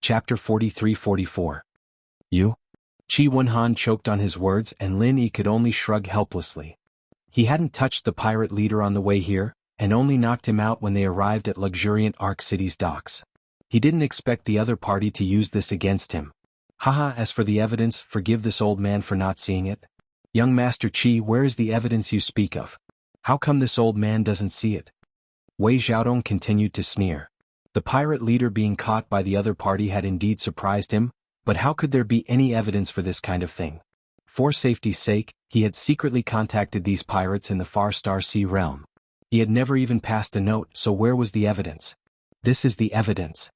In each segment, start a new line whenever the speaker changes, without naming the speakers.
Chapter 43-44. You? Chi Wenhan choked on his words and Lin Yi could only shrug helplessly. He hadn't touched the pirate leader on the way here, and only knocked him out when they arrived at luxuriant Ark City's docks. He didn't expect the other party to use this against him. Haha, as for the evidence, forgive this old man for not seeing it. Young Master Qi, where is the evidence you speak of? How come this old man doesn't see it? Wei Xiaodong continued to sneer. The pirate leader being caught by the other party had indeed surprised him, but how could there be any evidence for this kind of thing? For safety's sake, he had secretly contacted these pirates in the far Star Sea realm. He had never even passed a note, so where was the evidence? This is the evidence.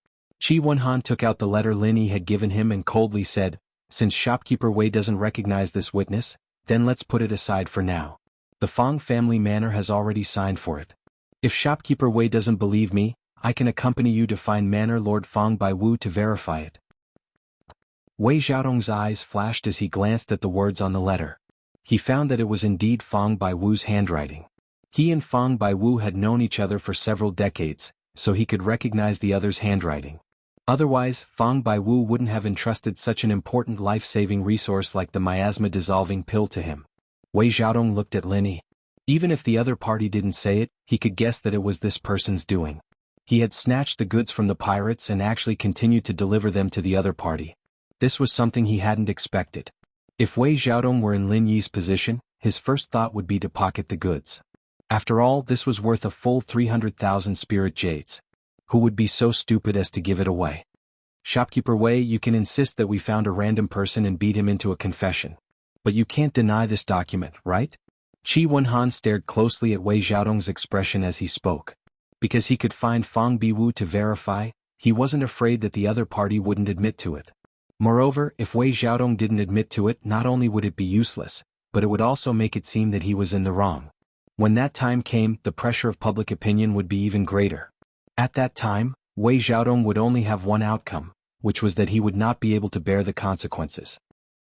Chi Wenhan took out the letter Lin Yi had given him and coldly said, since shopkeeper Wei doesn't recognize this witness, then let's put it aside for now. The Fang family manor has already signed for it. If shopkeeper Wei doesn't believe me, I can accompany you to find Manor Lord Fang Baiwu to verify it. Wei Xiaodong's eyes flashed as he glanced at the words on the letter. He found that it was indeed Fang Baiwu's handwriting. He and Fang Baiwu had known each other for several decades, so he could recognize the other's handwriting. Otherwise, Fang Baiwu wouldn't have entrusted such an important life-saving resource like the miasma-dissolving pill to him. Wei Xiaodong looked at Lin Yi. Even if the other party didn't say it, he could guess that it was this person's doing. He had snatched the goods from the pirates and actually continued to deliver them to the other party. This was something he hadn't expected. If Wei Xiaodong were in Lin Yi's position, his first thought would be to pocket the goods. After all, this was worth a full 300,000 spirit jades. Who would be so stupid as to give it away? Shopkeeper Wei, you can insist that we found a random person and beat him into a confession. But you can't deny this document, right? Chi Wenhan stared closely at Wei Xiaodong's expression as he spoke. Because he could find Fang Baiwu to verify, he wasn't afraid that the other party wouldn't admit to it. Moreover, if Wei Xiaodong didn't admit to it, not only would it be useless, but it would also make it seem that he was in the wrong. When that time came, the pressure of public opinion would be even greater. At that time, Wei Xiaodong would only have one outcome, which was that he would not be able to bear the consequences.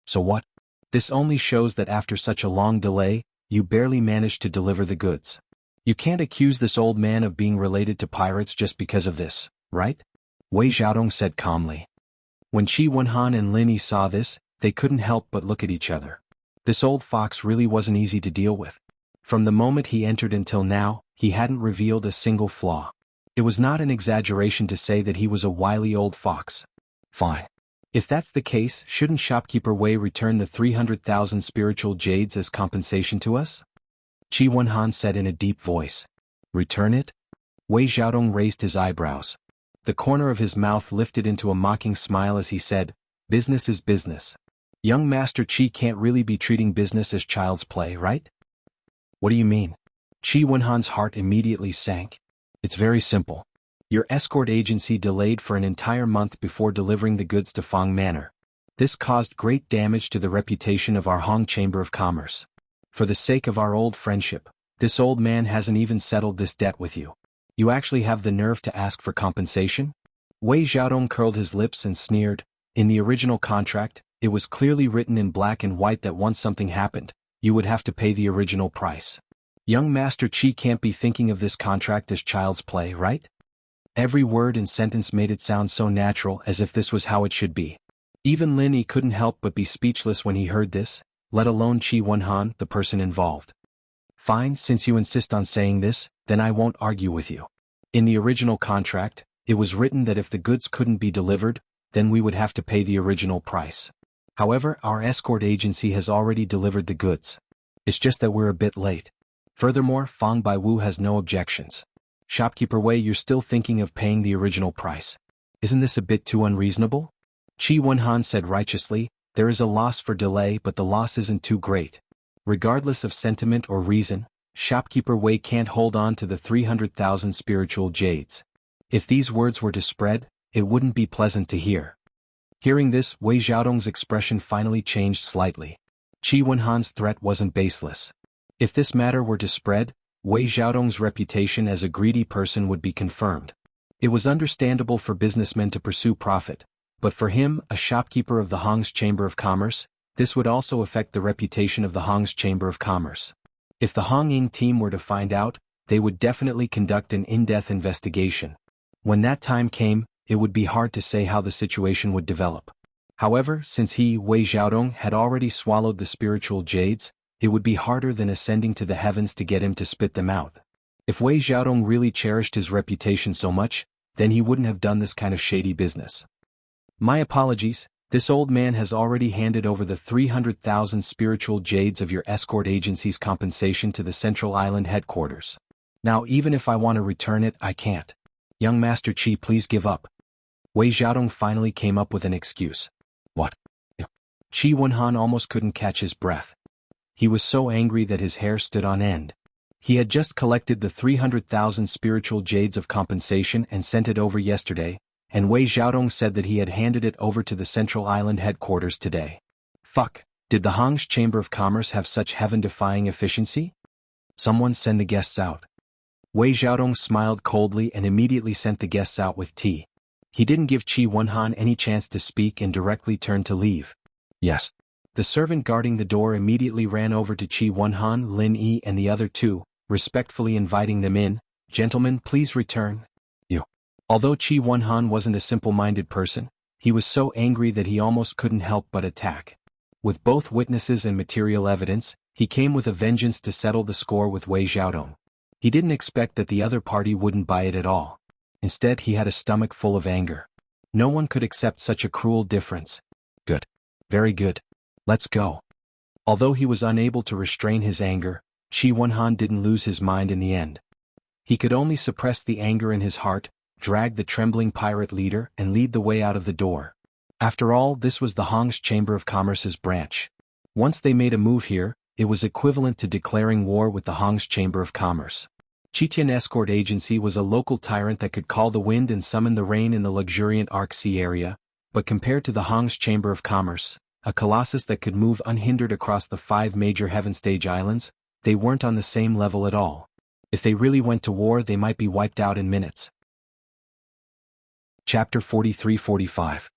So what? This only shows that after such a long delay, you barely managed to deliver the goods. You can't accuse this old man of being related to pirates just because of this, right? Wei Xiaodong said calmly. When Chi Wenhan and Lin Yi saw this, they couldn't help but look at each other. This old fox really wasn't easy to deal with. From the moment he entered until now, he hadn't revealed a single flaw. It was not an exaggeration to say that he was a wily old fox. Fine. If that's the case, shouldn't shopkeeper Wei return the 300,000 spiritual jades as compensation to us? Chi Wenhan said in a deep voice. Return it? Wei Xiaodong raised his eyebrows. The corner of his mouth lifted into a mocking smile as he said, business is business. Young Master Qi can't really be treating business as child's play, right? What do you mean? Chi Wenhan's heart immediately sank. It's very simple. Your escort agency delayed for an entire month before delivering the goods to Fang Manor. This caused great damage to the reputation of our Hong Chamber of Commerce. For the sake of our old friendship, this old man hasn't even settled this debt with you. You actually have the nerve to ask for compensation? Wei Xiaodong curled his lips and sneered. In the original contract, it was clearly written in black and white that once something happened, you would have to pay the original price. Young Master Qi can't be thinking of this contract as child's play, right? Every word and sentence made it sound so natural, as if this was how it should be. Even Lin Yi couldn't help but be speechless when he heard this, let alone Chi Wenhan, the person involved. Fine, since you insist on saying this, then I won't argue with you. In the original contract, it was written that if the goods couldn't be delivered, then we would have to pay the original price. However, our escort agency has already delivered the goods. It's just that we're a bit late. Furthermore, Fang Baiwu has no objections. Shopkeeper Wei, you're still thinking of paying the original price. Isn't this a bit too unreasonable? Chi Wenhan said righteously, there is a loss for delay, but the loss isn't too great. Regardless of sentiment or reason, shopkeeper Wei can't hold on to the 300,000 spiritual jades. If these words were to spread, it wouldn't be pleasant to hear. Hearing this, Wei Xiaodong's expression finally changed slightly. Chi Wenhan's threat wasn't baseless. If this matter were to spread, Wei Xiaodong's reputation as a greedy person would be confirmed. It was understandable for businessmen to pursue profit, but for him, a shopkeeper of the Hong's Chamber of Commerce, this would also affect the reputation of the Hong's Chamber of Commerce. If the Hong Ying team were to find out, they would definitely conduct an in-depth investigation. When that time came, it would be hard to say how the situation would develop. However, since he, Wei Xiaodong, had already swallowed the spiritual jades, it would be harder than ascending to the heavens to get him to spit them out. If Wei Xiaodong really cherished his reputation so much, then he wouldn't have done this kind of shady business. My apologies, this old man has already handed over the 300,000 spiritual jades of your escort agency's compensation to the Central Island headquarters. Now even if I want to return it, I can't. Young Master Qi, please give up. Wei Xiaodong finally came up with an excuse. What? Qi Wenhan almost couldn't catch his breath. He was so angry that his hair stood on end. He had just collected the 300,000 spiritual jades of compensation and sent it over yesterday, and Wei Xiaodong said that he had handed it over to the Central Island headquarters today. Fuck, did the Hong's Chamber of Commerce have such heaven-defying efficiency? Someone send the guests out. Wei Xiaodong smiled coldly and immediately sent the guests out with tea. He didn't give Qi Wenhan any chance to speak and directly turned to leave. Yes. The servant guarding the door immediately ran over to Qi Wenhan, Lin Yi and the other two, respectfully inviting them in. Gentlemen, please return. Although Qi Wenhan wasn't a simple-minded person, he was so angry that he almost couldn't help but attack. With both witnesses and material evidence, he came with a vengeance to settle the score with Wei Xiaodong. He didn't expect that the other party wouldn't buy it at all. Instead, he had a stomach full of anger. No one could accept such a cruel difference. Good. Very good. Let's go. Although he was unable to restrain his anger, Qi Wenhan didn't lose his mind in the end. He could only suppress the anger in his heart, drag the trembling pirate leader and lead the way out of the door. After all, this was the Hong's Chamber of Commerce's branch. Once they made a move here, it was equivalent to declaring war with the Hong's Chamber of Commerce. Chitian Escort Agency was a local tyrant that could call the wind and summon the rain in the luxuriant Arc Sea area, but compared to the Hong's Chamber of Commerce, a colossus that could move unhindered across the 5 major Heaven Stage islands, they weren't on the same level at all. If they really went to war, they might be wiped out in minutes. Chapter 43-45.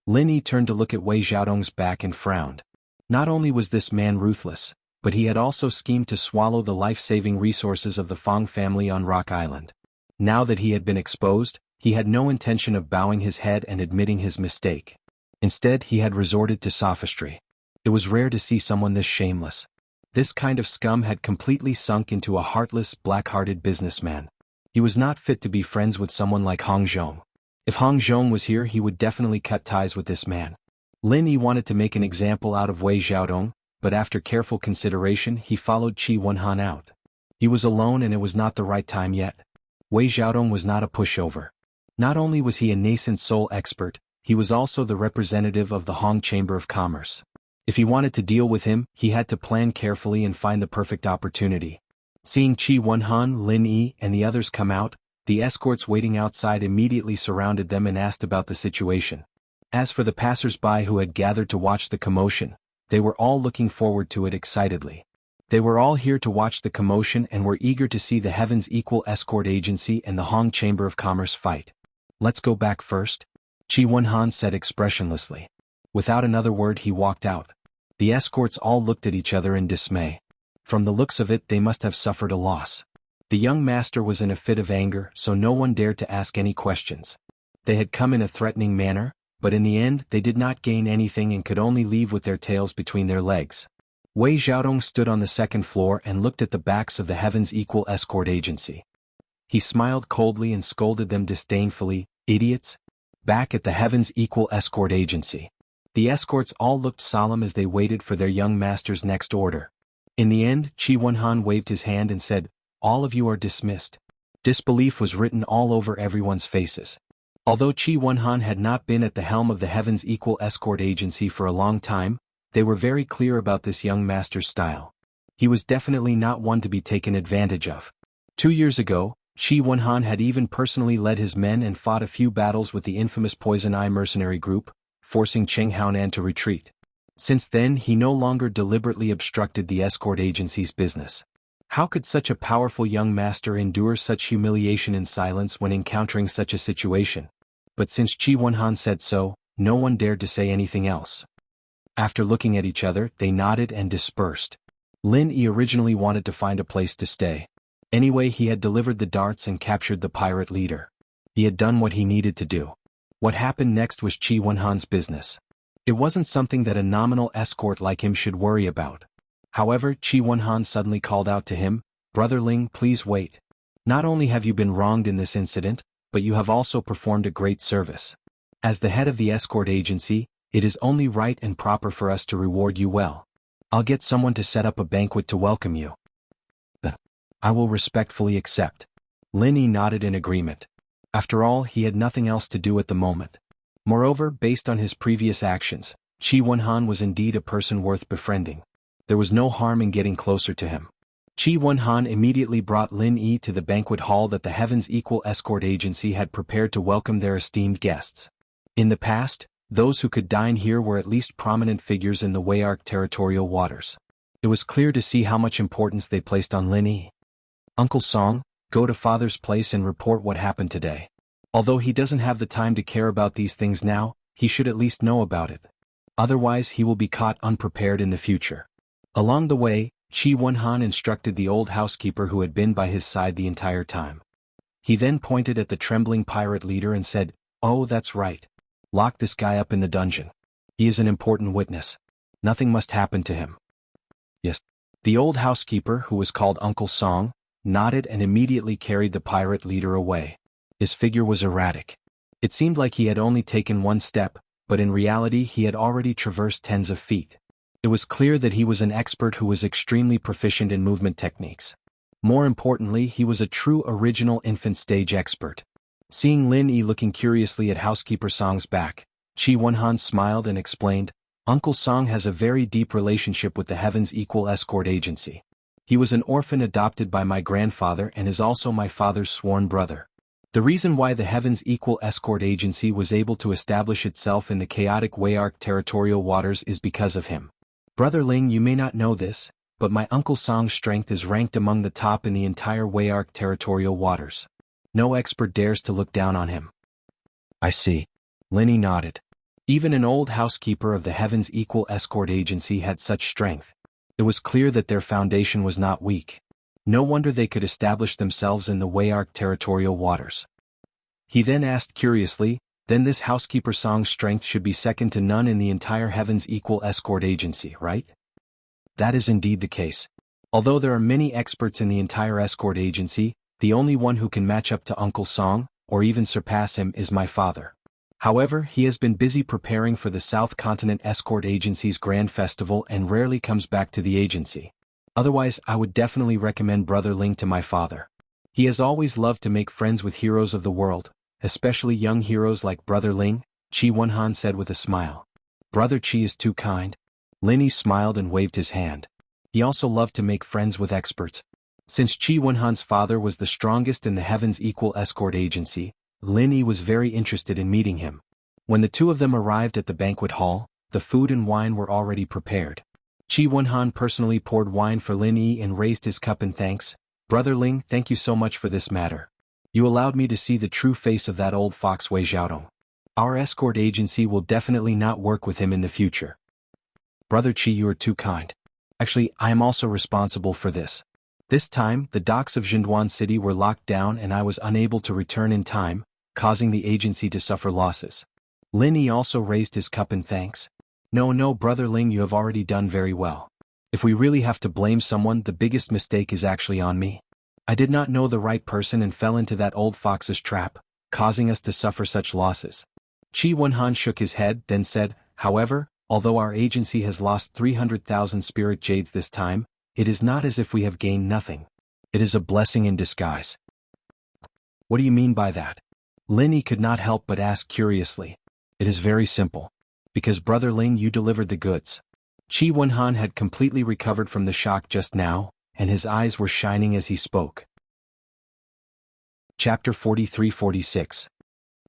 Lin Yi turned to look at Wei Xiaodong's back and frowned. Not only was this man ruthless, but he had also schemed to swallow the life-saving resources of the Fong family on Rock Island. Now that he had been exposed, he had no intention of bowing his head and admitting his mistake. Instead, he had resorted to sophistry. It was rare to see someone this shameless. This kind of scum had completely sunk into a heartless, black-hearted businessman. He was not fit to be friends with someone like Hong Zhong. If Hong Zhong was here, he would definitely cut ties with this man. Lin Yi wanted to make an example out of Wei Xiaodong, but after careful consideration he followed Qi Wenhan out. He was alone and it was not the right time yet. Wei Xiaodong was not a pushover. Not only was he a nascent soul expert, he was also the representative of the Hong Chamber of Commerce. If he wanted to deal with him, he had to plan carefully and find the perfect opportunity. Seeing Qi Wenhan, Lin Yi, and the others come out, the escorts waiting outside immediately surrounded them and asked about the situation. As for the passers-by who had gathered to watch the commotion, they were all looking forward to it excitedly. They were all here to watch the commotion and were eager to see the Heaven's Equal Escort Agency and the Hong Chamber of Commerce fight. Let's go back first, Qi Wenhan said expressionlessly. Without another word he walked out. The escorts all looked at each other in dismay. From the looks of it, they must have suffered a loss. The young master was in a fit of anger, so no one dared to ask any questions. They had come in a threatening manner, but in the end they did not gain anything and could only leave with their tails between their legs. Wei Xiaodong stood on the second floor and looked at the backs of the Heaven's Equal Escort Agency. He smiled coldly and scolded them disdainfully, idiots. Back at the Heaven's Equal Escort Agency. The escorts all looked solemn as they waited for their young master's next order. In the end, Qi Wenhan waved his hand and said, "All of you are dismissed." Disbelief was written all over everyone's faces. Although Qi Wenhan had not been at the helm of the Heaven's Equal Escort Agency for a long time, they were very clear about this young master's style. He was definitely not one to be taken advantage of. 2 years ago, Qi Wenhan had even personally led his men and fought a few battles with the infamous Poison Eye mercenary group, forcing Cheng Haonan to retreat. Since then, he no longer deliberately obstructed the escort agency's business. How could such a powerful young master endure such humiliation in silence when encountering such a situation? But since Qi Wenhan said so, no one dared to say anything else. After looking at each other, they nodded and dispersed. Lin Yi originally wanted to find a place to stay. Anyway, he had delivered the darts and captured the pirate leader. He had done what he needed to do. What happened next was Chi Wenhan's business. It wasn't something that a nominal escort like him should worry about. However, Chi Wenhan suddenly called out to him, "Brother Ling, please wait. Not only have you been wronged in this incident, but you have also performed a great service. As the head of the escort agency, it is only right and proper for us to reward you well. I'll get someone to set up a banquet to welcome you." "I will respectfully accept." Lin Yi nodded in agreement. After all, he had nothing else to do at the moment. Moreover, based on his previous actions, Chi Wenhan was indeed a person worth befriending. There was no harm in getting closer to him. Chi Wenhan immediately brought Lin Yi to the banquet hall that the Heaven's Equal Escort Agency had prepared to welcome their esteemed guests. In the past, those who could dine here were at least prominent figures in the Wayark territorial waters. It was clear to see how much importance they placed on Lin Yi. "Uncle Song, go to father's place and report what happened today. Although he doesn't have the time to care about these things now, he should at least know about it. Otherwise he will be caught unprepared in the future." Along the way, Chi Wenhan instructed the old housekeeper who had been by his side the entire time. He then pointed at the trembling pirate leader and said, "Oh, that's right. Lock this guy up in the dungeon. He is an important witness. Nothing must happen to him." "Yes." The old housekeeper, who was called Uncle Song, nodded and immediately carried the pirate leader away. His figure was erratic. It seemed like he had only taken one step, but in reality he had already traversed tens of feet. It was clear that he was an expert who was extremely proficient in movement techniques. More importantly, he was a true original infant stage expert. Seeing Lin Yi looking curiously at housekeeper Song's back, Chi Wenhan smiled and explained, "Uncle Song has a very deep relationship with the Heaven's Equal Escort Agency. He was an orphan adopted by my grandfather and is also my father's sworn brother. The reason why the Heaven's Equal Escort Agency was able to establish itself in the chaotic Wayark territorial waters is because of him. Brother Ling, you may not know this, but my Uncle Song's strength is ranked among the top in the entire Wayark territorial waters. No expert dares to look down on him." "I see." Lin Yi nodded. Even an old housekeeper of the Heaven's Equal Escort Agency had such strength. It was clear that their foundation was not weak. No wonder they could establish themselves in the Wayark territorial waters. He then asked curiously, "Then this housekeeper Song's strength should be second to none in the entire Heaven's Equal Escort Agency, right?" "That is indeed the case. Although there are many experts in the entire escort agency, the only one who can match up to Uncle Song, or even surpass him, is my father. However, he has been busy preparing for the South Continent Escort Agency's Grand Festival and rarely comes back to the agency. Otherwise, I would definitely recommend Brother Ling to my father. He has always loved to make friends with heroes of the world, especially young heroes like Brother Ling," Chi Wenhan said with a smile. "Brother Chi is too kind." Lin Yi smiled and waved his hand. He also loved to make friends with experts. Since Chi Wenhan's father was the strongest in the Heaven's Equal Escort Agency, Lin Yi was very interested in meeting him. When the two of them arrived at the banquet hall, the food and wine were already prepared. Chi Wenhan personally poured wine for Lin Yi and raised his cup in thanks. "Brother Ling, thank you so much for this matter. You allowed me to see the true face of that old fox Wei Xiaodong. Our escort agency will definitely not work with him in the future." "Brother Chi, you are too kind. Actually, I am also responsible for this. This time, the docks of Jinduan City were locked down and I was unable to return in time, causing the agency to suffer losses." Lin Yi also raised his cup in thanks. No, Brother Ling, you have already done very well. If we really have to blame someone, the biggest mistake is actually on me. I did not know the right person and fell into that old fox's trap, causing us to suffer such losses." Chi Wenhan shook his head, then said, "However, although our agency has lost 300,000 spirit jades this time, it is not as if we have gained nothing. It is a blessing in disguise." "What do you mean by that?" Lin Yi could not help but ask curiously. "It is very simple. Because Brother Ling, you delivered the goods." Chi Wenhan had completely recovered from the shock just now, and his eyes were shining as he spoke. Chapter 43-46.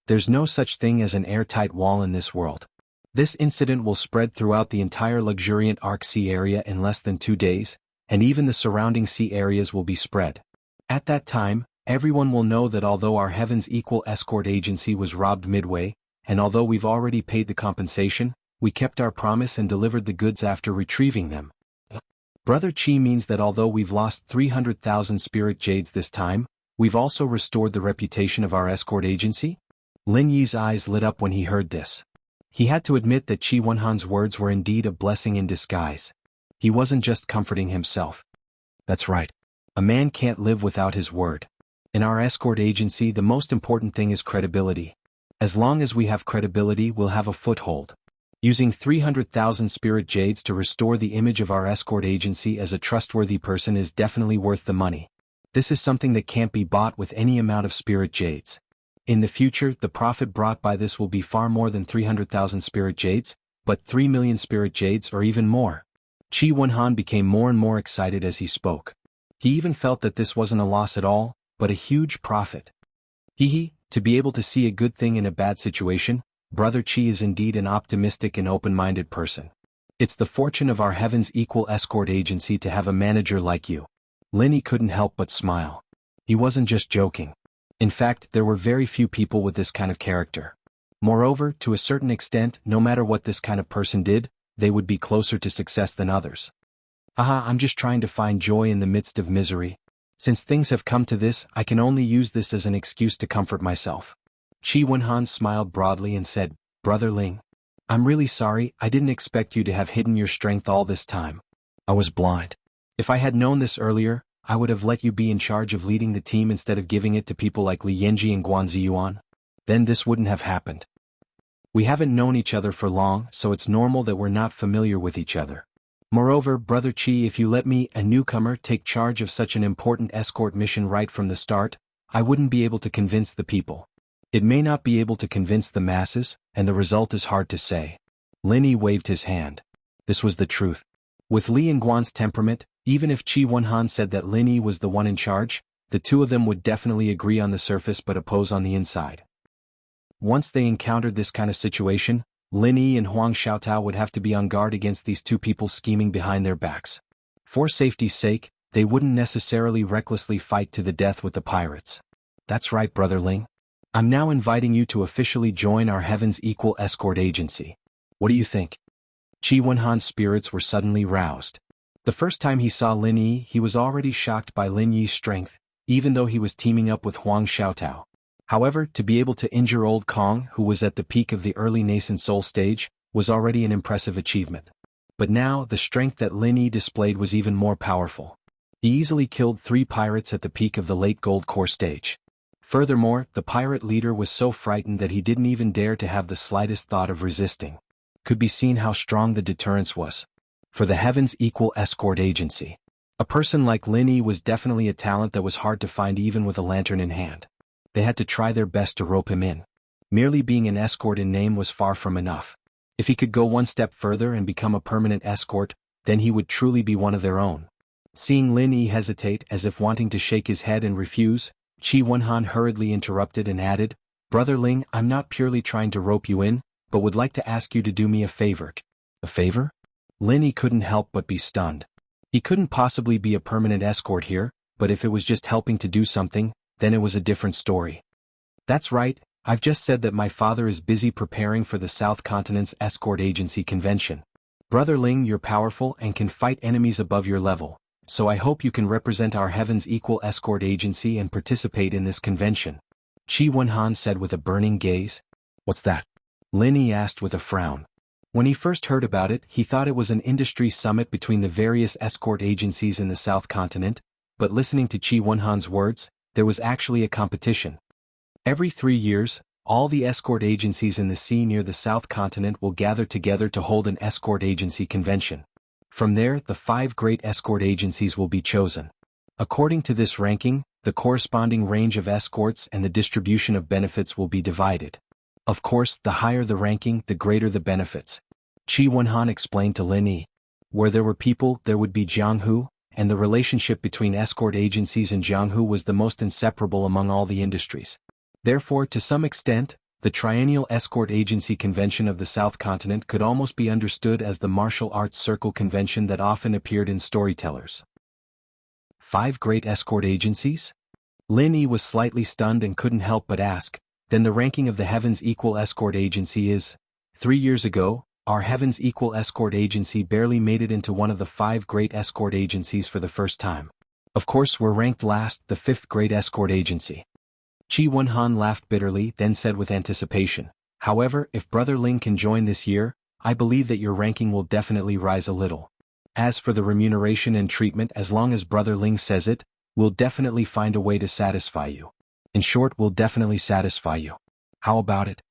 There's no such thing as an airtight wall in this world. This incident will spread throughout the entire luxuriant Arc Sea area in less than 2 days, and even the surrounding sea areas will be spread. At that time, everyone will know that although our Heaven's Equal Escort Agency was robbed midway, and although we've already paid the compensation, we kept our promise and delivered the goods after retrieving them. Brother Chi means that although we've lost 300,000 spirit jades this time, we've also restored the reputation of our escort agency? Lin Yi's eyes lit up when he heard this. He had to admit that Qi Wenhan's words were indeed a blessing in disguise. He wasn't just comforting himself. That's right. A man can't live without his word. In our escort agency, the most important thing is credibility. As long as we have credibility, we'll have a foothold. Using 300,000 spirit jades to restore the image of our escort agency as a trustworthy person is definitely worth the money. This is something that can't be bought with any amount of spirit jades. In the future, the profit brought by this will be far more than 300,000 spirit jades, but 3 million spirit jades or even more. Qi Wenhan became more and more excited as he spoke. He even felt that this wasn't a loss at all, but a huge profit. To be able to see a good thing in a bad situation, Brother Qi is indeed an optimistic and open-minded person. It's the fortune of our Heaven's Equal escort agency to have a manager like you. Lin Yi couldn't help but smile. He wasn't just joking. In fact, there were very few people with this kind of character. Moreover, to a certain extent, no matter what this kind of person did, they would be closer to success than others. I'm just trying to find joy in the midst of misery. Since things have come to this, I can only use this as an excuse to comfort myself. Qi Wenhan smiled broadly and said, Brother Ling, I'm really sorry, I didn't expect you to have hidden your strength all this time. I was blind. If I had known this earlier, I would have let you be in charge of leading the team instead of giving it to people like Li Yanji and Guan Ziyuan. Then this wouldn't have happened. We haven't known each other for long, so it's normal that we're not familiar with each other. Moreover, Brother Qi, if you let me, a newcomer, take charge of such an important escort mission right from the start, I wouldn't be able to convince the people. It may not be able to convince the masses, and the result is hard to say. Lin Yi waved his hand. This was the truth. With Li Yingguan's temperament, even if Qi Wenhan said that Lin Yi was the one in charge, the two of them would definitely agree on the surface but oppose on the inside. Once they encountered this kind of situation, Lin Yi and Huang Xiaotao would have to be on guard against these two people scheming behind their backs. For safety's sake, they wouldn't necessarily recklessly fight to the death with the pirates. That's right, Brother Ling. I'm now inviting you to officially join our Heaven's Equal escort agency. What do you think? Qi Wenhan's spirits were suddenly roused. The first time he saw Lin Yi, he was already shocked by Lin Yi's strength, even though he was teaming up with Huang Xiaotao. However, to be able to injure old Kong, who was at the peak of the early nascent soul stage, was already an impressive achievement. But now, the strength that Lin Yi displayed was even more powerful. He easily killed 3 pirates at the peak of the late gold core stage. Furthermore, the pirate leader was so frightened that he didn't even dare to have the slightest thought of resisting. Could be seen how strong the deterrence was. For the Heaven's Equal escort agency, a person like Lin Yi was definitely a talent that was hard to find even with a lantern in hand. They had to try their best to rope him in. Merely being an escort in name was far from enough. If he could go one step further and become a permanent escort, then he would truly be one of their own. Seeing Lin Yi hesitate as if wanting to shake his head and refuse, Qi Wenhan hurriedly interrupted and added, Brother Ling, I'm not purely trying to rope you in, but would like to ask you to do me a favor. A favor? Lin Yi couldn't help but be stunned. He couldn't possibly be a permanent escort here, but if it was just helping to do something, then it was a different story. That's right, I've just said that my father is busy preparing for the South Continent's escort agency convention. Brother Ling, you're powerful and can fight enemies above your level, so I hope you can represent our Heaven's Equal escort agency and participate in this convention. Qi Wenhan said with a burning gaze. What's that? Lin Yi asked with a frown. When he first heard about it, he thought it was an industry summit between the various escort agencies in the South Continent, but listening to Qi Wenhan's words, there was actually a competition. Every 3 years, all the escort agencies in the sea near the South Continent will gather together to hold an escort agency convention. From there, the 5 great escort agencies will be chosen. According to this ranking, the corresponding range of escorts and the distribution of benefits will be divided. Of course, the higher the ranking, the greater the benefits. Qi Wenhan explained to Lin Yi. Where there were people, there would be Jianghu, and the relationship between escort agencies and Jianghu was the most inseparable among all the industries. Therefore, to some extent, the Triennial Escort Agency Convention of the South Continent could almost be understood as the martial arts circle convention that often appeared in storytellers. 5 great escort agencies? Lin Yi was slightly stunned and couldn't help but ask, then the ranking of the Heaven's Equal escort agency is? 3 years ago, our Heaven's Equal escort agency barely made it into one of the 5 great escort agencies for the first time. Of course, we're ranked last, the 5th great escort agency. Chi Wenhan laughed bitterly, then said with anticipation, "However, if Brother Ling can join this year, I believe that your ranking will definitely rise a little. As for the remuneration and treatment, as long as Brother Ling says it, we'll definitely find a way to satisfy you. In short, we'll definitely satisfy you. How about it?"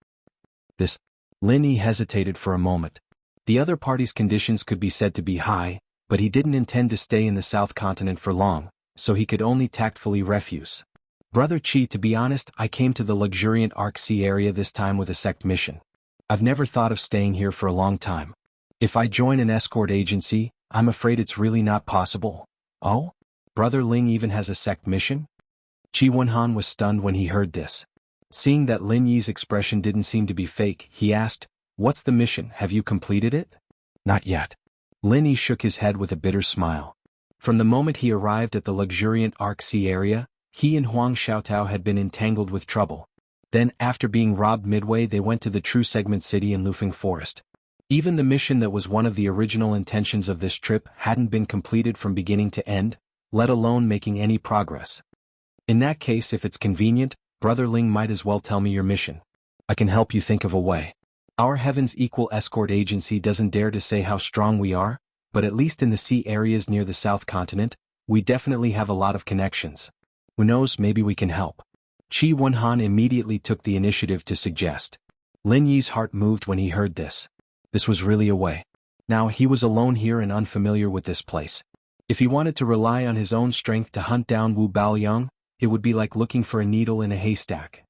This. Lin Yi hesitated for a moment. The other party's conditions could be said to be high, but he didn't intend to stay in the South Continent for long, so he could only tactfully refuse. "Brother Chi, to be honest, I came to the luxuriant Arc Sea area this time with a sect mission. I've never thought of staying here for a long time. If I join an escort agency, I'm afraid it's really not possible." "Oh? Brother Ling even has a sect mission?" Chi Wenhan was stunned when he heard this. Seeing that Lin Yi's expression didn't seem to be fake, he asked, "What's the mission? Have you completed it?" "Not yet." Lin Yi shook his head with a bitter smile. From the moment he arrived at the luxuriant Arc Sea area, he and Huang Xiaotao had been entangled with trouble. Then, after being robbed midway, they went to the True Segment City in Lufeng Forest. Even the mission that was one of the original intentions of this trip hadn't been completed from beginning to end, let alone making any progress. "In that case, if it's convenient, Brother Ling might as well tell me your mission. I can help you think of a way. Our Heaven's Equal Escort Agency doesn't dare to say how strong we are, but at least in the sea areas near the South Continent, we definitely have a lot of connections. Who knows, maybe we can help." Chi Wenhan immediately took the initiative to suggest. Lin Yi's heart moved when he heard this. This was really a way. Now he was alone here and unfamiliar with this place. If he wanted to rely on his own strength to hunt down Wu Baoyang, it would be like looking for a needle in a haystack.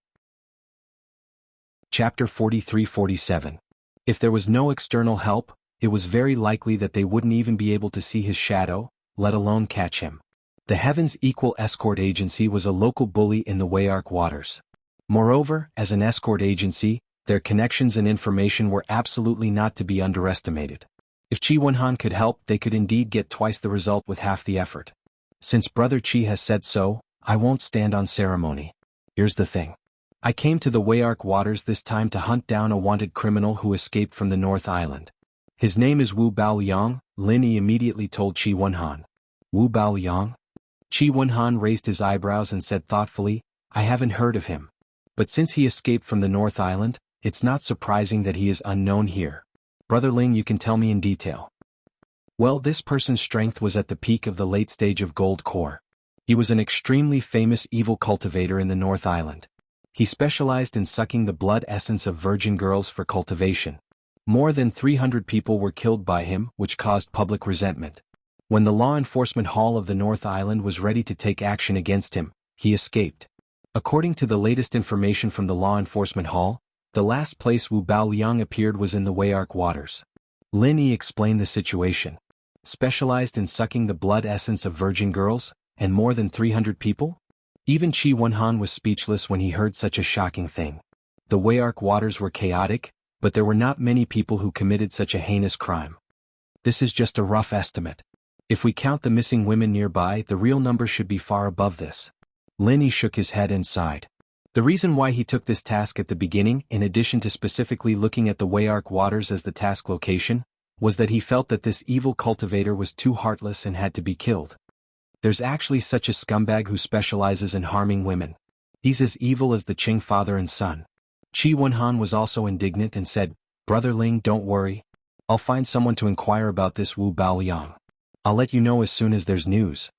Chapter 43-47. If there was no external help, it was very likely that they wouldn't even be able to see his shadow, let alone catch him. The Heaven's Equal Escort Agency was a local bully in the Wayark waters. Moreover, as an escort agency, their connections and information were absolutely not to be underestimated. If Chi Wenhan could help, they could indeed get twice the result with half the effort. Since Brother Chi has said so, I won't stand on ceremony. Here's the thing. I came to the Wayark waters this time to hunt down a wanted criminal who escaped from the North Island. His name is Wu Baoyang, Lin Yi immediately told Chi Wenhan. Wu Baoyang? Chi Wenhan raised his eyebrows and said thoughtfully, "I haven't heard of him. But since he escaped from the North Island, it's not surprising that he is unknown here. Brother Ling, you can tell me in detail." Well, this person's strength was at the peak of the late stage of Gold Core. He was an extremely famous evil cultivator in the North Island. He specialized in sucking the blood essence of virgin girls for cultivation. More than 300 people were killed by him, which caused public resentment. When the law enforcement hall of the North Island was ready to take action against him, he escaped. According to the latest information from the law enforcement hall, the last place Wu Baoyang appeared was in the Wayark waters. Lin Yi explained the situation. Specialized in sucking the blood essence of virgin girls, and more than 300 people? Even Chi Wenhan was speechless when he heard such a shocking thing. The Wayark waters were chaotic, but there were not many people who committed such a heinous crime. This is just a rough estimate. If we count the missing women nearby, the real number should be far above this. Lin Yi shook his head and sighed. The reason why he took this task at the beginning, in addition to specifically looking at the Wayark waters as the task location, was that he felt that this evil cultivator was too heartless and had to be killed. There's actually such a scumbag who specializes in harming women. He's as evil as the Qing father and son. Chi Wenhan was also indignant and said, "Brother Ling, don't worry. I'll find someone to inquire about this Wu Baoyang. I'll let you know as soon as there's news."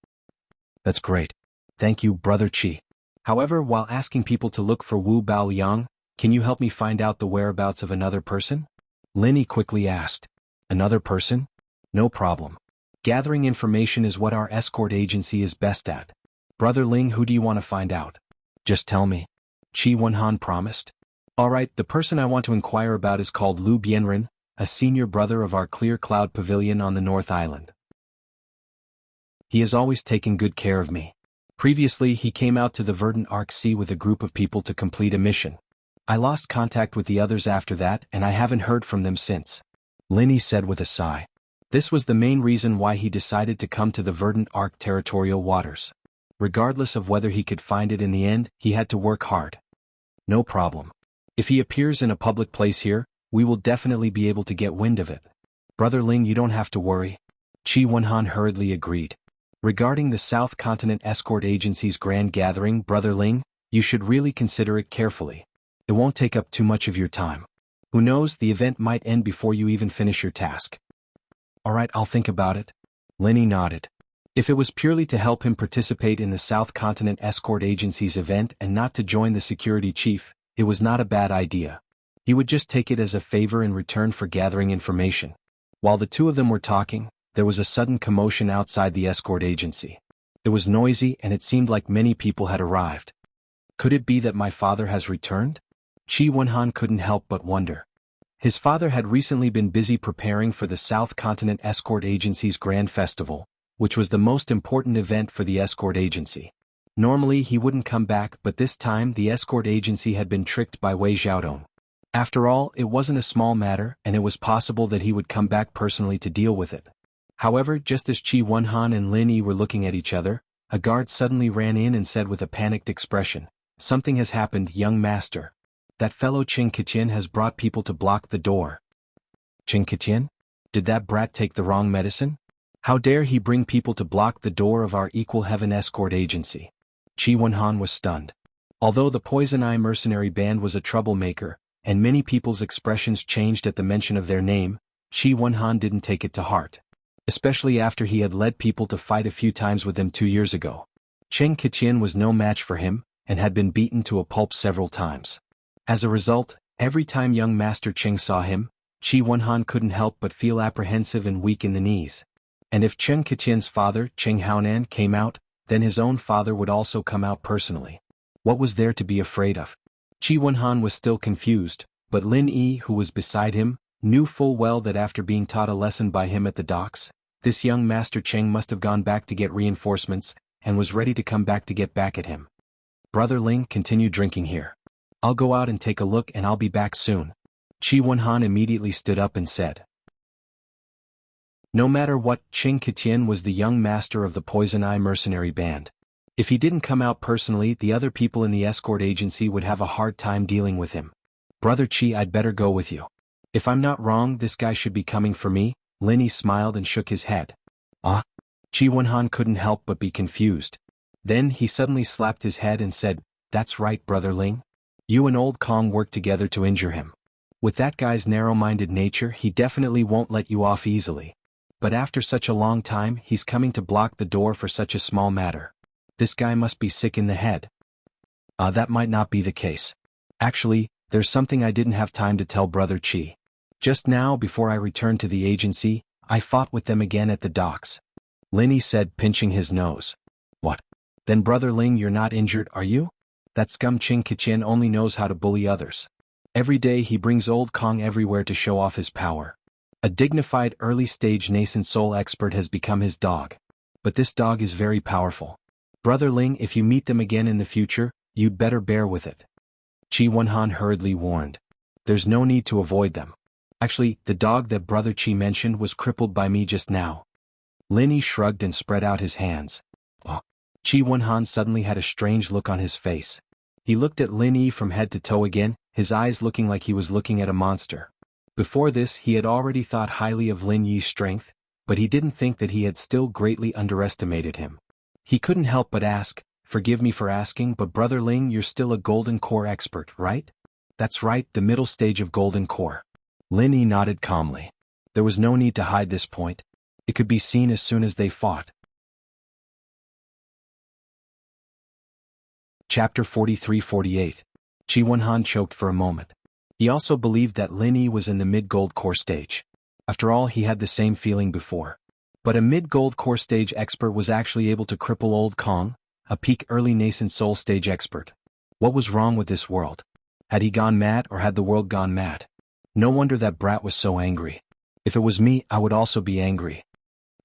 "That's great. Thank you, Brother Chi. However, while asking people to look for Wu Baoyang, can you help me find out the whereabouts of another person?" Lin Yi quickly asked. "Another person? No problem. Gathering information is what our escort agency is best at. Brother Ling, who do you want to find out?" "Just tell me." Chi Wenhan promised. "Alright, the person I want to inquire about is called Lu Bianren, a senior brother of our Clear Cloud Pavilion on the North Island. He has always taken good care of me. Previously, he came out to the verdant Arc Sea with a group of people to complete a mission. I lost contact with the others after that, and I haven't heard from them since," Lin Yi said with a sigh. This was the main reason why he decided to come to the verdant Arc territorial waters. Regardless of whether he could find it in the end, he had to work hard. "No problem. If he appears in a public place here, we will definitely be able to get wind of it. Brother Ling, you don't have to worry." Chi Wenhan hurriedly agreed. Regarding the South Continent Escort Agency's grand gathering, Brother Ling, You should really consider it carefully. It won't take up too much of your time. Who knows, the event might end before you even finish your task. Alright, I'll think about it. Lenny nodded. If it was purely to help him participate in the South Continent Escort Agency's event and not to join the security chief, it was not a bad idea. He would just take it as a favor in return for gathering information. While the two of them were talking, there was a sudden commotion outside the escort agency. It was noisy and it seemed like many people had arrived. Could it be that my father has returned? Chi Wonhan couldn't help but wonder. His father had recently been busy preparing for the South Continent Escort Agency's Grand Festival, which was the most important event for the escort agency. Normally he wouldn't come back, but this time the escort agency had been tricked by Wei Xiaodong. After all, it wasn't a small matter, and it was possible that he would come back personally to deal with it. However, just as Chi Wonhan and Lin Yi were looking at each other, a guard suddenly ran in and said with a panicked expression, "Something has happened, young master. That fellow Qing Qiqian has brought people to block the door." Qing Qiqian? Did that brat take the wrong medicine? How dare he bring people to block the door of our Equal Heaven Escort Agency? Chi Wonhan was stunned. Although the Poison Eye mercenary band was a troublemaker, and many people's expressions changed at the mention of their name, Chi Wonhan didn't take it to heart. Especially after he had led people to fight a few times with them 2 years ago. Qing Qiqian was no match for him, and had been beaten to a pulp several times. As a result, every time young Master Qing saw him, Chi Wonhan couldn't help but feel apprehensive and weak in the knees. And if Qing Qiqian's father, Qing Haonan, came out, then his own father would also come out personally. What was there to be afraid of? Chi Wonhan was still confused, but Lin Yi, who was beside him, knew full well that after being taught a lesson by him at the docks, this young Master Qing must have gone back to get reinforcements, and was ready to come back to get back at him. "Brother Ling, continue drinking here. I'll go out and take a look and I'll be back soon." Chi Wonhan immediately stood up and said. No matter what, Qing Qiqian was the young master of the Poison Eye mercenary band. If he didn't come out personally, the other people in the escort agency would have a hard time dealing with him. "Brother Chi, I'd better go with you. If I'm not wrong, this guy should be coming for me." Lin Yi smiled and shook his head. Ah? Chi Wonhan couldn't help but be confused. Then he suddenly slapped his head and said, "That's right, Brother Ling. You and Old Kong worked together to injure him. With that guy's narrow-minded nature, he definitely won't let you off easily. But after such a long time, he's coming to block the door for such a small matter. This guy must be sick in the head." That might not be the case. Actually, there's something I didn't have time to tell Brother Chi. Just now, before I returned to the agency, I fought with them again at the docks. Lin Yi said, pinching his nose. "What? Then Brother Ling, you're not injured, are you? That scum Qing Qiqian only knows how to bully others. Every day he brings Old Kong everywhere to show off his power. A dignified early-stage nascent soul expert has become his dog. But this dog is very powerful. Brother Ling, if you meet them again in the future, you'd better bear with it." Chi Wonhan hurriedly warned. "There's no need to avoid them. Actually, the dog that Brother Chi mentioned was crippled by me just now." Lin Yi shrugged and spread out his hands. Oh. Chi Wonhan suddenly had a strange look on his face. He looked at Lin Yi from head to toe again, his eyes looking like he was looking at a monster. Before this, he had already thought highly of Lin Yi's strength, but he didn't think that he had still greatly underestimated him. He couldn't help but ask, "Forgive me for asking, but Brother Ling, you're still a Golden Core expert, right?" "That's right, the middle stage of Golden Core." Lin Yi nodded calmly. There was no need to hide this point. It could be seen as soon as they fought. Chapter 43-48. Chi Wonhan choked for a moment. He also believed that Lin Yi was in the mid-gold core stage. After all, he had the same feeling before. But a mid-gold core stage expert was actually able to cripple Old Kong, a peak early nascent soul stage expert. What was wrong with this world? Had he gone mad, or had the world gone mad? No wonder that brat was so angry. If it was me, I would also be angry.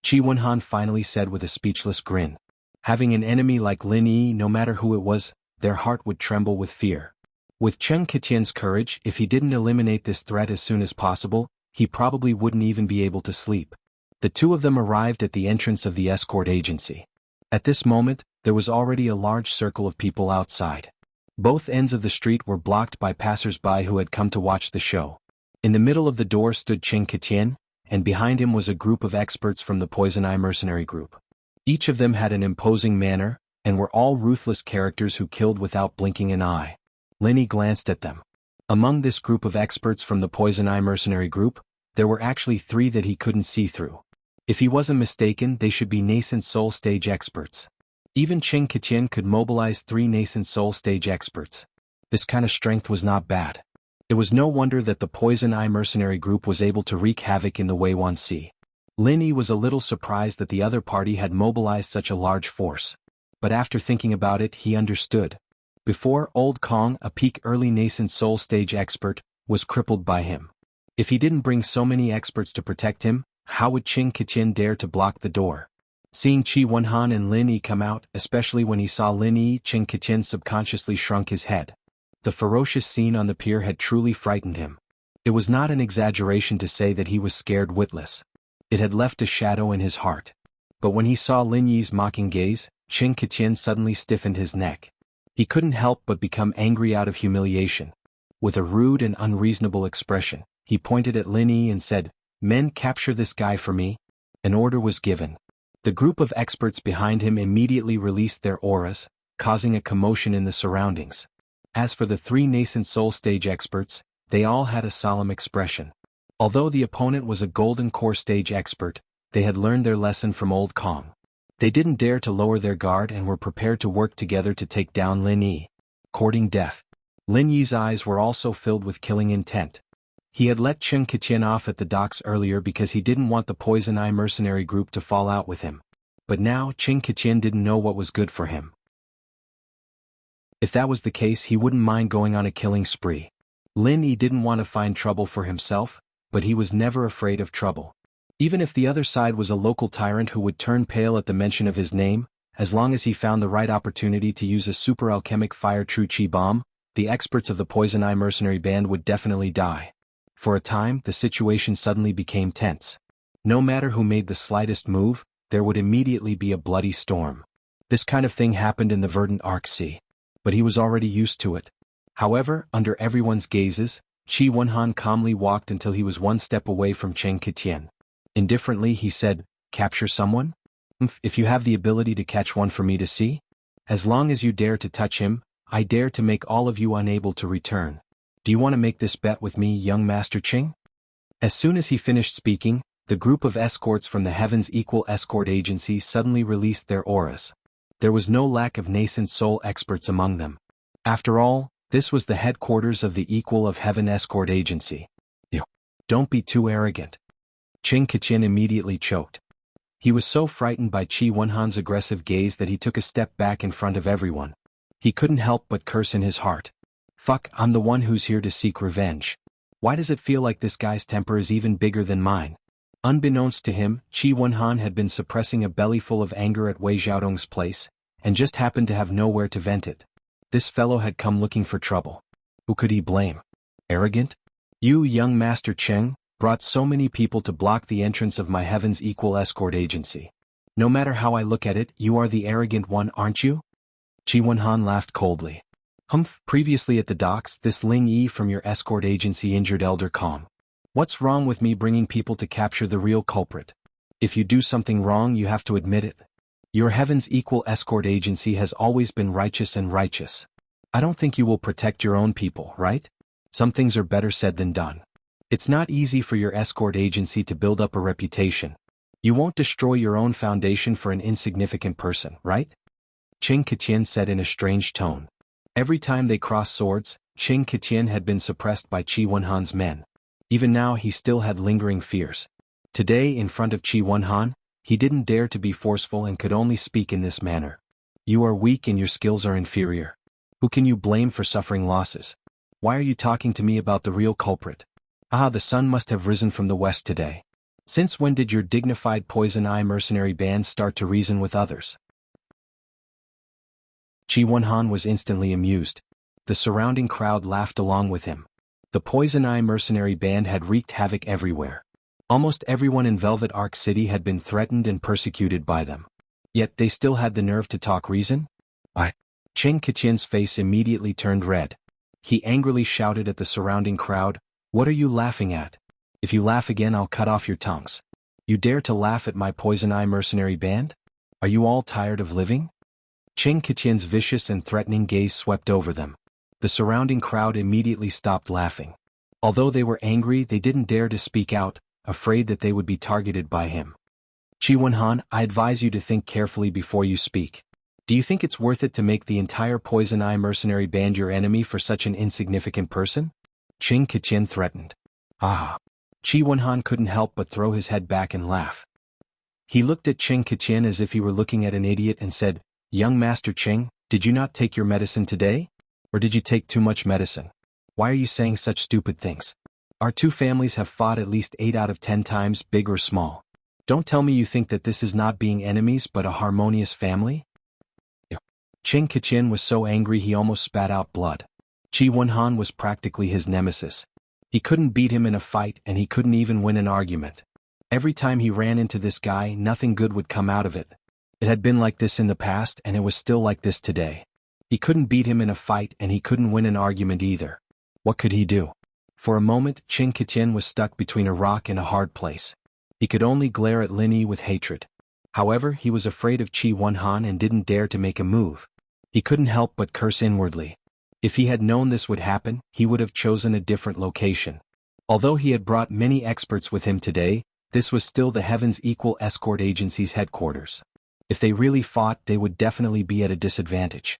Chi Wonhan finally said with a speechless grin. Having an enemy like Lin Yi, no matter who it was, their heart would tremble with fear. With Qing Qiqian's courage, if he didn't eliminate this threat as soon as possible, he probably wouldn't even be able to sleep. The two of them arrived at the entrance of the escort agency. At this moment, there was already a large circle of people outside. Both ends of the street were blocked by passers-by who had come to watch the show. In the middle of the door stood Qing Qiqian, and behind him was a group of experts from the Poison Eye mercenary group. Each of them had an imposing manner, and were all ruthless characters who killed without blinking an eye. Linny glanced at them. Among this group of experts from the Poison Eye mercenary group, there were actually 3 that he couldn't see through. If he wasn't mistaken, they should be nascent soul stage experts. Even Qing Qiqian could mobilize 3 nascent soul stage experts. This kind of strength was not bad. It was no wonder that the Poison Eye mercenary group was able to wreak havoc in the Wei Wan Sea. Lin Yi was a little surprised that the other party had mobilized such a large force. But after thinking about it, he understood. Before, Old Kong, a peak early nascent soul stage expert, was crippled by him. If he didn't bring so many experts to protect him, how would Qing Qiqian dare to block the door? Seeing Qi Wenhan and Lin Yi come out, especially when he saw Lin Yi, Qing Qiqian subconsciously shrunk his head. The ferocious scene on the pier had truly frightened him. It was not an exaggeration to say that he was scared witless. It had left a shadow in his heart. But when he saw Lin Yi's mocking gaze, Qing Qiqian suddenly stiffened his neck. He couldn't help but become angry out of humiliation. With a rude and unreasonable expression, he pointed at Lin Yi and said, "Men, capture this guy for me." An order was given. The group of experts behind him immediately released their auras, causing a commotion in the surroundings. As for the 3 nascent soul stage experts, they all had a solemn expression. Although the opponent was a golden core stage expert, they had learned their lesson from Old Kong. They didn't dare to lower their guard and were prepared to work together to take down Lin Yi. Courting death. Lin Yi's eyes were also filled with killing intent. He had let Qing Qiqian off at the docks earlier because he didn't want the Poison Eye mercenary group to fall out with him. But now Qing Qiqian didn't know what was good for him. If that was the case, he wouldn't mind going on a killing spree. Lin Yi didn't want to find trouble for himself, but he was never afraid of trouble. Even if the other side was a local tyrant who would turn pale at the mention of his name, as long as he found the right opportunity to use a super alchemic fire true chi bomb, the experts of the Poison Eye mercenary band would definitely die. For a time, the situation suddenly became tense. No matter who made the slightest move, there would immediately be a bloody storm. This kind of thing happened in the verdant Arc Sea. But he was already used to it. However, under everyone's gazes, Qi Wenhan calmly walked until he was 1 step away from Qing Qiqian. Indifferently he said, "Capture someone? If you have the ability to catch one for me to see? As long as you dare to touch him, I dare to make all of you unable to return. Do you want to make this bet with me, young Master Qing?" As soon as he finished speaking, the group of escorts from the Heaven's Equal Escort Agency suddenly released their auras. There was no lack of nascent soul experts among them. After all, this was the headquarters of the Equal of Heaven Escort Agency. Don't be too arrogant. Qing Qiqian immediately choked. He was so frightened by Qi Wenhan's aggressive gaze that he took a step back in front of everyone. He couldn't help but curse in his heart. Fuck, I'm the one who's here to seek revenge. Why does it feel like this guy's temper is even bigger than mine? Unbeknownst to him, Qi Wenhan had been suppressing a bellyful of anger at Wei Xiaodong's place, and just happened to have nowhere to vent it. This fellow had come looking for trouble. Who could he blame? Arrogant? You, young Master Cheng, brought so many people to block the entrance of my Heaven's Equal Escort Agency. No matter how I look at it, you are the arrogant one, aren't you? Qi Wenhan laughed coldly. Previously at the docks, this Ling Yi from your escort agency injured Elder Kong. What's wrong with me bringing people to capture the real culprit? If you do something wrong, you have to admit it. Your Heaven's Equal Escort Agency has always been righteous and righteous. I don't think you will protect your own people, right? Some things are better said than done. It's not easy for your escort agency to build up a reputation. You won't destroy your own foundation for an insignificant person, right? Qing Qiqian said in a strange tone. Every time they crossed swords, Qing Qiqian had been suppressed by Qi Wenhan's men. Even now he still had lingering fears. Today, in front of Qi Wenhan, he didn't dare to be forceful and could only speak in this manner. You are weak and your skills are inferior. Who can you blame for suffering losses? Why are you talking to me about the real culprit? Ah, the sun must have risen from the west today. Since when did your dignified Poison Eye mercenary band start to reason with others? Qi Wenhan was instantly amused. The surrounding crowd laughed along with him. The Poison Eye mercenary band had wreaked havoc everywhere. Almost everyone in Velvet Arc City had been threatened and persecuted by them. Yet they still had the nerve to talk reason? Qing Qiqian's face immediately turned red. He angrily shouted at the surrounding crowd, "What are you laughing at? If you laugh again, I'll cut off your tongues. You dare to laugh at my Poison Eye mercenary band? Are you all tired of living?" Cheng Qiqian's vicious and threatening gaze swept over them. The surrounding crowd immediately stopped laughing. Although they were angry, they didn't dare to speak out, afraid that they would be targeted by him. Qi Wenhan, I advise you to think carefully before you speak. Do you think it's worth it to make the entire Poison Eye mercenary band your enemy for such an insignificant person? Cheng Qiqian threatened. Ah! Qi Wenhan couldn't help but throw his head back and laugh. He looked at Cheng Qiqian as if he were looking at an idiot and said, Young Master Cheng, did you not take your medicine today? Or did you take too much medicine? Why are you saying such stupid things? Our two families have fought at least 8 out of 10 times, big or small. Don't tell me you think that this is not being enemies but a harmonious family? Cheng Qiqian was so angry he almost spat out blood. Qi Wenhan was practically his nemesis. He couldn't beat him in a fight and he couldn't even win an argument. Every time he ran into this guy, nothing good would come out of it. It had been like this in the past and it was still like this today. He couldn't beat him in a fight and he couldn't win an argument either. What could he do? For a moment, Cheng Qiqian was stuck between a rock and a hard place. He could only glare at Lin Yi with hatred. However, he was afraid of Qi Wenhan and didn't dare to make a move. He couldn't help but curse inwardly. If he had known this would happen, he would have chosen a different location. Although he had brought many experts with him today, this was still the Heaven's Equal Escort Agency's headquarters. If they really fought, they would definitely be at a disadvantage.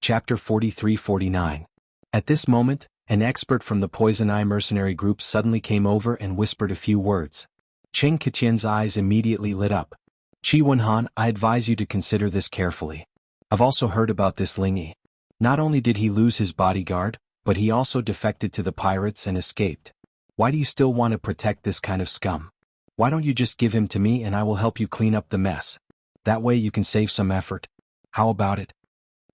Chapter 43-49. At this moment, an expert from the Poison Eye mercenary group suddenly came over and whispered a few words. Cheng Qiqian's eyes immediately lit up. Qi Wenhan, I advise you to consider this carefully. I've also heard about this Ling Yi. Not only did he lose his bodyguard, but he also defected to the pirates and escaped. Why do you still want to protect this kind of scum? Why don't you just give him to me and I will help you clean up the mess? That way you can save some effort. How about it?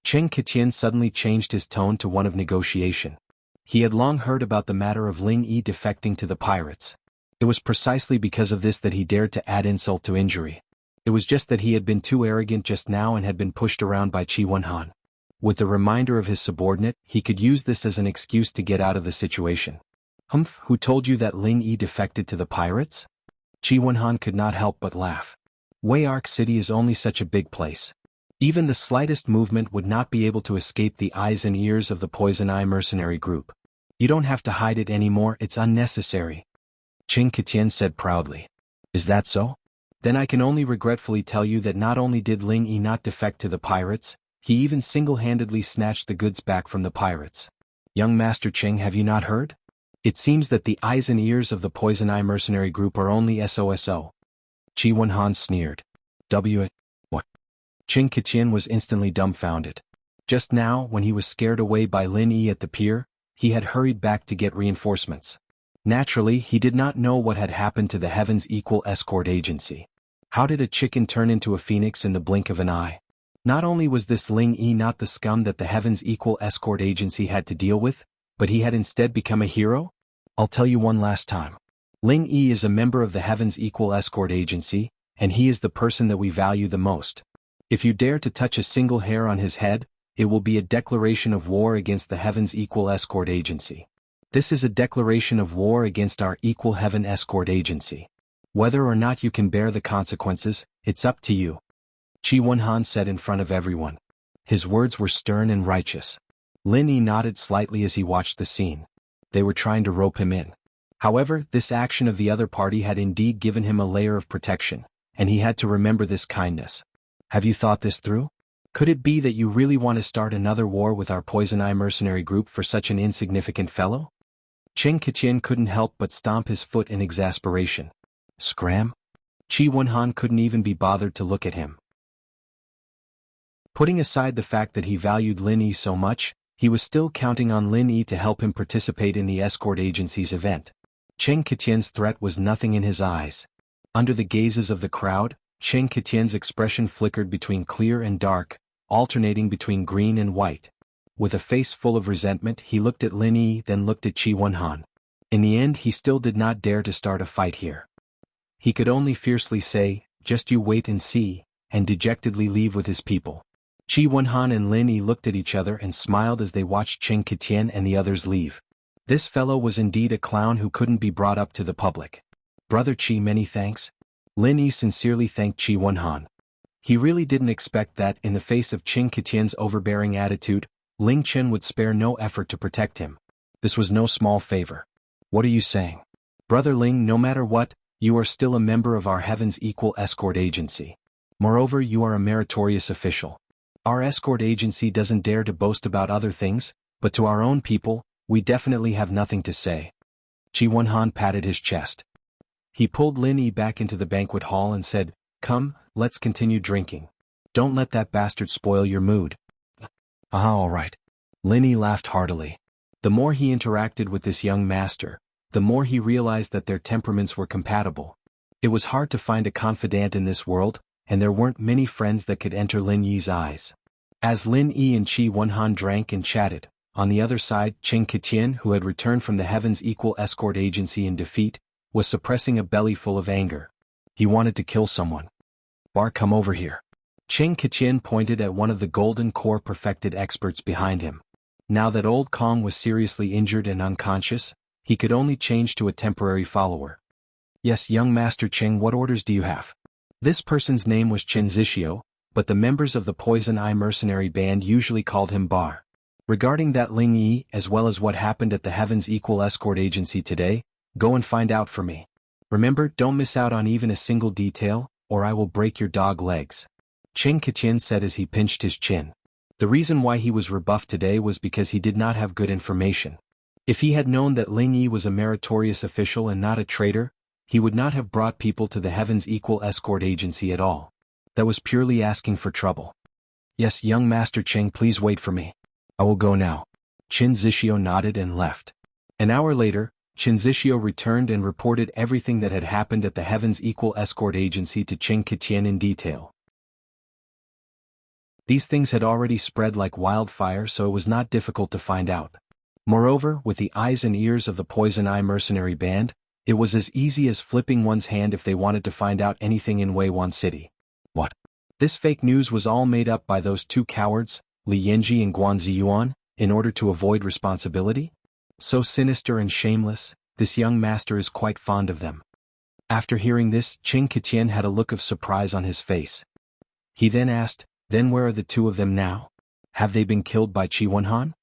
Cheng Qiqian suddenly changed his tone to one of negotiation. He had long heard about the matter of Ling Yi defecting to the pirates. It was precisely because of this that he dared to add insult to injury. It was just that he had been too arrogant just now and had been pushed around by Qi Wenhan. With the reminder of his subordinate, he could use this as an excuse to get out of the situation. Humph, who told you that Ling Yi defected to the pirates? Qi Wenhan could not help but laugh. Wayark City is only such a big place. Even the slightest movement would not be able to escape the eyes and ears of the Poison Eye mercenary group. You don't have to hide it anymore, it's unnecessary. Cheng Qiqian said proudly. Is that so? Then I can only regretfully tell you that not only did Ling Yi not defect to the pirates, he even single-handedly snatched the goods back from the pirates. Young Master Cheng, have you not heard? It seems that the eyes and ears of the Poison Eye mercenary group are only SOSO. Qi Wenhan sneered. What? Cheng Qiqian was instantly dumbfounded. Just now, when he was scared away by Lin Yi at the pier, he had hurried back to get reinforcements. Naturally, he did not know what had happened to the Heaven's Equal Escort Agency. How did a chicken turn into a phoenix in the blink of an eye? Not only was this Ling Yi not the scum that the Heaven's Equal Escort Agency had to deal with, but he had instead become a hero? I'll tell you one last time. Ling Yi is a member of the Heaven's Equal Escort Agency, and he is the person that we value the most. If you dare to touch a single hair on his head, it will be a declaration of war against the Heaven's Equal Escort Agency. This is a declaration of war against our Equal Heaven Escort Agency. Whether or not you can bear the consequences, it's up to you. Qi Wenhan said in front of everyone. His words were stern and righteous. Lin Yi nodded slightly as he watched the scene. They were trying to rope him in. However, this action of the other party had indeed given him a layer of protection, and he had to remember this kindness. Have you thought this through? Could it be that you really want to start another war with our Poison Eye mercenary group for such an insignificant fellow? Cheng Qiqian couldn't help but stomp his foot in exasperation. Scram? Qi Wenhan couldn't even be bothered to look at him. Putting aside the fact that he valued Lin Yi so much, he was still counting on Lin Yi to help him participate in the escort agency's event. Cheng Qiqian's threat was nothing in his eyes. Under the gazes of the crowd, Cheng Qiqian's expression flickered between clear and dark, alternating between green and white. With a face full of resentment, he looked at Lin Yi, then looked at Qi Wenhan. In the end, he still did not dare to start a fight here. He could only fiercely say, just you wait and see, and dejectedly leave with his people. Qi Wenhan and Lin Yi looked at each other and smiled as they watched Cheng Qiqian and the others leave. This fellow was indeed a clown who couldn't be brought up to the public. Brother Qi, many thanks. Lin Yi sincerely thanked Qi Wenhan. He really didn't expect that, in the face of Qing Ketian's overbearing attitude, Ling Chen would spare no effort to protect him. This was no small favor. What are you saying? Brother Ling, no matter what, you are still a member of our Heaven's Equal Escort Agency. Moreover, you are a meritorious official. Our escort agency doesn't dare to boast about other things, but to our own people, we definitely have nothing to say. Qi Wenhan patted his chest. He pulled Lin Yi back into the banquet hall and said, "Come, let's continue drinking. Don't let that bastard spoil your mood." All right. Lin Yi laughed heartily. The more he interacted with this young master, the more he realized that their temperaments were compatible. It was hard to find a confidant in this world, and there weren't many friends that could enter Lin Yi's eyes. As Lin Yi and Qi Wenhan drank and chatted, on the other side, Qing Ketian, who had returned from the Heaven's Equal Escort Agency in defeat, was suppressing a belly full of anger. He wanted to kill someone. "Bar, come over here." Qing Ketian pointed at one of the Golden Core perfected experts behind him. Now that old Kong was seriously injured and unconscious, he could only change to a temporary follower. "Yes, young Master Qing, what orders do you have?" This person's name was Chen Zixio, but the members of the Poison Eye mercenary band usually called him Bar. "Regarding that Ling Yi, as well as what happened at the Heaven's Equal Escort Agency today, go and find out for me. Remember, don't miss out on even a single detail, or I will break your dog legs." Qing Ketian said as he pinched his chin. The reason why he was rebuffed today was because he did not have good information. If he had known that Ling Yi was a meritorious official and not a traitor, he would not have brought people to the Heaven's Equal Escort Agency at all. That was purely asking for trouble. "Yes, young Master Qing, please wait for me. I will go now." Qin Zixio nodded and left. An hour later, Qin Zixio returned and reported everything that had happened at the Heaven's Equal Escort Agency to Qing Ketian in detail. These things had already spread like wildfire, so it was not difficult to find out. Moreover, with the eyes and ears of the Poison Eye mercenary band, it was as easy as flipping one's hand if they wanted to find out anything in Weiwan City. What? This fake news was all made up by those two cowards, Li Yanji and Guan Ziyuan, in order to avoid responsibility? So sinister and shameless, this young master is quite fond of them. After hearing this, Qing Ketian had a look of surprise on his face. He then asked, "Then where are the two of them now? Have they been killed by Qi Wenhan?"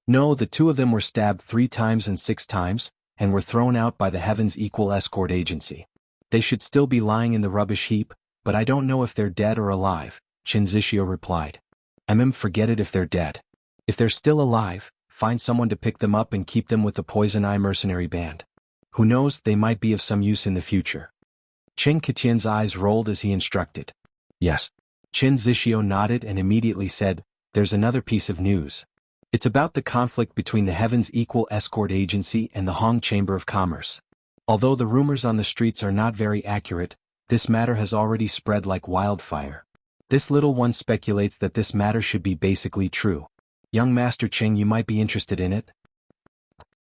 "No, the two of them were stabbed 3 times and 6 times, and were thrown out by the Heaven's Equal Escort Agency. They should still be lying in the rubbish heap, but I don't know if they're dead or alive," Qin Zixio replied. Forget it if they're dead. If they're still alive, find someone to pick them up and keep them with the Poison Eye mercenary band. Who knows, they might be of some use in the future." Qing Ketian's eyes rolled as he instructed. "Yes." Qin Zixio nodded and immediately said, "There's another piece of news. It's about the conflict between the Heaven's Equal Escort Agency and the Hong Chamber of Commerce. Although the rumors on the streets are not very accurate, this matter has already spread like wildfire. This little one speculates that this matter should be basically true. Young Master Qing, you might be interested in it."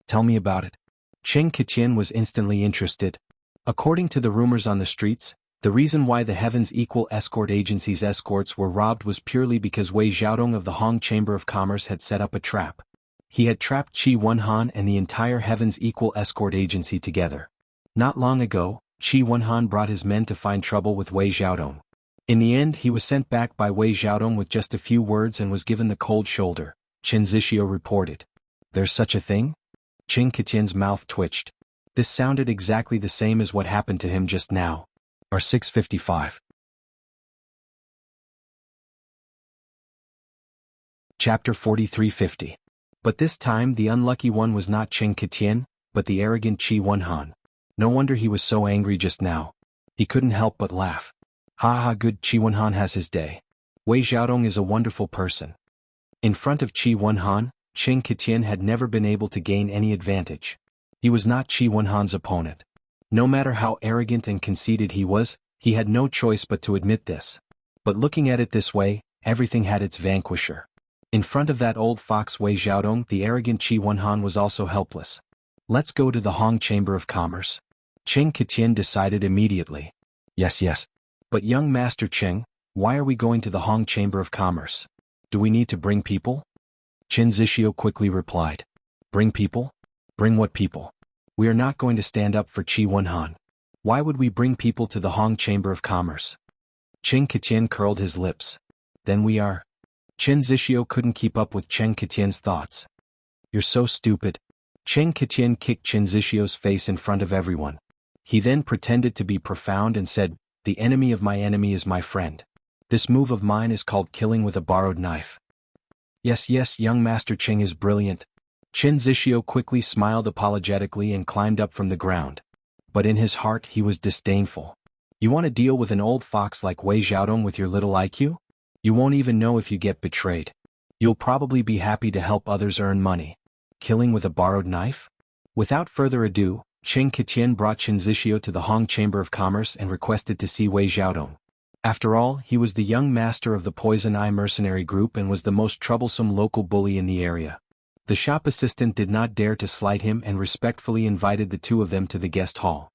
"Tell me about it." Qing Ketian was instantly interested. According to the rumors on the streets, the reason why the Heaven's Equal Escort Agency's escorts were robbed was purely because Wei Xiaodong of the Hong Chamber of Commerce had set up a trap. He had trapped Qi Wenhan and the entire Heaven's Equal Escort Agency together. Not long ago, Qi Wenhan brought his men to find trouble with Wei Xiaodong. In the end, he was sent back by Wei Xiaodong with just a few words and was given the cold shoulder, Qin Zixio reported. "There's such a thing?" Qing Ketian's mouth twitched. This sounded exactly the same as what happened to him just now. R655. Chapter 4350. But this time the unlucky one was not Qing Ketian, but the arrogant Qi Wenhan. No wonder he was so angry just now. He couldn't help but laugh. "Ha ha, good, Qi Wenhan has his day. Wei Xiaodong is a wonderful person." In front of Qi Wenhan, Qing Ketian had never been able to gain any advantage. He was not Qi Wenhan's opponent. No matter how arrogant and conceited he was, he had no choice but to admit this. But looking at it this way, everything had its vanquisher. In front of that old fox Wei Xiaodong, the arrogant Qi Wenhan was also helpless. "Let's go to the Hong Chamber of Commerce." Qing Ketian decided immediately. Yes. But young Master Qing, why are we going to the Hong Chamber of Commerce? Do we need to bring people? Qin Zixio quickly replied. "Bring people? Bring what people? We are not going to stand up for Qi Wenhan." Why would we bring people to the Hong Chamber of Commerce? Cheng Ketian curled his lips. Then we are. Chen Zixio couldn't keep up with Cheng Ketian's thoughts. You're so stupid. Cheng Ketian kicked Chen Zixio's face in front of everyone. He then pretended to be profound and said, "The enemy of my enemy is my friend. This move of mine is called killing with a borrowed knife." Yes, young Master Cheng is brilliant. Chen Zixio quickly smiled apologetically and climbed up from the ground. But in his heart he was disdainful. You want to deal with an old fox like Wei Xiaodong with your little IQ? You won't even know if you get betrayed. You'll probably be happy to help others earn money. Killing with a borrowed knife? Without further ado, Cheng Ketian brought Chen Zixio to the Hong Chamber of Commerce and requested to see Wei Xiaodong. After all, he was the young master of the Poison Eye mercenary group and was the most troublesome local bully in the area. The shop assistant did not dare to slight him and respectfully invited the two of them to the guest hall.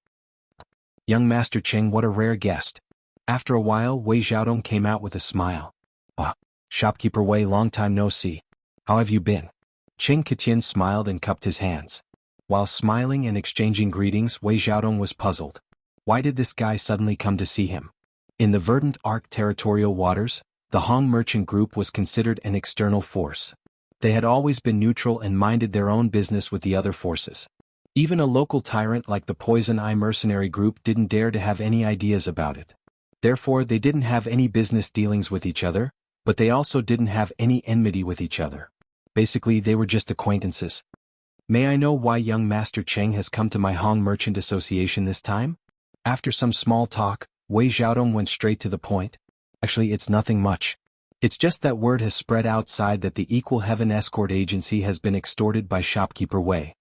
Young Master Cheng, what a rare guest. After a while, Wei Xiaodong came out with a smile. Ah, shopkeeper Wei, long time no see. How have you been? Cheng Ketian smiled and cupped his hands. While smiling and exchanging greetings, Wei Xiaodong was puzzled. Why did this guy suddenly come to see him? In the verdant Arc territorial waters, the Hong merchant group was considered an external force. They had always been neutral and minded their own business with the other forces. Even a local tyrant like the Poison Eye mercenary group didn't dare to have any ideas about it. Therefore, they didn't have any business dealings with each other, but they also didn't have any enmity with each other. Basically, they were just acquaintances. May I know why young Master Cheng has come to my Hong Merchant Association this time? After some small talk, Wei Xiaodong went straight to the point. Actually, it's nothing much. It's just that word has spread outside that the Equal Heaven Escort Agency has been extorted by shopkeeper Wei.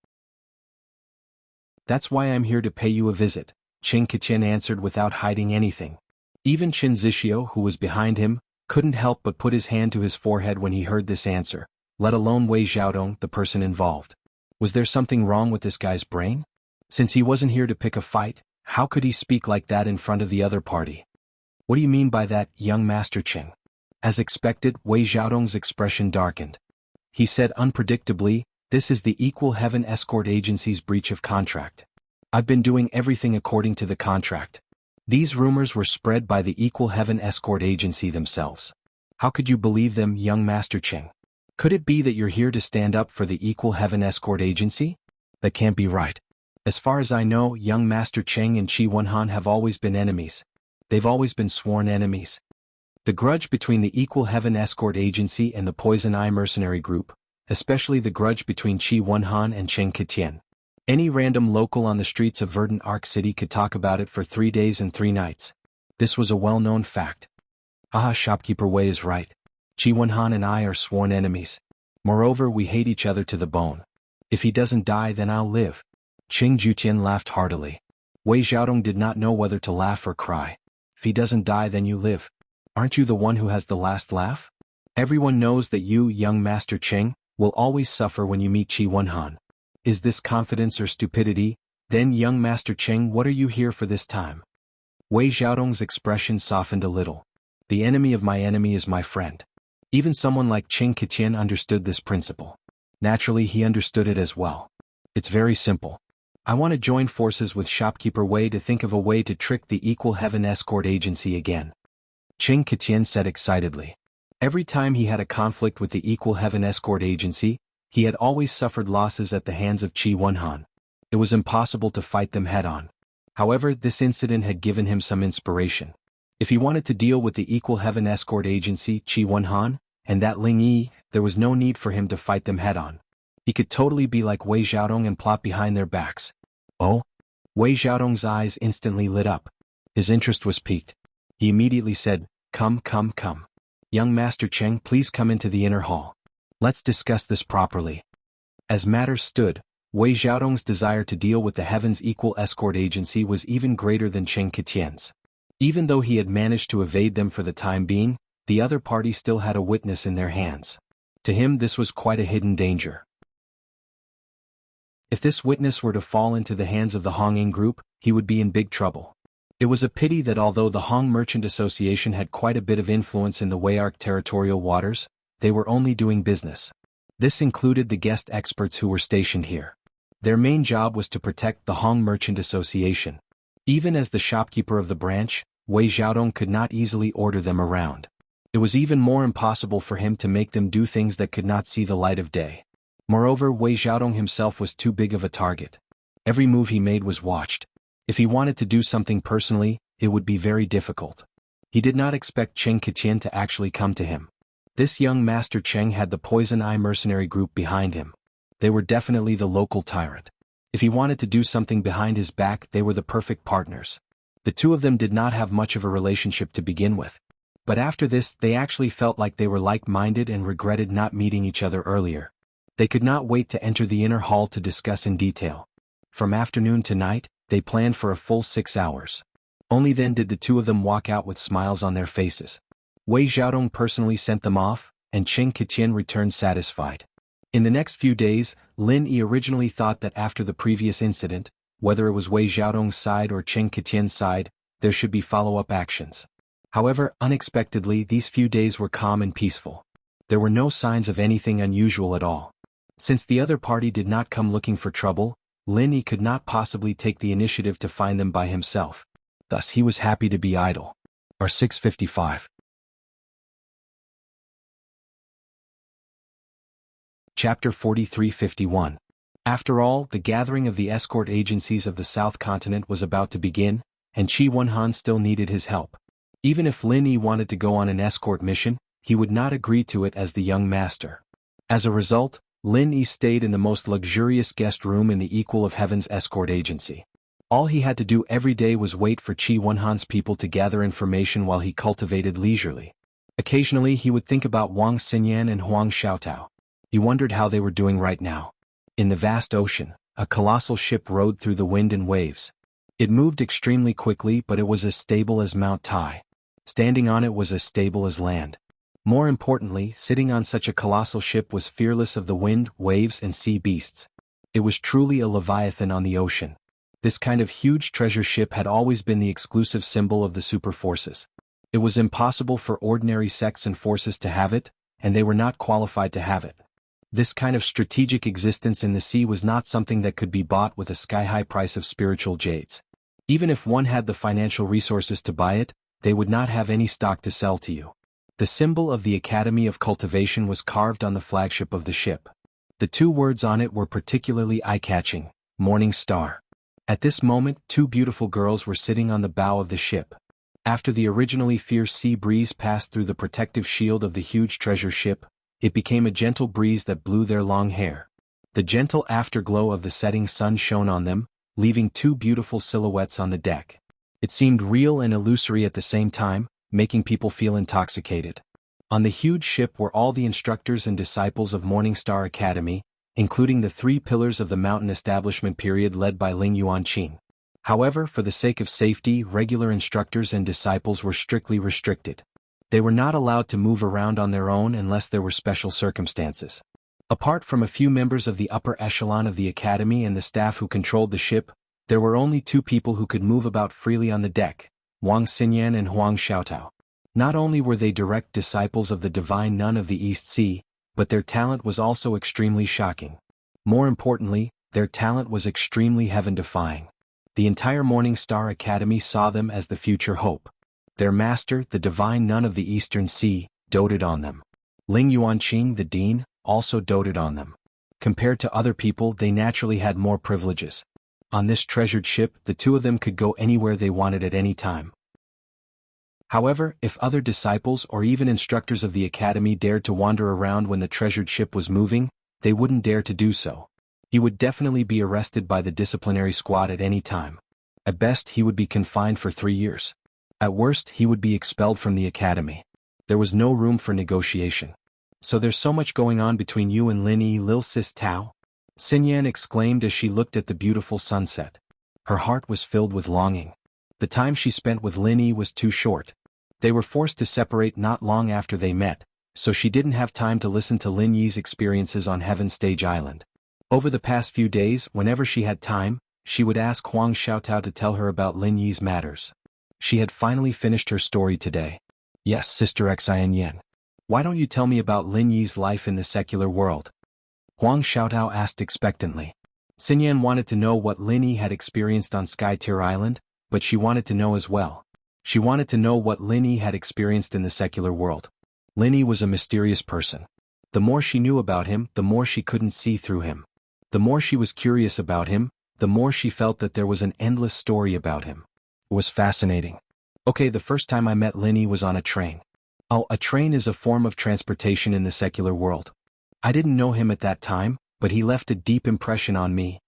That's why I'm here to pay you a visit, Cheng Ketian answered without hiding anything. Even Chen Zixio, who was behind him, couldn't help but put his hand to his forehead when he heard this answer, let alone Wei Xiaodong, the person involved. Was there something wrong with this guy's brain? Since he wasn't here to pick a fight, how could he speak like that in front of the other party? What do you mean by that, young Master Cheng? As expected, Wei Xiaodong's expression darkened. He said unpredictably, "This is the Equal Heaven Escort Agency's breach of contract. I've been doing everything according to the contract." These rumors were spread by the Equal Heaven Escort Agency themselves. How could you believe them, young Master Cheng? Could it be that you're here to stand up for the Equal Heaven Escort Agency? That can't be right. As far as I know, young Master Cheng and Qi Wenhan have always been enemies. They've always been sworn enemies. The grudge between the Equal Heaven Escort Agency and the Poison Eye mercenary group, especially the grudge between Qi Wenhan and Cheng Ketian. Any random local on the streets of Verdant Arc City could talk about it for 3 days and 3 nights. This was a well-known fact. Ah, shopkeeper Wei is right. Qi Wenhan and I are sworn enemies. Moreover, we hate each other to the bone. If he doesn't die, then I'll live. Cheng Jutian laughed heartily. Wei Xiaodong did not know whether to laugh or cry. If he doesn't die, then you live. Aren't you the one who has the last laugh? Everyone knows that you, young Master Cheng, will always suffer when you meet Qi Wenhan. Is this confidence or stupidity? Then, young Master Cheng, what are you here for this time? Wei Xiaodong's expression softened a little. The enemy of my enemy is my friend. Even someone like Cheng Ketian understood this principle. Naturally, he understood it as well. It's very simple. I want to join forces with shopkeeper Wei to think of a way to trick the Equal Heaven Escort Agency again. Cheng Ketian said excitedly. Every time he had a conflict with the Equal Heaven Escort Agency, he had always suffered losses at the hands of Qi Wenhan. It was impossible to fight them head-on. However, this incident had given him some inspiration. If he wanted to deal with the Equal Heaven Escort Agency, Qi Wenhan, and that Ling Yi, there was no need for him to fight them head-on. He could totally be like Wei Xiaodong and plot behind their backs. Oh? Wei Xiaodong's eyes instantly lit up. His interest was piqued. He immediately said, Come. Young Master Cheng, please come into the inner hall. Let's discuss this properly. As matters stood, Wei Xiaodong's desire to deal with the Heaven's Equal Escort Agency was even greater than Cheng Ketian's. Even though he had managed to evade them for the time being, the other party still had a witness in their hands. To him, this was quite a hidden danger. If this witness were to fall into the hands of the Honging group, he would be in big trouble. It was a pity that although the Hong Merchant Association had quite a bit of influence in the Wei-Arc territorial waters, they were only doing business. This included the guest experts who were stationed here. Their main job was to protect the Hong Merchant Association. Even as the shopkeeper of the branch, Wei Xiaodong could not easily order them around. It was even more impossible for him to make them do things that could not see the light of day. Moreover, Wei Xiaodong himself was too big of a target. Every move he made was watched. If he wanted to do something personally, it would be very difficult. He did not expect Cheng Qiqian to actually come to him. This young Master Cheng had the Poison Eye mercenary group behind him. They were definitely the local tyrant. If he wanted to do something behind his back, they were the perfect partners. The two of them did not have much of a relationship to begin with. But after this, they actually felt like they were like-minded and regretted not meeting each other earlier. They could not wait to enter the inner hall to discuss in detail. From afternoon to night, they planned for a full 6 hours. Only then did the two of them walk out with smiles on their faces. Wei Xiaodong personally sent them off, and Cheng Qiqian returned satisfied. In the next few days, Lin Yi originally thought that after the previous incident, whether it was Wei Xiaodong's side or Cheng Qiqian's side, there should be follow-up actions. However, unexpectedly, these few days were calm and peaceful. There were no signs of anything unusual at all. Since the other party did not come looking for trouble, Lin Yi could not possibly take the initiative to find them by himself. Thus he was happy to be idle. Or 655. Chapter 43-51. After all, the gathering of the escort agencies of the South Continent was about to begin, and Qi Wenhan still needed his help. Even if Lin Yi wanted to go on an escort mission, he would not agree to it as the young master. As a result, Lin Yi stayed in the most luxurious guest room in the Equal of Heaven's escort agency. All he had to do every day was wait for Qi Wenhan's people to gather information while he cultivated leisurely. Occasionally he would think about Wang Xinyan and Huang Xiaotao. He wondered how they were doing right now. In the vast ocean, a colossal ship rode through the wind and waves. It moved extremely quickly, but it was as stable as Mount Tai. Standing on it was as stable as land. More importantly, sitting on such a colossal ship was fearless of the wind, waves, and sea beasts. It was truly a leviathan on the ocean. This kind of huge treasure ship had always been the exclusive symbol of the super forces. It was impossible for ordinary sects and forces to have it, and they were not qualified to have it. This kind of strategic existence in the sea was not something that could be bought with a sky-high price of spiritual jades. Even if one had the financial resources to buy it, they would not have any stock to sell to you. The symbol of the Academy of Cultivation was carved on the flagship of the ship. The two words on it were particularly eye-catching: Morning Star. At this moment, two beautiful girls were sitting on the bow of the ship. After the originally fierce sea breeze passed through the protective shield of the huge treasure ship, it became a gentle breeze that blew their long hair. The gentle afterglow of the setting sun shone on them, leaving two beautiful silhouettes on the deck. It seemed real and illusory at the same time, making people feel intoxicated. On the huge ship were all the instructors and disciples of Morningstar Academy, including the 3 pillars of the mountain establishment period led by Ling Yuanqing. However, for the sake of safety, regular instructors and disciples were strictly restricted. They were not allowed to move around on their own unless there were special circumstances. Apart from a few members of the upper echelon of the academy and the staff who controlled the ship, there were only 2 people who could move about freely on the deck: Wang Xinyan and Huang Xiaotao. Not only were they direct disciples of the divine nun of the East Sea, but their talent was also extremely shocking. More importantly, their talent was extremely heaven-defying. The entire Morning Star Academy saw them as the future hope. Their master, the divine nun of the Eastern Sea, doted on them. Ling Yuanqing, the dean, also doted on them. Compared to other people, they naturally had more privileges. On this treasured ship, the 2 of them could go anywhere they wanted at any time. However, if other disciples or even instructors of the academy dared to wander around when the treasured ship was moving, they wouldn't dare to do so. He would definitely be arrested by the disciplinary squad at any time. At best, he would be confined for 3 years. At worst, he would be expelled from the academy. There was no room for negotiation. "So there's so much going on between you and Lin Yi, Lil Sis Tao?" Xinyan exclaimed as she looked at the beautiful sunset. Her heart was filled with longing. The time she spent with Lin Yi was too short. They were forced to separate not long after they met, so she didn't have time to listen to Lin Yi's experiences on Heaven Stage Island. Over the past few days, whenever she had time, she would ask Huang Xiaotao to tell her about Lin Yi's matters. She had finally finished her story today. "Yes, Sister Xinyan. Why don't you tell me about Lin Yi's life in the secular world?" Huang Xiaotao asked expectantly. Xinyan wanted to know what Lin Yi had experienced on Sky Tier Island, but she wanted to know as well. She wanted to know what Lin Yi had experienced in the secular world. Lin Yi was a mysterious person. The more she knew about him, the more she couldn't see through him. The more she was curious about him, the more she felt that there was an endless story about him. It was fascinating. Okay, the first time I met Lin Yi was on a train. Oh, a train is a form of transportation in the secular world. I didn't know him at that time, but he left a deep impression on me.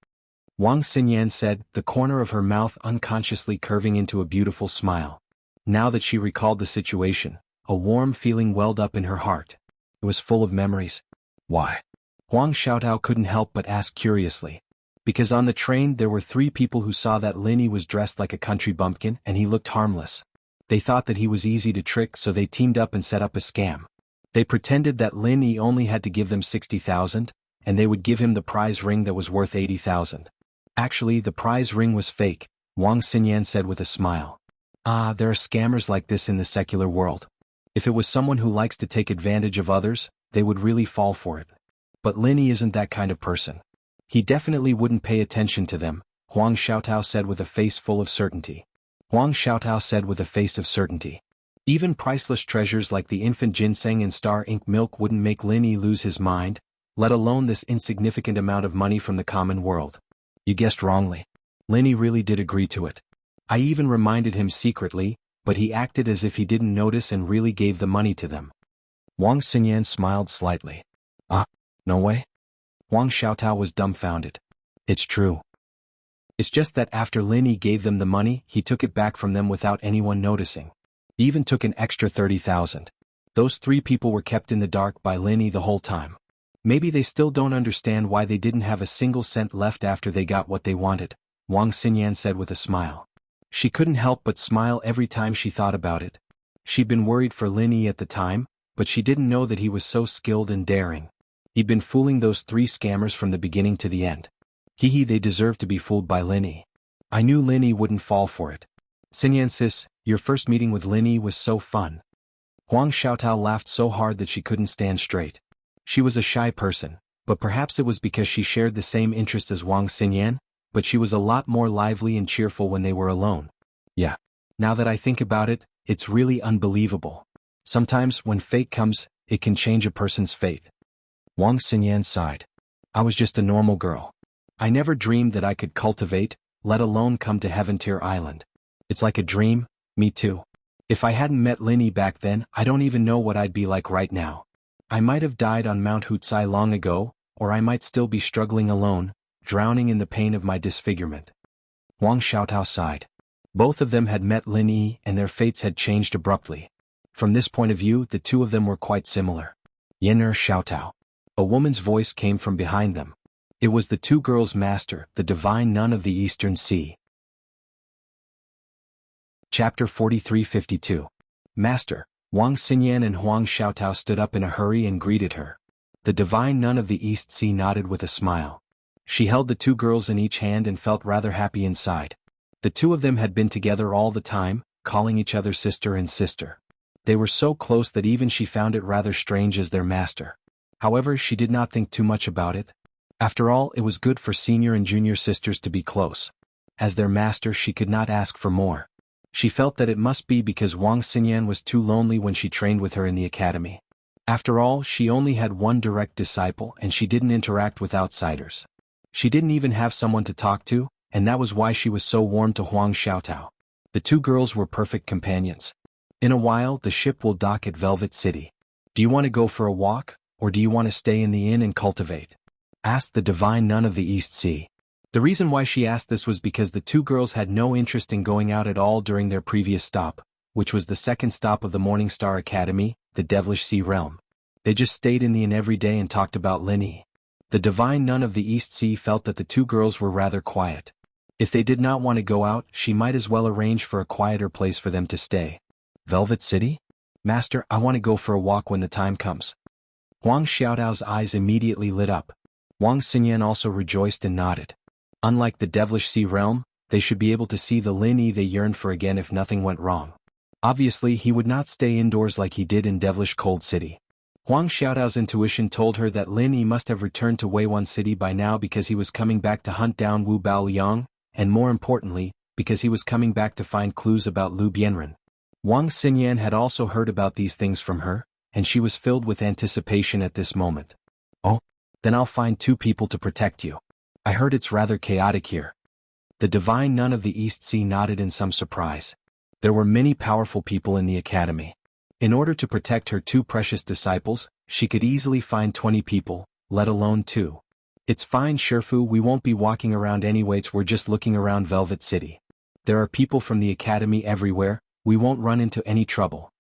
Wang Xinyan said, the corner of her mouth unconsciously curving into a beautiful smile. Now that she recalled the situation, a warm feeling welled up in her heart. It was full of memories. Why? Huang Xiaotao couldn't help but ask curiously. Because on the train there were 3 people who saw that Lin Yi was dressed like a country bumpkin and he looked harmless. They thought that he was easy to trick, so they teamed up and set up a scam. They pretended that Lin Yi only had to give them 60,000, and they would give him the prize ring that was worth 80,000. Actually, the prize ring was fake, Wang Xinyan said with a smile. Ah, there are scammers like this in the secular world. If it was someone who likes to take advantage of others, they would really fall for it. But Lin Yi isn't that kind of person. He definitely wouldn't pay attention to them, Huang Xiaotao said with a face full of certainty. Huang Xiaotao said with a face of certainty. Even priceless treasures like the infant ginseng and star ink milk wouldn't make Lin Yi lose his mind, let alone this insignificant amount of money from the common world. You guessed wrongly. Lin Yi really did agree to it. I even reminded him secretly, but he acted as if he didn't notice and really gave the money to them. Wang Xinyan smiled slightly. Ah, no way? Huang Xiaotao was dumbfounded. It's true. It's just that after Lin Yi gave them the money, he took it back from them without anyone noticing. He even took an extra 30,000. Those 3 people were kept in the dark by Lin Yi the whole time. Maybe they still don't understand why they didn't have a single cent left after they got what they wanted, Wang Xinyan said with a smile. She couldn't help but smile every time she thought about it. She'd been worried for Lin Yi at the time, but she didn't know that he was so skilled and daring. He'd been fooling those 3 scammers from the beginning to the end. They deserved to be fooled by Lin Yi. I knew Lin Yi wouldn't fall for it. Xinyan sis, your first meeting with Lin Yi was so fun. Huang Xiaotao laughed so hard that she couldn't stand straight. She was a shy person, but perhaps it was because she shared the same interest as Wang Xinyan, but she was a lot more lively and cheerful when they were alone. Yeah. Now that I think about it, it's really unbelievable. Sometimes when fate comes, it can change a person's fate. Wang Xinyan sighed. I was just a normal girl. I never dreamed that I could cultivate, let alone come to Heaventear Island. It's like a dream, me too. If I hadn't met Lin Yi back then, I don't even know what I'd be like right now. I might have died on Mount Hutsai long ago, or I might still be struggling alone, drowning in the pain of my disfigurement. Huang Xiaotao sighed. Both of them had met Lin Yi and their fates had changed abruptly. From this point of view, the 2 of them were quite similar. Yener Xiaotao. A woman's voice came from behind them. It was the 2 girls' master, the divine nun of the Eastern Sea. Chapter 43-52. Master, Wang Xinyan and Huang Xiaotao stood up in a hurry and greeted her. The divine nun of the East Sea nodded with a smile. She held the 2 girls in each hand and felt rather happy inside. The 2 of them had been together all the time, calling each other sister and sister. They were so close that even she found it rather strange as their master. However, she did not think too much about it. After all, it was good for senior and junior sisters to be close. As their master, she could not ask for more. She felt that it must be because Wang Xinyan was too lonely when she trained with her in the academy. After all, she only had one direct disciple and she didn't interact with outsiders. She didn't even have someone to talk to, and that was why she was so warm to Huang Xiaotao. The 2 girls were perfect companions. In a while, the ship will dock at Velvet City. Do you want to go for a walk, or do you want to stay in the inn and cultivate? Asked the divine nun of the East Sea. The reason why she asked this was because the 2 girls had no interest in going out at all during their previous stop, which was the second stop of the Morning Star Academy, the Devilish Sea Realm. They just stayed in the inn every day and talked about Lin Yi. The divine nun of the East Sea felt that the 2 girls were rather quiet. If they did not want to go out, she might as well arrange for a quieter place for them to stay. Velvet City? Master, I want to go for a walk when the time comes. Huang Xiaotao's eyes immediately lit up. Wang Xinyan also rejoiced and nodded. Unlike the Devilish Sea Realm, they should be able to see the Lin Yi they yearned for again if nothing went wrong. Obviously, he would not stay indoors like he did in Devilish Cold City. Huang Xiaotao's intuition told her that Lin Yi must have returned to Weiwan City by now because he was coming back to hunt down Wu Baoliang, and more importantly, because he was coming back to find clues about Lu Bianren. Wang Xinyan had also heard about these things from her, and she was filled with anticipation at this moment. Oh, then I'll find 2 people to protect you. I heard it's rather chaotic here. The divine nun of the East Sea nodded in some surprise. There were many powerful people in the academy. In order to protect her 2 precious disciples, she could easily find 20 people, let alone 2. It's fine, Shifu, we won't be walking around anyways, we're just looking around Velvet City. There are people from the academy everywhere, we won't run into any trouble.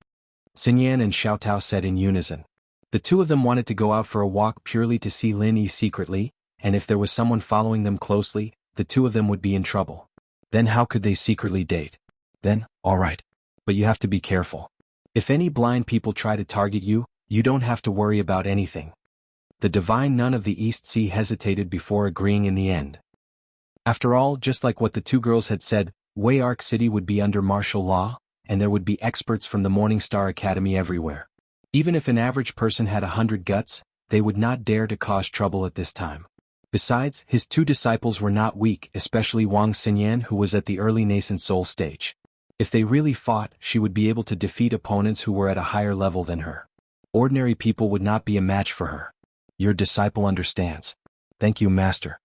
Xinyan and Xiaotao said in unison. The 2 of them wanted to go out for a walk purely to see Lin Yi secretly, and if there was someone following them closely, the 2 of them would be in trouble. Then how could they secretly date? Then, alright. But you have to be careful. If any blind people try to target you, you don't have to worry about anything. The divine nun of the East Sea hesitated before agreeing in the end. After all, just like what the 2 girls had said, Arc City would be under martial law, and there would be experts from the Morning Star Academy everywhere. Even if an average person had 100 guts, they would not dare to cause trouble at this time. Besides, his 2 disciples were not weak, especially Wang Xinyan, who was at the early nascent soul stage. If they really fought, she would be able to defeat opponents who were at a higher level than her. Ordinary people would not be a match for her. Your disciple understands. Thank you, Master.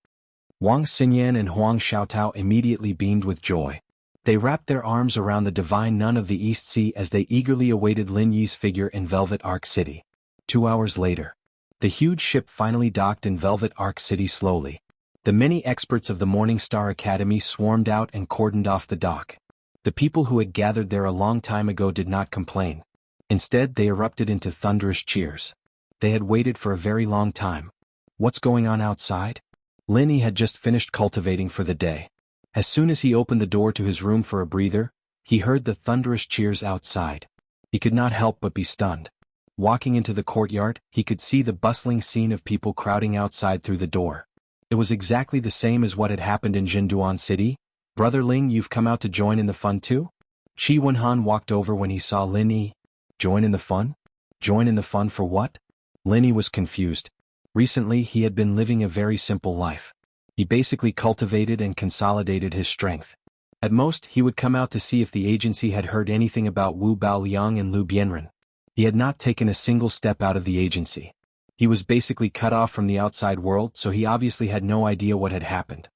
Wang Xinyan and Huang Xiaotao immediately beamed with joy. They wrapped their arms around the divine nun of the East Sea as they eagerly awaited Lin Yi's figure in Velvet Arc City. 2 hours later, the huge ship finally docked in Velvet Arc City slowly. The many experts of the Morning Star Academy swarmed out and cordoned off the dock. The people who had gathered there a long time ago did not complain. Instead, they erupted into thunderous cheers. They had waited for a very long time. What's going on outside? Lin Yi had just finished cultivating for the day. As soon as he opened the door to his room for a breather, he heard the thunderous cheers outside. He could not help but be stunned. Walking into the courtyard, he could see the bustling scene of people crowding outside through the door. It was exactly the same as what had happened in Jinduan City. Brother Ling, you've come out to join in the fun too? Qi Wenhan walked over when he saw Lin Yi. Join in the fun? Join in the fun for what? Lin Yi was confused. Recently, he had been living a very simple life. He basically cultivated and consolidated his strength. At most, he would come out to see if the agency had heard anything about Wu Baoliang and Lu Bianren. He had not taken a single step out of the agency. He was basically cut off from the outside world, so he obviously had no idea what had happened.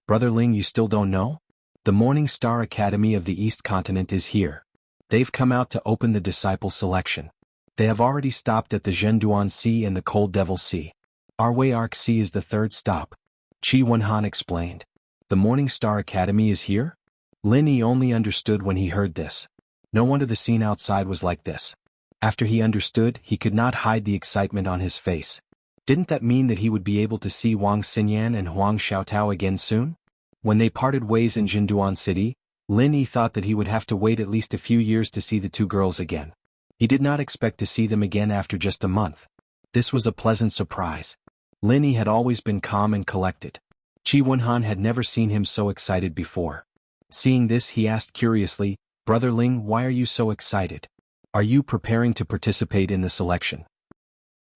Brother Ling, you still don't know? The Morning Star Academy of the East Continent is here. They've come out to open the disciple selection. They have already stopped at the Zhenduan Sea and the Cold Devil Sea. Our Way Arc Sea is the 3rd stop. Qi Wenhan explained. The Morning Star Academy is here? Lin Yi only understood when he heard this. No wonder the scene outside was like this. After he understood, he could not hide the excitement on his face. Didn't that mean that he would be able to see Wang Xinyan and Huang Xiaotao again soon? When they parted ways in Jinduan City, Lin Yi thought that he would have to wait at least a few years to see the 2 girls again. He did not expect to see them again after just a month. This was a pleasant surprise. Lin Yi had always been calm and collected. Qi Wenhan had never seen him so excited before. Seeing this, he asked curiously, Brother Ling, why are you so excited? Are you preparing to participate in the selection?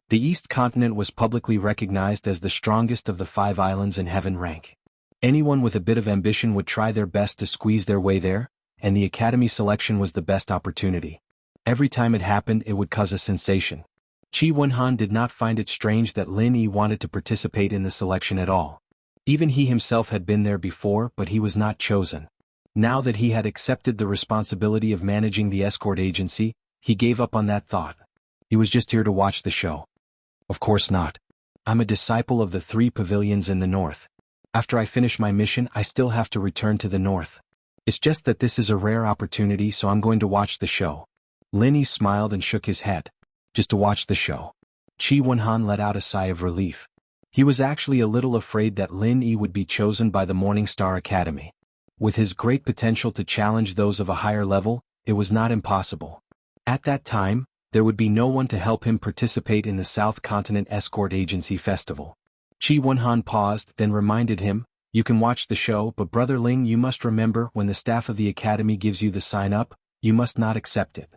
The East Continent was publicly recognized as the strongest of the 5 islands in heaven rank. Anyone with a bit of ambition would try their best to squeeze their way there, and the Academy selection was the best opportunity. Every time it happened, it would cause a sensation. Qi Wenhan did not find it strange that Lin Yi wanted to participate in the selection at all. Even he himself had been there before, but he was not chosen. Now that he had accepted the responsibility of managing the escort agency, he gave up on that thought. He was just here to watch the show. Of course not. I'm a disciple of the 3 pavilions in the north. After I finish my mission, I still have to return to the north. It's just that this is a rare opportunity, so I'm going to watch the show. Lin Yi smiled and shook his head. Just to watch the show. Qi Wenhan let out a sigh of relief. He was actually a little afraid that Lin Yi would be chosen by the Morning Star Academy. With his great potential to challenge those of a higher level, it was not impossible. At that time, there would be no one to help him participate in the South Continent Escort Agency Festival. Qi Wenhan paused, then reminded him, you can watch the show, but Brother Ling, you must remember when the staff of the Academy gives you the sign-up, you must not accept it.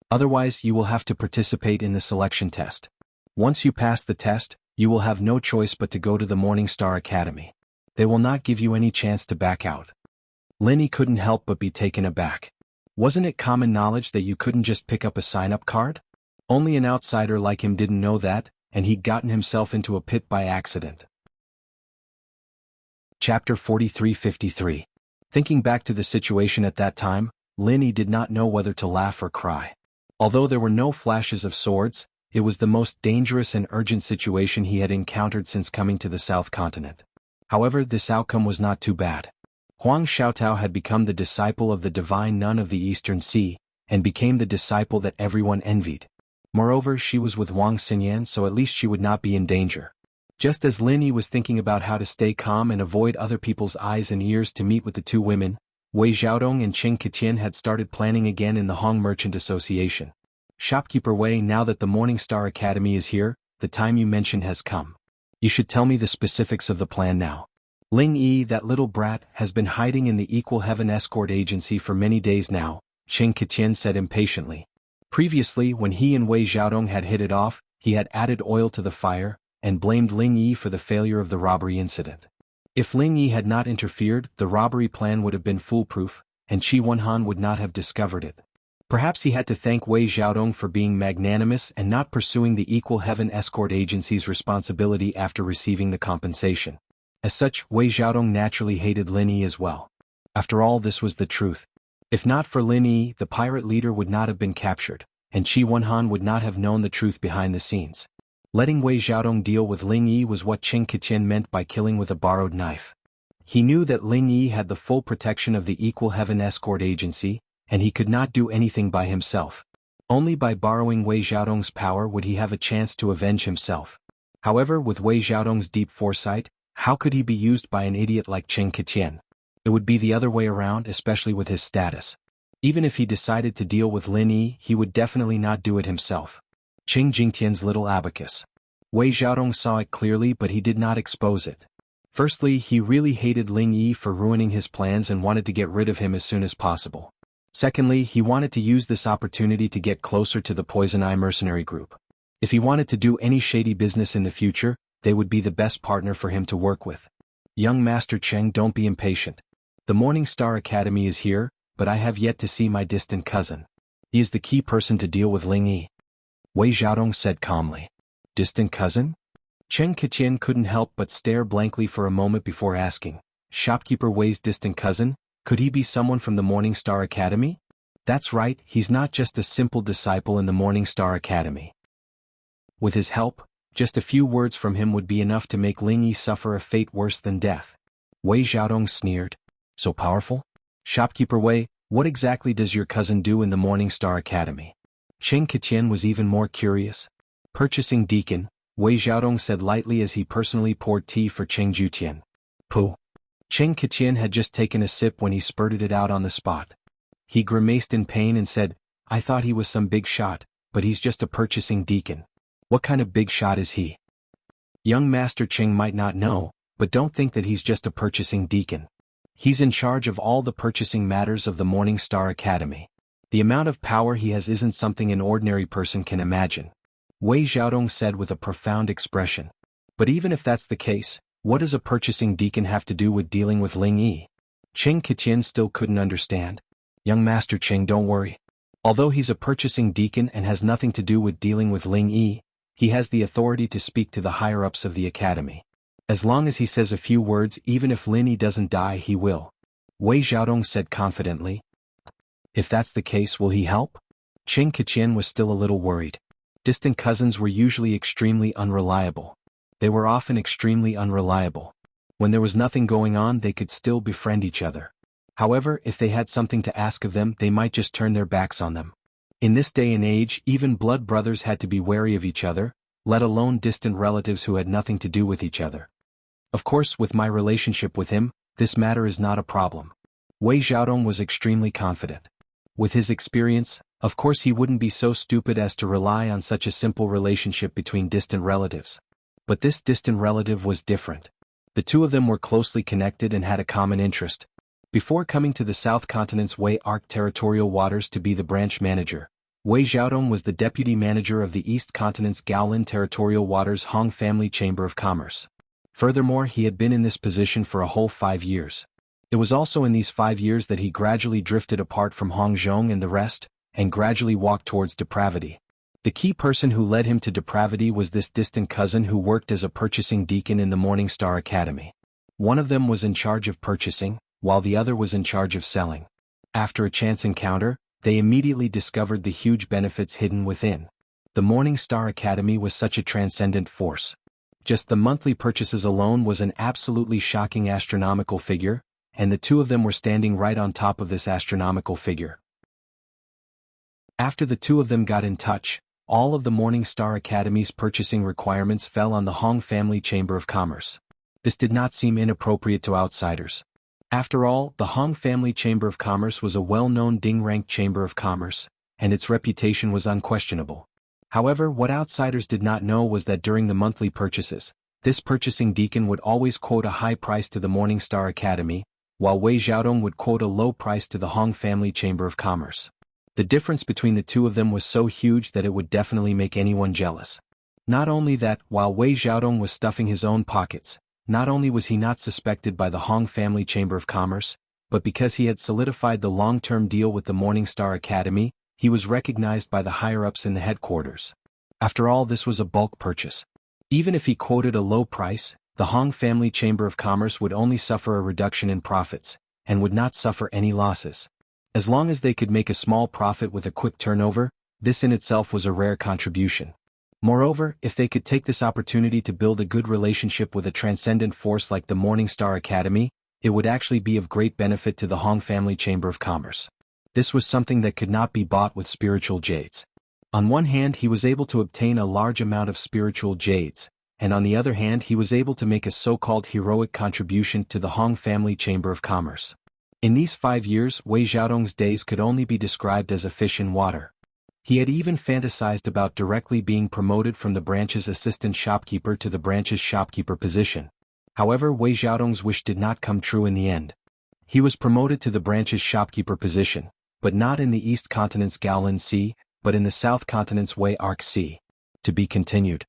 Otherwise, you will have to participate in the selection test. Once you pass the test, you will have no choice but to go to the Morning Star Academy. They will not give you any chance to back out. Linny couldn't help but be taken aback. Wasn't it common knowledge that you couldn't just pick up a sign-up card? Only an outsider like him didn't know that, and he'd gotten himself into a pit by accident. Chapter 43:53. Thinking back to the situation at that time, Linny did not know whether to laugh or cry. Although there were no flashes of swords, it was the most dangerous and urgent situation he had encountered since coming to the South Continent. However, this outcome was not too bad. Huang Xiaotao had become the disciple of the divine nun of the Eastern Sea, and became the disciple that everyone envied. Moreover, she was with Wang Xinyan, so at least she would not be in danger. Just as Linny was thinking about how to stay calm and avoid other people's eyes and ears to meet with the two women, Wei Xiaodong and Qing Keqian had started planning again in the Hong Merchant Association. Shopkeeper Wei, now that the Morning Star Academy is here, the time you mentioned has come. You should tell me the specifics of the plan now. Ling Yi, that little brat, has been hiding in the Equal Heaven Escort Agency for many days now, Qing Keqian said impatiently. Previously, when he and Wei Xiaodong had hit it off, he had added oil to the fire, and blamed Ling Yi for the failure of the robbery incident. If Ling Yi had not interfered, the robbery plan would have been foolproof, and Qi Wenhan would not have discovered it. Perhaps he had to thank Wei Xiaodong for being magnanimous and not pursuing the Equal Heaven Escort Agency's responsibility after receiving the compensation. As such, Wei Xiaodong naturally hated Lin Yi as well. After all, this was the truth. If not for Lin Yi, the pirate leader would not have been captured, and Qi Wenhan would not have known the truth behind the scenes. Letting Wei Xiaodong deal with Ling Yi was what Qing Keqian meant by killing with a borrowed knife. He knew that Ling Yi had the full protection of the Equal Heaven Escort Agency, and he could not do anything by himself. Only by borrowing Wei Xiaodong's power would he have a chance to avenge himself. However, with Wei Xiaodong's deep foresight, how could he be used by an idiot like Qing Keqian? It would be the other way around, especially with his status. Even if he decided to deal with Lin Yi, he would definitely not do it himself. Qing Jingtian's little abacus. Wei Xiaodong saw it clearly, but he did not expose it. Firstly, he really hated Ling Yi for ruining his plans and wanted to get rid of him as soon as possible. Secondly, he wanted to use this opportunity to get closer to the Poison Eye mercenary group. If he wanted to do any shady business in the future, they would be the best partner for him to work with. Young Master Cheng, don't be impatient. The Morning Star Academy is here, but I have yet to see my distant cousin. He is the key person to deal with Ling Yi. Wei Xiaodong said calmly. Distant cousin? Qing Keqian couldn't help but stare blankly for a moment before asking, Shopkeeper Wei's distant cousin? Could he be someone from the Morning Star Academy? That's right, he's not just a simple disciple in the Morning Star Academy. With his help, just a few words from him would be enough to make Ling Yi suffer a fate worse than death. Wei Xiaodong sneered. So powerful? Shopkeeper Wei, what exactly does your cousin do in the Morning Star Academy? Qing Keqian was even more curious. Purchasing deacon, Wei Xiaodong said lightly as he personally poured tea for Qing Jutian. Pooh. Qing Keqian had just taken a sip when he spurted it out on the spot. He grimaced in pain and said, I thought he was some big shot, but he's just a purchasing deacon. What kind of big shot is he? Young Master Qing might not know, but don't think that he's just a purchasing deacon. He's in charge of all the purchasing matters of the Morning Star Academy. The amount of power he has isn't something an ordinary person can imagine. Wei Xiaodong said with a profound expression. But even if that's the case, what does a purchasing deacon have to do with dealing with Ling Yi? Qing Keqian still couldn't understand. Young Master Qing, don't worry. Although he's a purchasing deacon and has nothing to do with dealing with Ling Yi, he has the authority to speak to the higher-ups of the academy. As long as he says a few words, even if Lin Yi doesn't die, he will. Wei Xiaodong said confidently. If that's the case, will he help? Qing Keqian was still a little worried. Distant cousins were usually extremely unreliable. They were often extremely unreliable. When there was nothing going on, they could still befriend each other. However, if they had something to ask of them, they might just turn their backs on them. In this day and age, even blood brothers had to be wary of each other, let alone distant relatives who had nothing to do with each other. Of course, with my relationship with him, this matter is not a problem. Wei Xiaodong was extremely confident. With his experience, of course he wouldn't be so stupid as to rely on such a simple relationship between distant relatives. But this distant relative was different. The two of them were closely connected and had a common interest. Before coming to the South Continent's Wei Arc Territorial Waters to be the branch manager, Wei Xiaodong was the deputy manager of the East Continent's Gaolin Territorial Waters Hong Family Chamber of Commerce. Furthermore, he had been in this position for a whole 5 years. It was also in these 5 years that he gradually drifted apart from Hong Zhong and the rest, and gradually walked towards depravity. The key person who led him to depravity was this distant cousin who worked as a purchasing deacon in the Morning Star Academy. One of them was in charge of purchasing, while the other was in charge of selling. After a chance encounter, they immediately discovered the huge benefits hidden within. The Morning Star Academy was such a transcendent force. Just the monthly purchases alone was an absolutely shocking astronomical figure, and the two of them were standing right on top of this astronomical figure. After the two of them got in touch, all of the Morning Star Academy's purchasing requirements fell on the Hong Family Chamber of Commerce. This did not seem inappropriate to outsiders. After all, the Hong Family Chamber of Commerce was a well-known Ding-ranked chamber of commerce, and its reputation was unquestionable. However, what outsiders did not know was that during the monthly purchases, this purchasing deacon would always quote a high price to the Morning Star Academy, while Wei Xiaodong would quote a low price to the Hong Family Chamber of Commerce. The difference between the two of them was so huge that it would definitely make anyone jealous. Not only that, while Wei Xiaodong was stuffing his own pockets, not only was he not suspected by the Hong Family Chamber of Commerce, but because he had solidified the long-term deal with the Morning Star Academy, he was recognized by the higher-ups in the headquarters. After all, this was a bulk purchase. Even if he quoted a low price, the Hong Family Chamber of Commerce would only suffer a reduction in profits, and would not suffer any losses. As long as they could make a small profit with a quick turnover, this in itself was a rare contribution. Moreover, if they could take this opportunity to build a good relationship with a transcendent force like the Morning Star Academy, it would actually be of great benefit to the Hong Family Chamber of Commerce. This was something that could not be bought with spiritual jades. On one hand, he was able to obtain a large amount of spiritual jades, and on the other hand he was able to make a so-called heroic contribution to the Hong Family Chamber of Commerce. In these 5 years, Wei Xiaodong's days could only be described as a fish in water. He had even fantasized about directly being promoted from the branch's assistant shopkeeper to the branch's shopkeeper position. However, Wei Xiaodong's wish did not come true in the end. He was promoted to the branch's shopkeeper position, but not in the East Continent's Gaolin Sea, but in the South Continent's Wei Arc Sea. To be continued.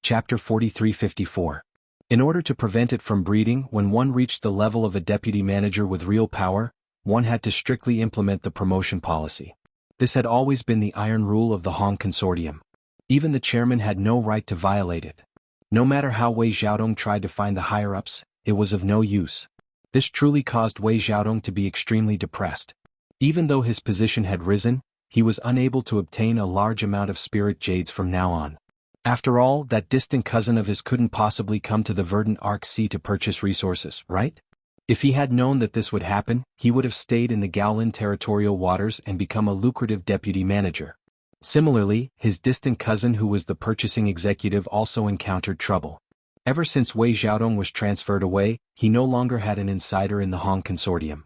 Chapter 43-54. In order to prevent it from breeding, when one reached the level of a deputy manager with real power, one had to strictly implement the promotion policy. This had always been the iron rule of the Hong Consortium. Even the chairman had no right to violate it. No matter how Wei Xiaodong tried to find the higher-ups, it was of no use. This truly caused Wei Xiaodong to be extremely depressed. Even though his position had risen, he was unable to obtain a large amount of spirit jades from now on. After all, that distant cousin of his couldn't possibly come to the verdant Arc Sea to purchase resources, right? If he had known that this would happen, he would have stayed in the Gaolin territorial waters and become a lucrative deputy manager. Similarly, his distant cousin who was the purchasing executive also encountered trouble. Ever since Wei Xiaodong was transferred away, he no longer had an insider in the Hong Consortium.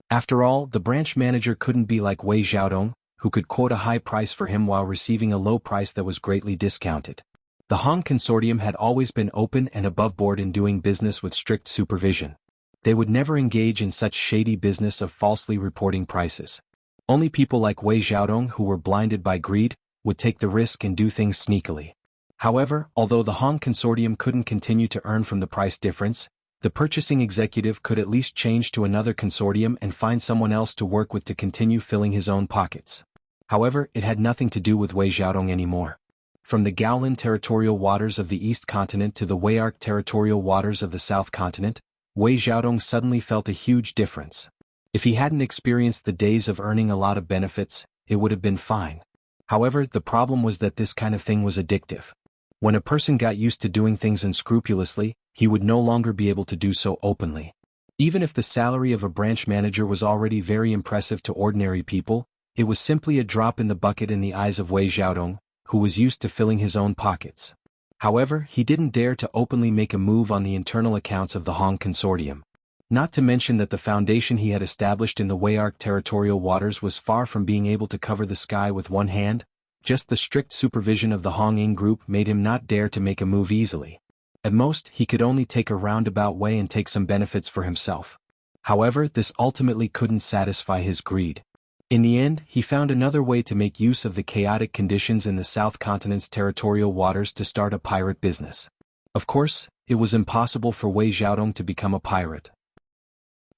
After all, the branch manager couldn't be like Wei Xiaodong, who could quote a high price for him while receiving a low price that was greatly discounted. The Hong Consortium had always been open and above board in doing business with strict supervision. They would never engage in such shady business of falsely reporting prices. Only people like Wei Xiaodong who were blinded by greed would take the risk and do things sneakily. However, although the Hong Consortium couldn't continue to earn from the price difference, the purchasing executive could at least change to another consortium and find someone else to work with to continue filling his own pockets. However, it had nothing to do with Wei Xiaodong anymore. From the Gaolin territorial waters of the East Continent to the Wei Arc territorial waters of the South Continent, Wei Xiaodong suddenly felt a huge difference. If he hadn't experienced the days of earning a lot of benefits, it would have been fine. However, the problem was that this kind of thing was addictive. When a person got used to doing things unscrupulously, he would no longer be able to do so openly. Even if the salary of a branch manager was already very impressive to ordinary people, it was simply a drop in the bucket in the eyes of Wei Xiaodong, who was used to filling his own pockets. However, he didn't dare to openly make a move on the internal accounts of the Hong Consortium. Not to mention that the foundation he had established in the Wei Arc territorial waters was far from being able to cover the sky with one hand. Just the strict supervision of the Hong Ing group made him not dare to make a move easily. At most, he could only take a roundabout way and take some benefits for himself. However, this ultimately couldn't satisfy his greed. In the end, he found another way to make use of the chaotic conditions in the South Continent's territorial waters to start a pirate business. Of course, it was impossible for Wei Xiaodong to become a pirate.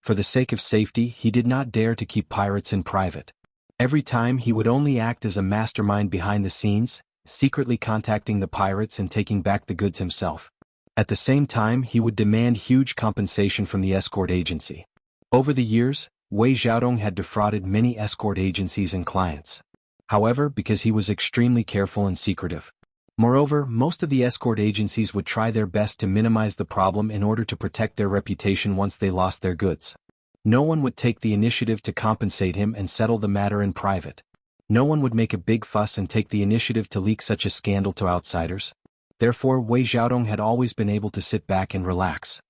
For the sake of safety, he did not dare to keep pirates in private. Every time he would only act as a mastermind behind the scenes, secretly contacting the pirates and taking back the goods himself. At the same time, he would demand huge compensation from the escort agency. Over the years, Wei Xiaodong had defrauded many escort agencies and clients. However, because he was extremely careful and secretive. Moreover, most of the escort agencies would try their best to minimize the problem in order to protect their reputation once they lost their goods. No one would take the initiative to compensate him and settle the matter in private. No one would make a big fuss and take the initiative to leak such a scandal to outsiders. Therefore, Wei Xiaodong had always been able to sit back and relax.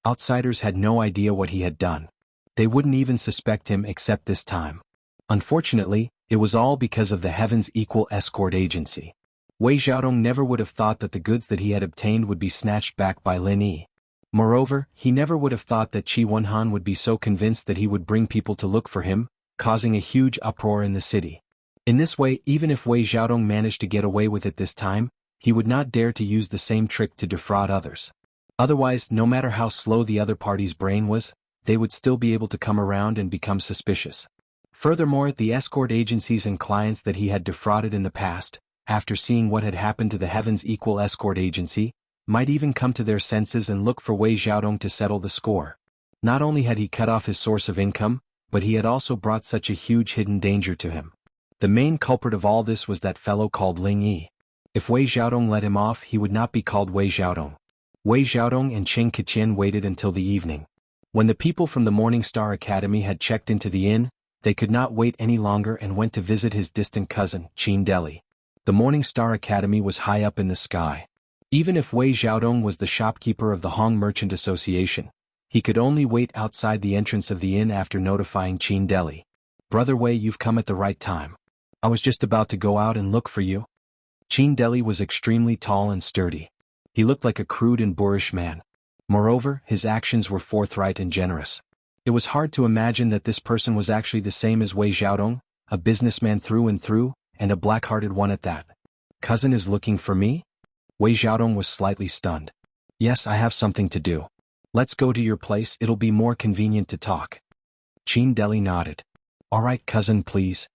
Outsiders had no idea what he had done. They wouldn't even suspect him except this time. Unfortunately, it was all because of the Heavens Equal Escort Agency. Wei Xiaodong never would have thought that the goods that he had obtained would be snatched back by Lin Yi. Moreover, he never would have thought that Qi Wenhan would be so convinced that he would bring people to look for him, causing a huge uproar in the city. In this way, even if Wei Xiaodong managed to get away with it this time, he would not dare to use the same trick to defraud others. Otherwise, no matter how slow the other party's brain was, they would still be able to come around and become suspicious. Furthermore, the escort agencies and clients that he had defrauded in the past, after seeing what had happened to the Heavens Equal Escort Agency, might even come to their senses and look for Wei Xiaodong to settle the score. Not only had he cut off his source of income, but he had also brought such a huge hidden danger to him. The main culprit of all this was that fellow called Ling Yi. If Wei Xiaodong let him off, he would not be called Wei Xiaodong. Wei Xiaodong and Cheng Keqian waited until the evening. When the people from the Morning Star Academy had checked into the inn, they could not wait any longer and went to visit his distant cousin, Qin Deli. The Morning Star Academy was high up in the sky. Even if Wei Xiaodong was the shopkeeper of the Hong Merchant Association, he could only wait outside the entrance of the inn after notifying Qin Deli. "Brother Wei, you've come at the right time. I was just about to go out and look for you." Qin Deli was extremely tall and sturdy. He looked like a crude and boorish man. Moreover, his actions were forthright and generous. It was hard to imagine that this person was actually the same as Wei Xiaodong, a businessman through and through, and a black-hearted one at that. "Cousin is looking for me?" Wei Xiaodong was slightly stunned. "Yes, I have something to do. Let's go to your place, it'll be more convenient to talk." Qin Deli nodded. "All right, cousin, please."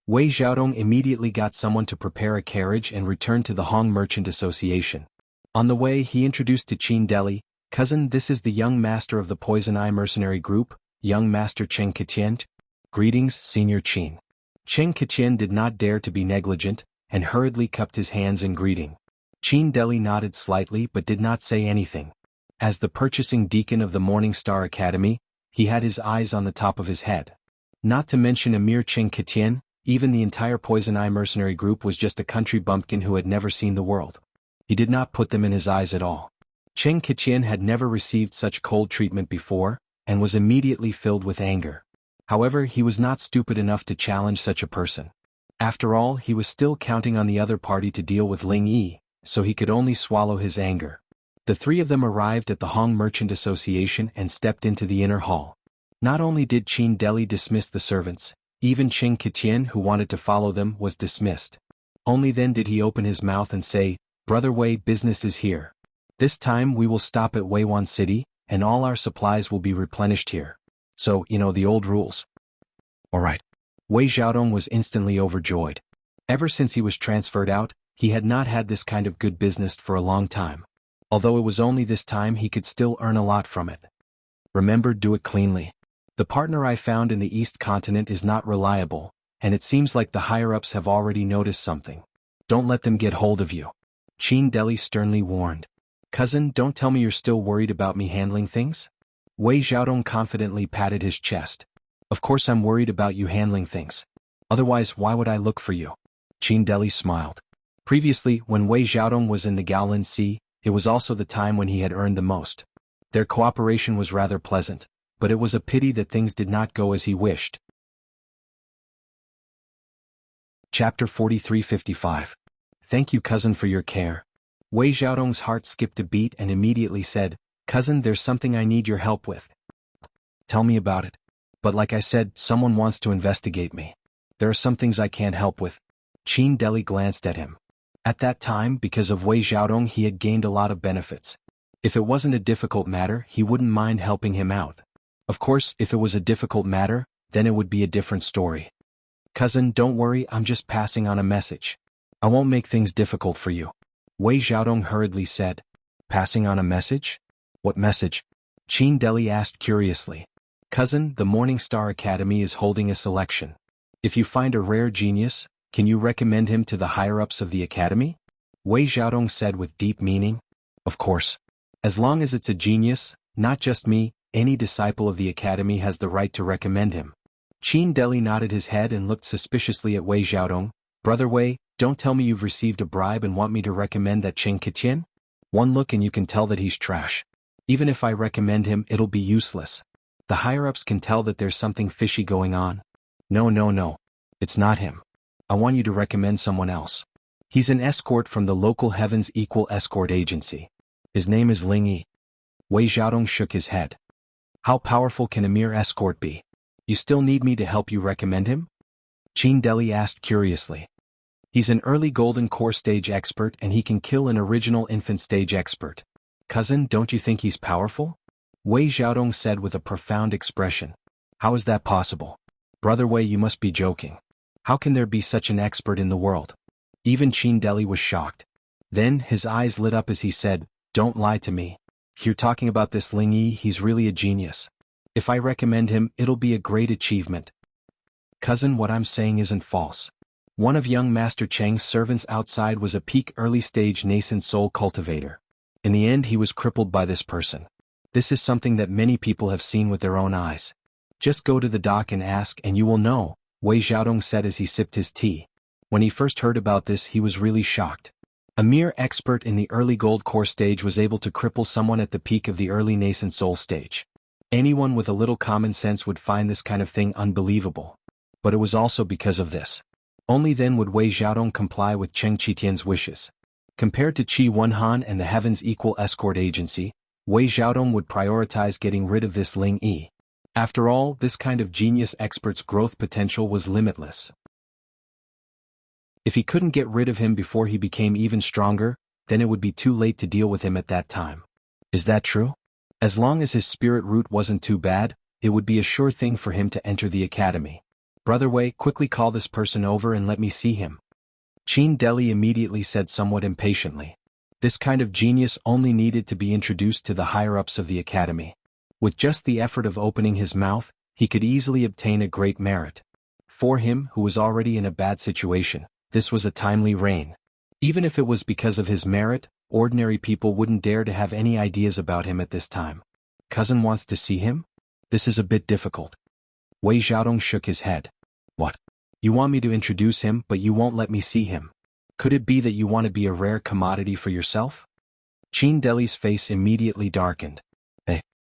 Wei Xiaodong immediately got someone to prepare a carriage and returned to the Hong Merchant Association. On the way, he introduced to Qin Deli, "Cousin, this is the young master of the Poison Eye Mercenary Group, young master Cheng Keqian." "Greetings, Senior Qin." Cheng Keqian did not dare to be negligent, and hurriedly cupped his hands in greeting. Qin Deli nodded slightly but did not say anything. As the purchasing deacon of the Morning Star Academy, he had his eyes on the top of his head. Not to mention a mere Cheng Keqian, even the entire Poison Eye Mercenary Group was just a country bumpkin who had never seen the world. He did not put them in his eyes at all. Cheng Keqian had never received such cold treatment before, and was immediately filled with anger. However, he was not stupid enough to challenge such a person. After all, he was still counting on the other party to deal with Ling Yi, so he could only swallow his anger. The three of them arrived at the Hong Merchant Association and stepped into the inner hall. Not only did Qin Deli dismiss the servants, even Cheng Keqian, who wanted to follow them, was dismissed. Only then did he open his mouth and say, "Brother Wei, business is here. This time we will stop at Weiwan City, and all our supplies will be replenished here. So, the old rules." "All right." Wei Xiaodong was instantly overjoyed. Ever since he was transferred out, he had not had this kind of good business for a long time. Although it was only this time, he could still earn a lot from it. "Remember, do it cleanly. The partner I found in the East Continent is not reliable, and it seems like the higher-ups have already noticed something. Don't let them get hold of you." Qin Deli sternly warned. "Cousin, don't tell me you're still worried about me handling things?" Wei Xiaodong confidently patted his chest. "Of course I'm worried about you handling things. Otherwise, why would I look for you?" Qin Deli smiled. Previously, when Wei Xiaodong was in the Gaolin Sea, it was also the time when he had earned the most. Their cooperation was rather pleasant, but it was a pity that things did not go as he wished. Chapter 4355. Thank you, cousin, for your care. Wei Xiaodong's heart skipped a beat and immediately said, "Cousin, there's something I need your help with." "Tell me about it." "But like I said, someone wants to investigate me. There are some things I can't help with." Qin Deli glanced at him. At that time, because of Wei Xiaodong, he had gained a lot of benefits. If it wasn't a difficult matter, he wouldn't mind helping him out. Of course, if it was a difficult matter, then it would be a different story. Cousin, don't worry, I'm just passing on a message. I won't make things difficult for you. Wei Xiaodong hurriedly said. Passing on a message? What message? Qin Deli asked curiously. Cousin, the Morning Star Academy is holding a selection. If you find a rare genius, can you recommend him to the higher-ups of the academy? Wei Xiaodong said with deep meaning. Of course. As long as it's a genius, not just me, any disciple of the academy has the right to recommend him. Qin Deli nodded his head and looked suspiciously at Wei Xiaodong. Brother Wei, don't tell me you've received a bribe and want me to recommend that Cheng Qitian? One look and you can tell that he's trash. Even if I recommend him, it'll be useless. The higher-ups can tell that there's something fishy going on. No. It's not him. I want you to recommend someone else. He's an escort from the local Heavens Equal Escort Agency. His name is Ling Yi. Wei Xiaodong shook his head. How powerful can a mere escort be? You still need me to help you recommend him? Qin Deli asked curiously. He's an early golden core stage expert and he can kill an original infant stage expert. Cousin, don't you think he's powerful? Wei Xiaodong said with a profound expression. How is that possible? Brother Wei, you must be joking. How can there be such an expert in the world? Even Qin Deli was shocked. Then his eyes lit up as he said, Don't lie to me. You're talking about this Ling Yi, he's really a genius. If I recommend him, it'll be a great achievement. Cousin, what I'm saying isn't false. One of young Master Cheng's servants outside was a peak early-stage nascent soul cultivator. In the end, he was crippled by this person. This is something that many people have seen with their own eyes. Just go to the dock and ask and you will know, Wei Xiaodong said as he sipped his tea. When he first heard about this, he was really shocked. A mere expert in the early gold core stage was able to cripple someone at the peak of the early nascent soul stage. Anyone with a little common sense would find this kind of thing unbelievable. But it was also because of this. Only then would Wei Xiaodong comply with Cheng Qitian's wishes. Compared to Qi Wenhan and the Heavens Equal Escort Agency, Wei Xiaodong would prioritize getting rid of this Ling Yi. After all, this kind of genius expert's growth potential was limitless. If he couldn't get rid of him before he became even stronger, then it would be too late to deal with him at that time. Is that true? As long as his spirit root wasn't too bad, it would be a sure thing for him to enter the academy. Brother Wei, quickly call this person over and let me see him. Qin Deli immediately said somewhat impatiently. This kind of genius only needed to be introduced to the higher-ups of the academy. With just the effort of opening his mouth, he could easily obtain a great merit. For him, who was already in a bad situation, this was a timely reign. Even if it was because of his merit, ordinary people wouldn't dare to have any ideas about him at this time. Cousin wants to see him? This is a bit difficult. Wei Xiaodong shook his head. What? You want me to introduce him, but you won't let me see him? Could it be that you want to be a rare commodity for yourself? Qin Deli's face immediately darkened.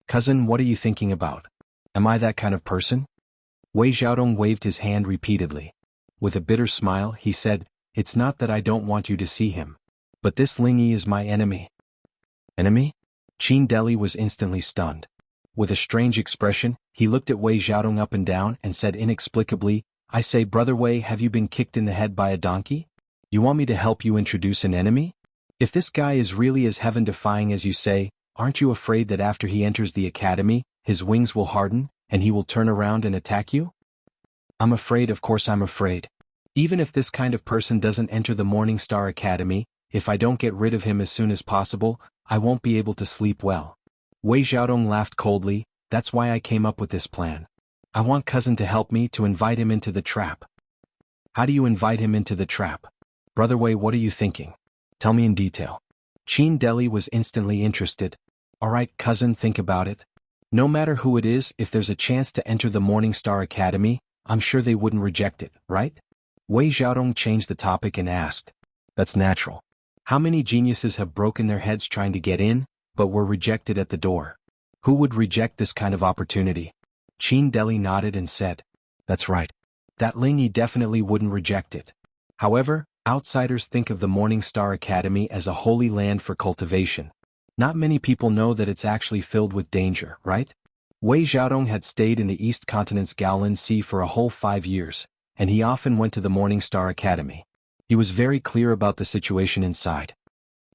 Cousin, what are you thinking about? Am I that kind of person? Wei Xiaodong waved his hand repeatedly. With a bitter smile, he said, It's not that I don't want you to see him. But this Ling Yi is my enemy. Enemy? Qin Deli was instantly stunned. With a strange expression, he looked at Wei Xiaodong up and down and said inexplicably, I say, Brother Wei, have you been kicked in the head by a donkey? You want me to help you introduce an enemy? If this guy is really as heaven-defying as you say, aren't you afraid that after he enters the academy, his wings will harden, and he will turn around and attack you? I'm afraid, of course I'm afraid. Even if this kind of person doesn't enter the Morning Star Academy, if I don't get rid of him as soon as possible, I won't be able to sleep well. Wei Xiaodong laughed coldly, that's why I came up with this plan. I want cousin to help me to invite him into the trap. How do you invite him into the trap? Brother Wei, what are you thinking? Tell me in detail. Qin Deli was instantly interested. Alright, cousin, think about it. No matter who it is, if there's a chance to enter the Morning Star Academy, I'm sure they wouldn't reject it, right? Wei Xiaodong changed the topic and asked. That's natural. How many geniuses have broken their heads trying to get in, but were rejected at the door? Who would reject this kind of opportunity? Qin Deli nodded and said. That's right. That Ling Yi definitely wouldn't reject it. However, outsiders think of the Morning Star Academy as a holy land for cultivation. Not many people know that it's actually filled with danger, right? Wei Xiaodong had stayed in the East Continent's Gaolin Sea for a whole 5 years, and he often went to the Morning Star Academy. He was very clear about the situation inside.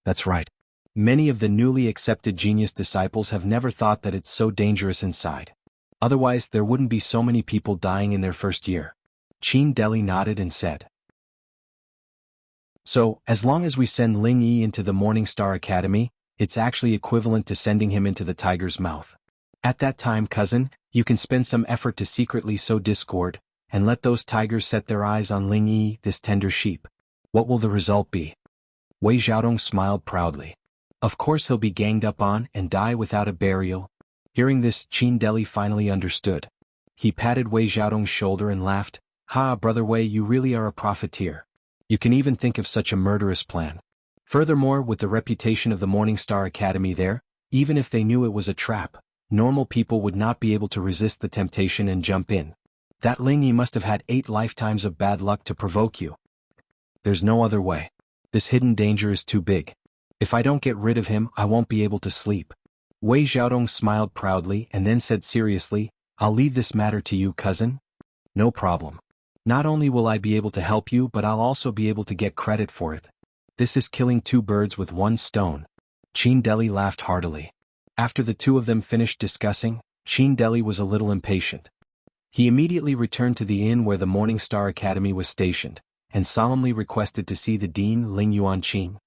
That's right. Many of the newly accepted genius disciples have never thought that it's so dangerous inside. Otherwise, there wouldn't be so many people dying in their first year. Qin Deli nodded and said. So, as long as we send Ling Yi into the Morning Star Academy, it's actually equivalent to sending him into the tiger's mouth. At that time, cousin, you can spend some effort to secretly sow discord, and let those tigers set their eyes on Ling Yi, this tender sheep. What will the result be? Wei Xiaodong smiled proudly. Of course he'll be ganged up on and die without a burial. Hearing this, Qin Deli finally understood. He patted Wei Xiaodong's shoulder and laughed. Ha, brother Wei, you really are a profiteer. You can even think of such a murderous plan. Furthermore, with the reputation of the Morning Star Academy there, even if they knew it was a trap, normal people would not be able to resist the temptation and jump in. That Ling Yi must have had 8 lifetimes of bad luck to provoke you. There's no other way. This hidden danger is too big. If I don't get rid of him, I won't be able to sleep. Wei Xiaodong smiled proudly and then said seriously, I'll leave this matter to you, cousin. No problem. Not only will I be able to help you, but I'll also be able to get credit for it. This is killing 2 birds with 1 stone. Qin Deli laughed heartily. After the two of them finished discussing, Qin Deli was a little impatient. He immediately returned to the inn where the Morning Star Academy was stationed, and solemnly requested to see the Dean Ling Yuanqing.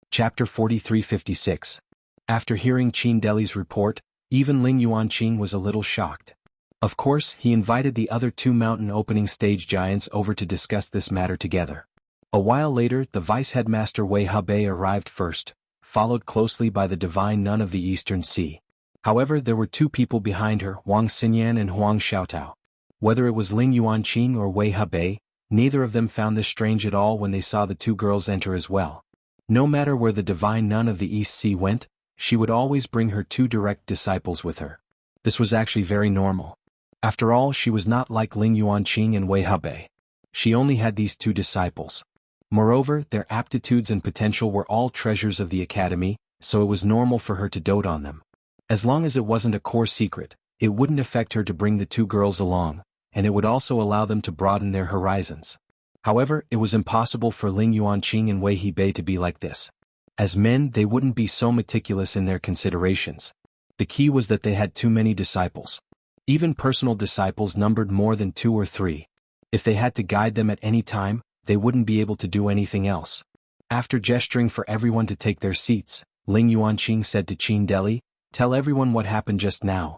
Chapter 4356. After hearing Qin Deli's report, even Ling Yuanqing was a little shocked. Of course, he invited the other 2 mountain opening stage giants over to discuss this matter together. A while later, the vice-headmaster Wei Hebei arrived first, followed closely by the divine nun of the Eastern Sea. However, there were 2 people behind her, Wang Xinyan and Huang Xiaotao. Whether it was Ling Yuanqing or Wei Hebei, neither of them found this strange at all when they saw the 2 girls enter as well. No matter where the divine nun of the East Sea went, she would always bring her 2 direct disciples with her. This was actually very normal. After all, she was not like Ling Yuanqing and Wei Hebei. She only had these 2 disciples. Moreover, their aptitudes and potential were all treasures of the academy, so it was normal for her to dote on them. As long as it wasn't a core secret, it wouldn't affect her to bring the 2 girls along, and it would also allow them to broaden their horizons. However, it was impossible for Ling Yuanqing and Wei Hebei to be like this. As men, they wouldn't be so meticulous in their considerations. The key was that they had too many disciples. Even personal disciples numbered more than 2 or 3. If they had to guide them at any time, they wouldn't be able to do anything else. After gesturing for everyone to take their seats, Ling Yuanqing said to Qin Deli, "Tell everyone what happened just now."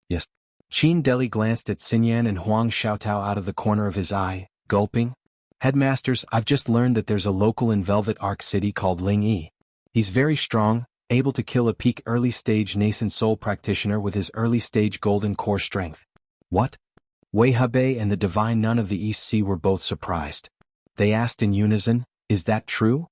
Yes. Qin Deli glanced at Xinyan and Huang Xiaotao out of the corner of his eye, gulping. "Headmasters, I've just learned that there's a local in Velvet Arc City called Ling Yi. He's very strong, able to kill a peak early-stage nascent soul practitioner with his early-stage golden core strength." What? Wei Hebei and the divine nun of the East Sea were both surprised. They asked in unison, "Is that true?"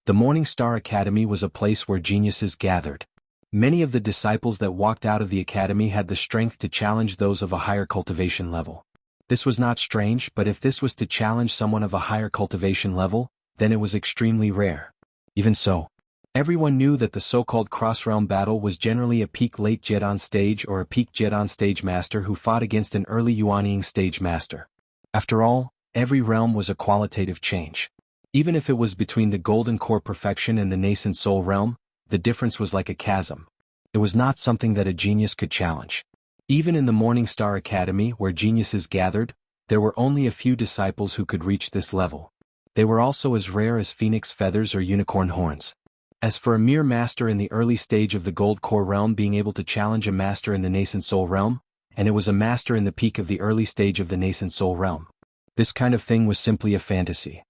The Morning Star Academy was a place where geniuses gathered. Many of the disciples that walked out of the academy had the strength to challenge those of a higher cultivation level. This was not strange, but if this was to challenge someone of a higher cultivation level, then it was extremely rare. Even so, everyone knew that the so-called cross-realm battle was generally a peak late Jedon stage or a peak Jedon stage master who fought against an early Yuanying stage master. After all, every realm was a qualitative change. Even if it was between the golden core perfection and the nascent soul realm, the difference was like a chasm. It was not something that a genius could challenge. Even in the Morning Star Academy where geniuses gathered, there were only a few disciples who could reach this level. They were also as rare as phoenix feathers or unicorn horns. As for a mere master in the early stage of the gold core realm being able to challenge a master in the nascent soul realm, and it was a master in the peak of the early stage of the nascent soul realm. This kind of thing was simply a fantasy.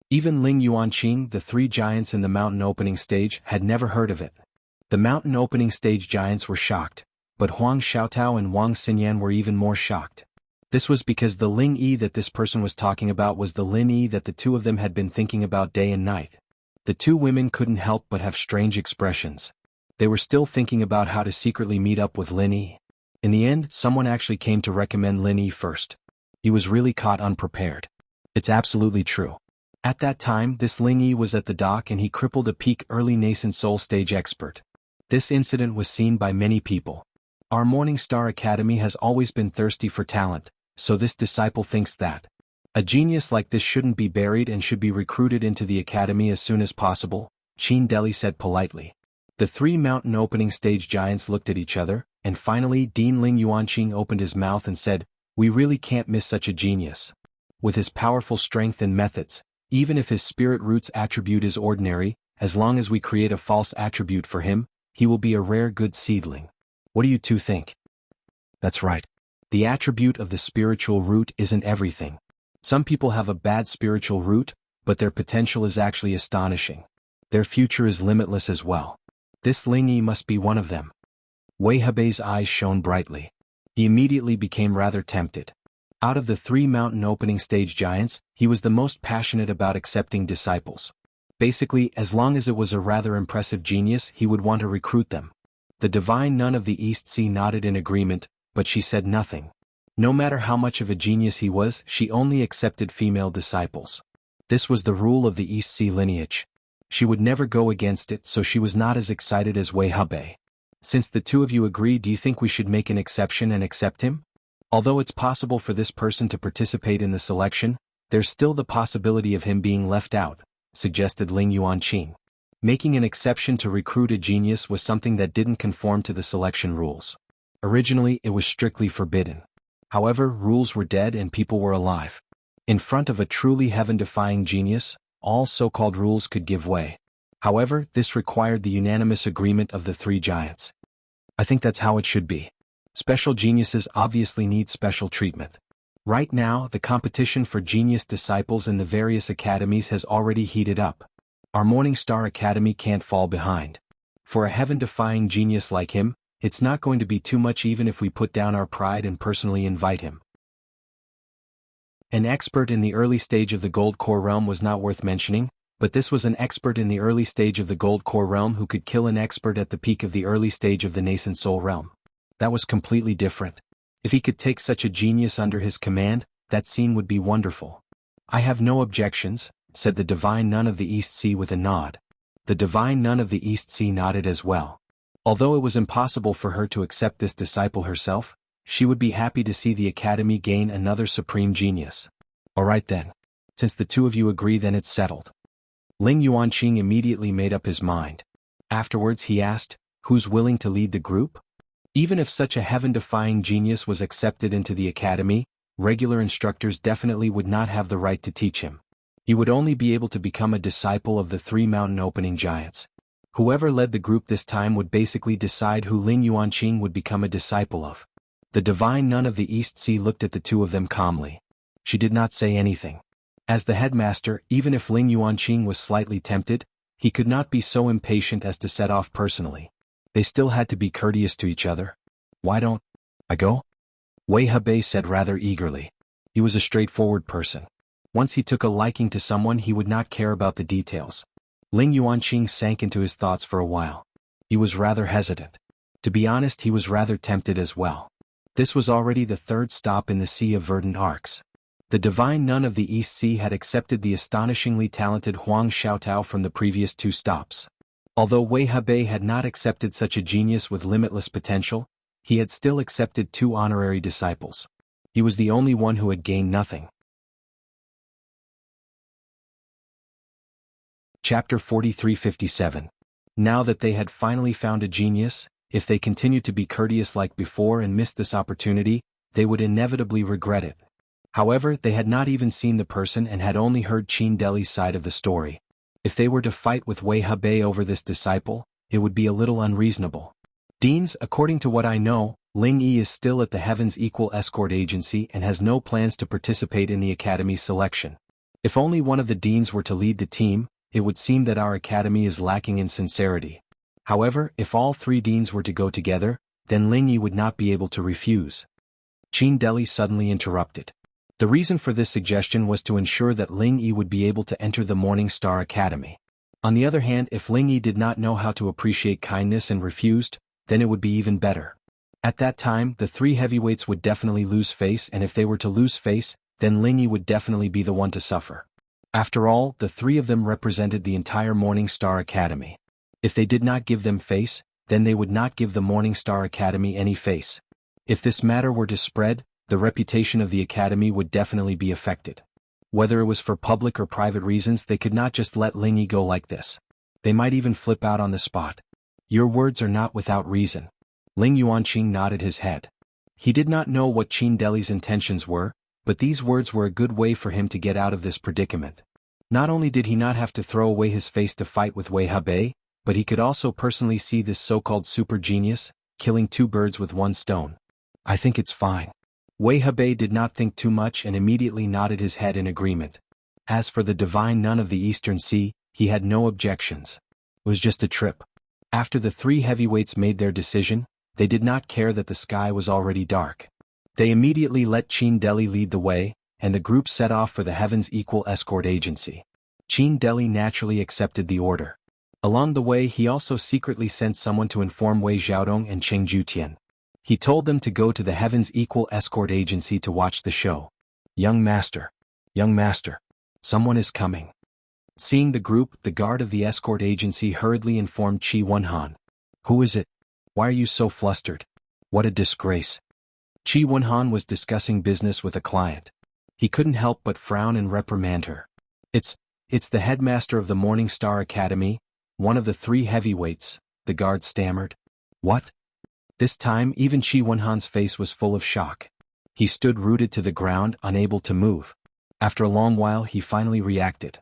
Even Ling Yuanqing, the 3 giants in the mountain opening stage, had never heard of it. The mountain opening stage giants were shocked, but Huang Xiaotao and Wang Xinyan were even more shocked. This was because the Ling Yi that this person was talking about was the Lin Yi that the 2 of them had been thinking about day and night. The 2 women couldn't help but have strange expressions. They were still thinking about how to secretly meet up with Lin Yi. In the end, someone actually came to recommend Lin Yi first. He was really caught unprepared. It's absolutely true. At that time, this Ling Yi was at the dock and he crippled a peak early nascent soul stage expert. This incident was seen by many people. Our Morning Star Academy has always been thirsty for talent, So this disciple thinks that a genius like this shouldn't be buried and should be recruited into the academy as soon as possible, Qin Deli said politely. The three mountain opening stage giants looked at each other, and finally Dean Ling Yuanqing opened his mouth and said, "We really can't miss such a genius. With his powerful strength and methods, even if his spirit roots attribute is ordinary, as long as we create a false attribute for him, he will be a rare good seedling. What do you two think?" That's right. The attribute of the spiritual root isn't everything. Some people have a bad spiritual root, but their potential is actually astonishing. Their future is limitless as well. This Ling Yi must be one of them. Wei Hebei's eyes shone brightly. He immediately became rather tempted. Out of the three mountain opening stage giants, he was the most passionate about accepting disciples. Basically, as long as it was a rather impressive genius, he would want to recruit them. The divine nun of the East Sea nodded in agreement, but she said nothing. No matter how much of a genius he was, she only accepted female disciples. This was the rule of the East Sea lineage. She would never go against it, so she was not as excited as Wei Hebei. Since the two of you agree, do you think we should make an exception and accept him? Although it's possible for this person to participate in the selection, there's still the possibility of him being left out, suggested Ling Yuanqing. Making an exception to recruit a genius was something that didn't conform to the selection rules. Originally, it was strictly forbidden. However, rules were dead and people were alive. In front of a truly heaven-defying genius, all so-called rules could give way. However, this required the unanimous agreement of the three giants. I think that's how it should be. Special geniuses obviously need special treatment. Right now, the competition for genius disciples in the various academies has already heated up. Our Morning Star Academy can't fall behind. For a heaven-defying genius like him, it's not going to be too much even if we put down our pride and personally invite him. An expert in the early stage of the Gold Core realm was not worth mentioning, but this was an expert in the early stage of the Gold Core realm who could kill an expert at the peak of the early stage of the nascent soul realm. That was completely different. If he could take such a genius under his command, that scene would be wonderful. I have no objections, said the Divine Nun of the East Sea with a nod. The Divine Nun of the East Sea nodded as well. Although it was impossible for her to accept this disciple herself, she would be happy to see the Academy gain another supreme genius. Alright then. Since the two of you agree, then it's settled. Ling Yuanqing immediately made up his mind. Afterwards he asked, who's willing to lead the group? Even if such a heaven-defying genius was accepted into the Academy, regular instructors definitely would not have the right to teach him. He would only be able to become a disciple of the three mountain opening giants. Whoever led the group this time would basically decide who Ling Yuanqing would become a disciple of. The Divine Nun of the East Sea looked at the two of them calmly. She did not say anything. As the headmaster, even if Ling Yuanqing was slightly tempted, he could not be so impatient as to set off personally. They still had to be courteous to each other. Why don't I go? Wei Hebei said rather eagerly. He was a straightforward person. Once he took a liking to someone, he would not care about the details. Ling Yuanqing sank into his thoughts for a while. He was rather hesitant. To be honest, he was rather tempted as well. This was already the third stop in the Sea of Verdant Arcs. The Divine Nun of the East Sea had accepted the astonishingly talented Huang Xiaotao from the previous two stops. Although Wei Hebei had not accepted such a genius with limitless potential, he had still accepted two honorary disciples. He was the only one who had gained nothing. Chapter 4357. Now that they had finally found a genius, if they continued to be courteous like before and missed this opportunity, they would inevitably regret it. However, they had not even seen the person and had only heard Qin Deli's side of the story. If they were to fight with Wei Hebei over this disciple, it would be a little unreasonable. Deans, according to what I know, Ling Yi is still at the Heaven's Equal Escort Agency and has no plans to participate in the Academy's selection. If only one of the deans were to lead the team, it would seem that our Academy is lacking in sincerity. However, if all three deans were to go together, then Ling Yi would not be able to refuse. Qin Deli suddenly interrupted. The reason for this suggestion was to ensure that Ling Yi would be able to enter the Morning Star Academy. On the other hand, if Ling Yi did not know how to appreciate kindness and refused, then it would be even better. At that time, the three heavyweights would definitely lose face, and if they were to lose face, then Ling Yi would definitely be the one to suffer. After all, the three of them represented the entire Morning Star Academy. If they did not give them face, then they would not give the Morning Star Academy any face. If this matter were to spread, the reputation of the academy would definitely be affected. Whether it was for public or private reasons, they could not just let Ling Yi go like this. They might even flip out on the spot. Your words are not without reason. Ling Yuanqing nodded his head. He did not know what Qin Deli's intentions were, but these words were a good way for him to get out of this predicament. Not only did he not have to throw away his face to fight with Wei Hebei, but he could also personally see this so-called super genius, killing two birds with one stone. I think it's fine. Wei Hebei did not think too much and immediately nodded his head in agreement. As for the divine nun of the Eastern Sea, he had no objections. It was just a trip. After the three heavyweights made their decision, they did not care that the sky was already dark. They immediately let Qin Deli lead the way, and the group set off for the Heaven's Equal Escort Agency. Qin Deli naturally accepted the order. Along the way, he also secretly sent someone to inform Wei Xiaodong and Cheng Jutian. He told them to go to the Heaven's Equal Escort Agency to watch the show. Young master, someone is coming. Seeing the group, the guard of the escort agency hurriedly informed Qi Wenhan. Who is it? Why are you so flustered? What a disgrace. Qi Wenhan was discussing business with a client. He couldn't help but frown and reprimand her. It's the headmaster of the Morning Star Academy, one of the three heavyweights, the guard stammered. What? This time even Qi Wenhan's face was full of shock. He stood rooted to the ground, unable to move. After a long while he finally reacted.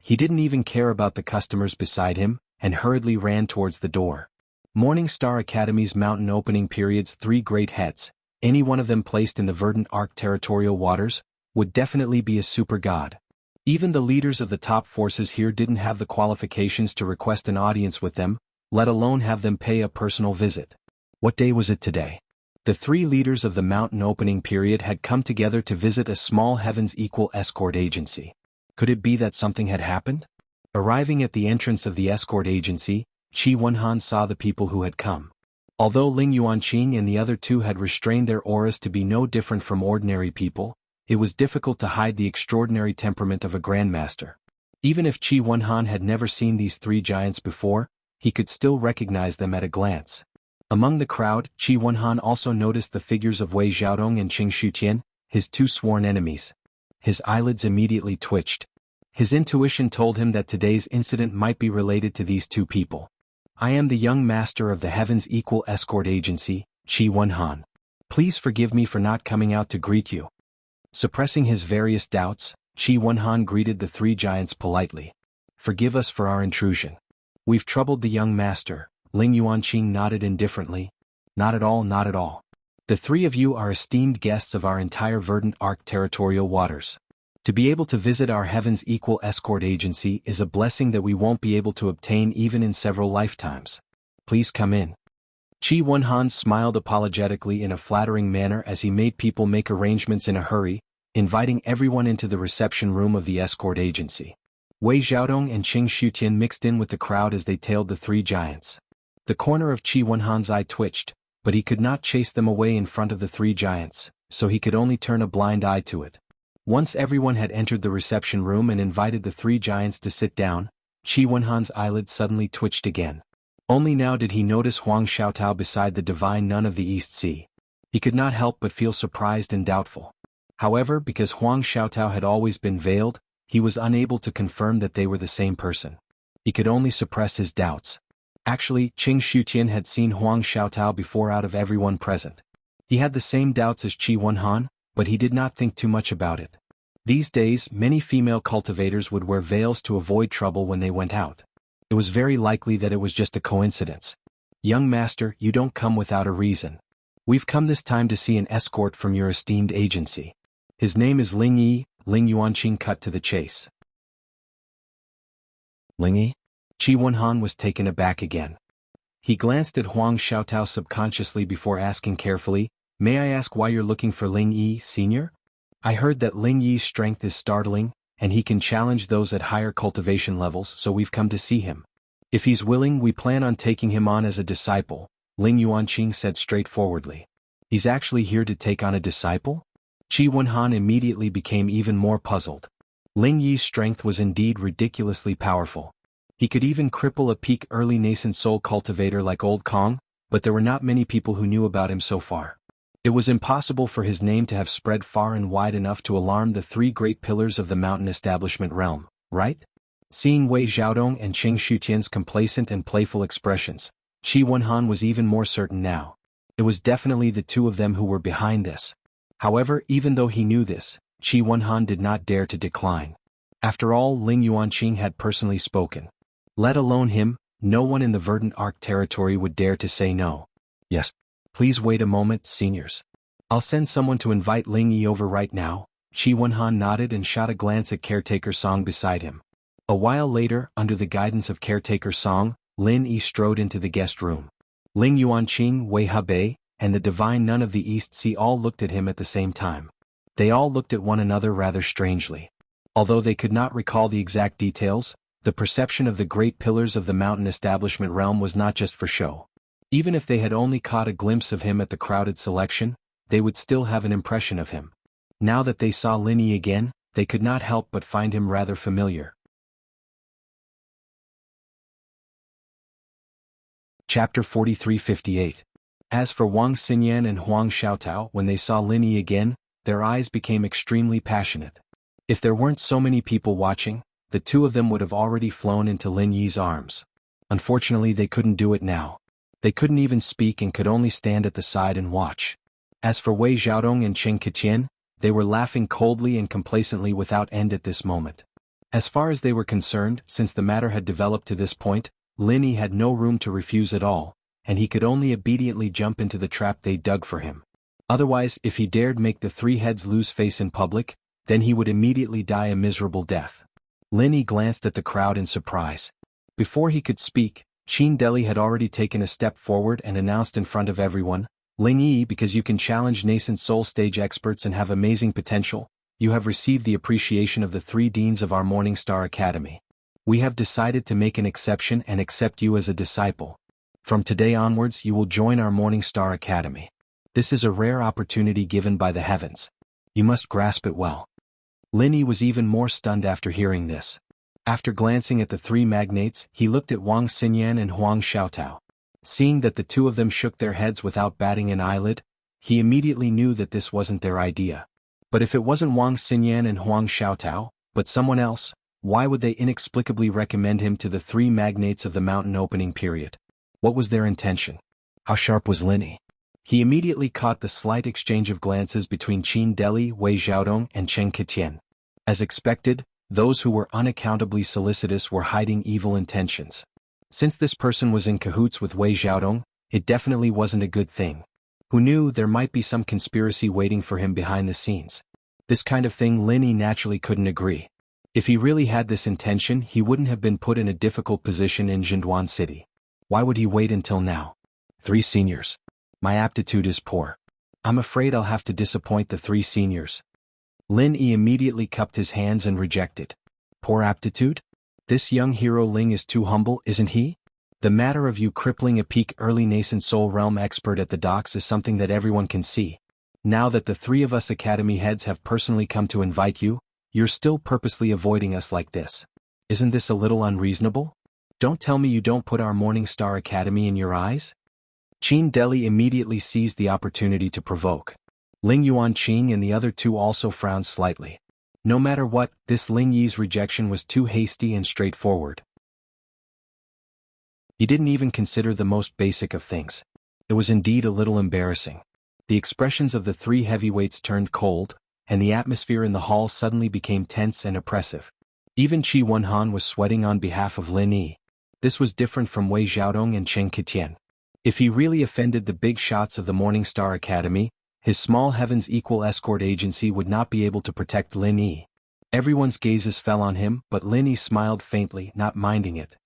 He didn't even care about the customers beside him, and hurriedly ran towards the door. Morning Star Academy's mountain opening period's three great heads, any one of them placed in the verdant arc territorial waters, would definitely be a super god. Even the leaders of the top forces here didn't have the qualifications to request an audience with them, let alone have them pay a personal visit. What day was it today? The three leaders of the mountain opening period had come together to visit a small Heaven's Equal escort agency. Could it be that something had happened? Arriving at the entrance of the escort agency, Qi Wenhan saw the people who had come. Although Ling Yuanqing and the other two had restrained their auras to be no different from ordinary people, it was difficult to hide the extraordinary temperament of a grandmaster. Even if Qi Wenhan had never seen these three giants before, he could still recognize them at a glance. Among the crowd, Qi Wenhan also noticed the figures of Wei Xiaodong and Cheng Shutian, his two sworn enemies. His eyelids immediately twitched. His intuition told him that today's incident might be related to these two people. I am the young master of the Heaven's Equal Escort Agency, Qi Wenhan. Please forgive me for not coming out to greet you. Suppressing his various doubts, Qi Wenhan greeted the three giants politely. Forgive us for our intrusion. We've troubled the young master. Ling Yuanqing nodded indifferently. Not at all, not at all. The three of you are esteemed guests of our entire verdant arc territorial waters. To be able to visit our Heaven's Equal Escort Agency is a blessing that we won't be able to obtain even in several lifetimes. Please come in. Qi Wenhan smiled apologetically in a flattering manner as he made people make arrangements in a hurry, inviting everyone into the reception room of the escort agency. Wei Xiaodong and Cheng Shutian mixed in with the crowd as they tailed the three giants. The corner of Qi Wenhan's eye twitched, but he could not chase them away in front of the three giants, so he could only turn a blind eye to it. Once everyone had entered the reception room and invited the three giants to sit down, Qi Wenhan's eyelids suddenly twitched again. Only now did he notice Huang Xiaotao beside the divine nun of the East Sea. He could not help but feel surprised and doubtful. However, because Huang Xiaotao had always been veiled, he was unable to confirm that they were the same person. He could only suppress his doubts. Actually, Cheng Shutian had seen Huang Xiaotao before out of everyone present. He had the same doubts as Qi Wenhan, but he did not think too much about it. These days, many female cultivators would wear veils to avoid trouble when they went out. It was very likely that it was just a coincidence. Young master, you don't come without a reason. We've come this time to see an escort from your esteemed agency. His name is Ling Yi. Ling Yuanqing cut to the chase. Ling Yi? Qi Wenhan was taken aback again. He glanced at Huang Xiaotao subconsciously before asking carefully, May I ask why you're looking for Ling Yi, senior? I heard that Ling Yi's strength is startling, and he can challenge those at higher cultivation levels, so we've come to see him. If he's willing, we plan on taking him on as a disciple, Ling Yuanqing said straightforwardly. He's actually here to take on a disciple? Qi Wenhan immediately became even more puzzled. Ling Yi's strength was indeed ridiculously powerful. He could even cripple a peak early nascent soul cultivator like Old Kong, but there were not many people who knew about him so far. It was impossible for his name to have spread far and wide enough to alarm the three great pillars of the mountain establishment realm, right? Seeing Wei Xiaodong and Cheng Shutian's complacent and playful expressions, Qi Wenhan was even more certain now. It was definitely the two of them who were behind this. However, even though he knew this, Qi Wenhan did not dare to decline. After all, Ling Yuanqing had personally spoken. Let alone him, no one in the Verdant Arc territory would dare to say no. Yes. Please wait a moment, seniors. I'll send someone to invite Ling Yi over right now. Qi Wenhan nodded and shot a glance at Caretaker Song beside him. A while later, under the guidance of Caretaker Song, Lin Yi strode into the guest room. Ling Yuanqing, Wei Hebei, and the divine nun of the East Sea all looked at him at the same time. They all looked at one another rather strangely. Although they could not recall the exact details, the perception of the great pillars of the mountain establishment realm was not just for show. Even if they had only caught a glimpse of him at the crowded selection, they would still have an impression of him. Now that they saw Lin Yi again, they could not help but find him rather familiar. Chapter 43-58. As for Wang Xinyan and Huang Xiaotao, when they saw Lin Yi again, their eyes became extremely passionate. If there weren't so many people watching, the two of them would have already flown into Lin Yi's arms. Unfortunately, they couldn't do it now. They couldn't even speak and could only stand at the side and watch. As for Wei Xiaodong and Cheng Qiqian, they were laughing coldly and complacently without end at this moment. As far as they were concerned, since the matter had developed to this point, Lin Yi had no room to refuse at all, and he could only obediently jump into the trap they dug for him. Otherwise, if he dared make the three heads lose face in public, then he would immediately die a miserable death. Lin Yi glanced at the crowd in surprise. Before he could speak, Qin Deli had already taken a step forward and announced in front of everyone, Ling Yi, because you can challenge nascent soul stage experts and have amazing potential, you have received the appreciation of the three deans of our Morning Star Academy. We have decided to make an exception and accept you as a disciple. From today onwards you will join our Morning Star Academy. This is a rare opportunity given by the heavens. You must grasp it well. Lin Yi was even more stunned after hearing this. After glancing at the three magnates, he looked at Wang Xinyan and Huang Xiaotao. Seeing that the two of them shook their heads without batting an eyelid, he immediately knew that this wasn't their idea. But if it wasn't Wang Xinyan and Huang Xiaotao, but someone else, why would they inexplicably recommend him to the three magnates of the mountain opening period? What was their intention? How sharp was Lin Yi? He immediately caught the slight exchange of glances between Qin Deli, Wei Xiaodong, and Cheng Qiqian. As expected, those who were unaccountably solicitous were hiding evil intentions. Since this person was in cahoots with Wei Xiaodong, it definitely wasn't a good thing. Who knew there might be some conspiracy waiting for him behind the scenes? This kind of thing Lin Yi naturally couldn't agree. If he really had this intention, he wouldn't have been put in a difficult position in Jinduan City. Why would he wait until now? Three seniors. My aptitude is poor. I'm afraid I'll have to disappoint the three seniors. Lin Yi immediately cupped his hands and rejected. Poor aptitude? This young hero Ling is too humble, isn't he? The matter of you crippling a peak early nascent soul realm expert at the docks is something that everyone can see. Now that the three of us academy heads have personally come to invite you, you're still purposely avoiding us like this. Isn't this a little unreasonable? Don't tell me you don't put our Morning Star Academy in your eyes? Qin Deli immediately seized the opportunity to provoke. Ling Yuanqing and the other two also frowned slightly. No matter what, this Ling Yi's rejection was too hasty and straightforward. He didn't even consider the most basic of things. It was indeed a little embarrassing. The expressions of the three heavyweights turned cold, and the atmosphere in the hall suddenly became tense and oppressive. Even Qi Wenhan was sweating on behalf of Lin Yi. This was different from Wei Xiaodong and Cheng Qiqian. If he really offended the big shots of the Morning Star Academy, his small heavens equal escort agency would not be able to protect Lin Yi. Everyone's gazes fell on him, but Lin Yi smiled faintly, not minding it.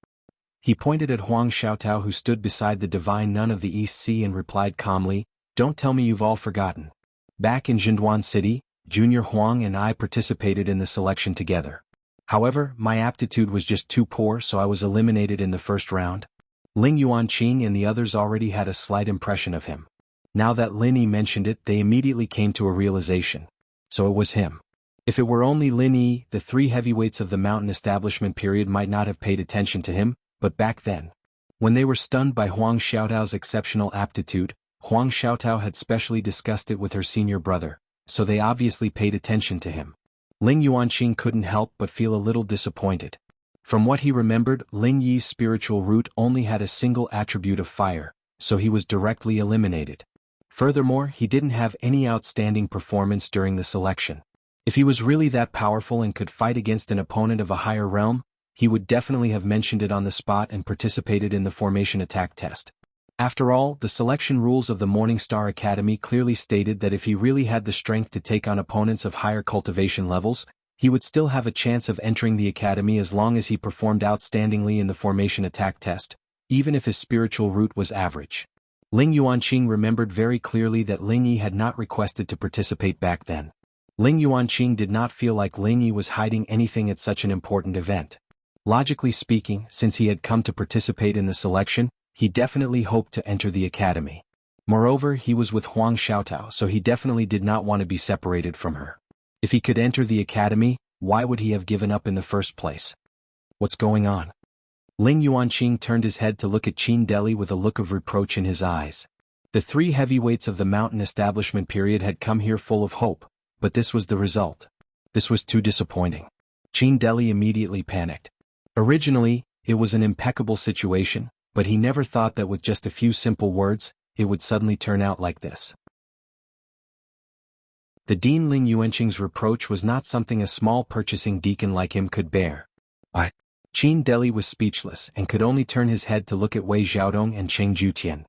He pointed at Huang Xiaotao, who stood beside the divine nun of the East Sea, and replied calmly, "Don't tell me you've all forgotten. Back in Jinduan City, Junior Huang and I participated in the selection together. However, my aptitude was just too poor, so I was eliminated in the first round." Ling Yuanqing and the others already had a slight impression of him. Now that Lin Yi mentioned it, they immediately came to a realization. So it was him. If it were only Lin Yi, the three heavyweights of the mountain establishment period might not have paid attention to him, but back then, when they were stunned by Huang Xiaotao's exceptional aptitude, Huang Xiaotao had specially discussed it with her senior brother, so they obviously paid attention to him. Ling Yuanqing couldn't help but feel a little disappointed. From what he remembered, Ling Yi's spiritual root only had a single attribute of fire, so he was directly eliminated. Furthermore, he didn't have any outstanding performance during the selection. If he was really that powerful and could fight against an opponent of a higher realm, he would definitely have mentioned it on the spot and participated in the formation attack test. After all, the selection rules of the Morning Star Academy clearly stated that if he really had the strength to take on opponents of higher cultivation levels, he would still have a chance of entering the academy as long as he performed outstandingly in the formation attack test, even if his spiritual root was average. Ling Yuanqing remembered very clearly that Ling Yi had not requested to participate back then. Ling Yuanqing did not feel like Ling Yi was hiding anything at such an important event. Logically speaking, since he had come to participate in the selection, he definitely hoped to enter the academy. Moreover, he was with Huang Xiaotao, so he definitely did not want to be separated from her. If he could enter the academy, why would he have given up in the first place? What's going on? Ling Yuanqing turned his head to look at Qin Deli with a look of reproach in his eyes. The three heavyweights of the mountain establishment period had come here full of hope, but this was the result. This was too disappointing. Qin Deli immediately panicked. Originally, it was an impeccable situation, but he never thought that with just a few simple words, it would suddenly turn out like this. The Dean Ling Yuanqing's reproach was not something a small purchasing deacon like him could bear. Qin Deli was speechless and could only turn his head to look at Wei Xiaodong and Cheng Jutian.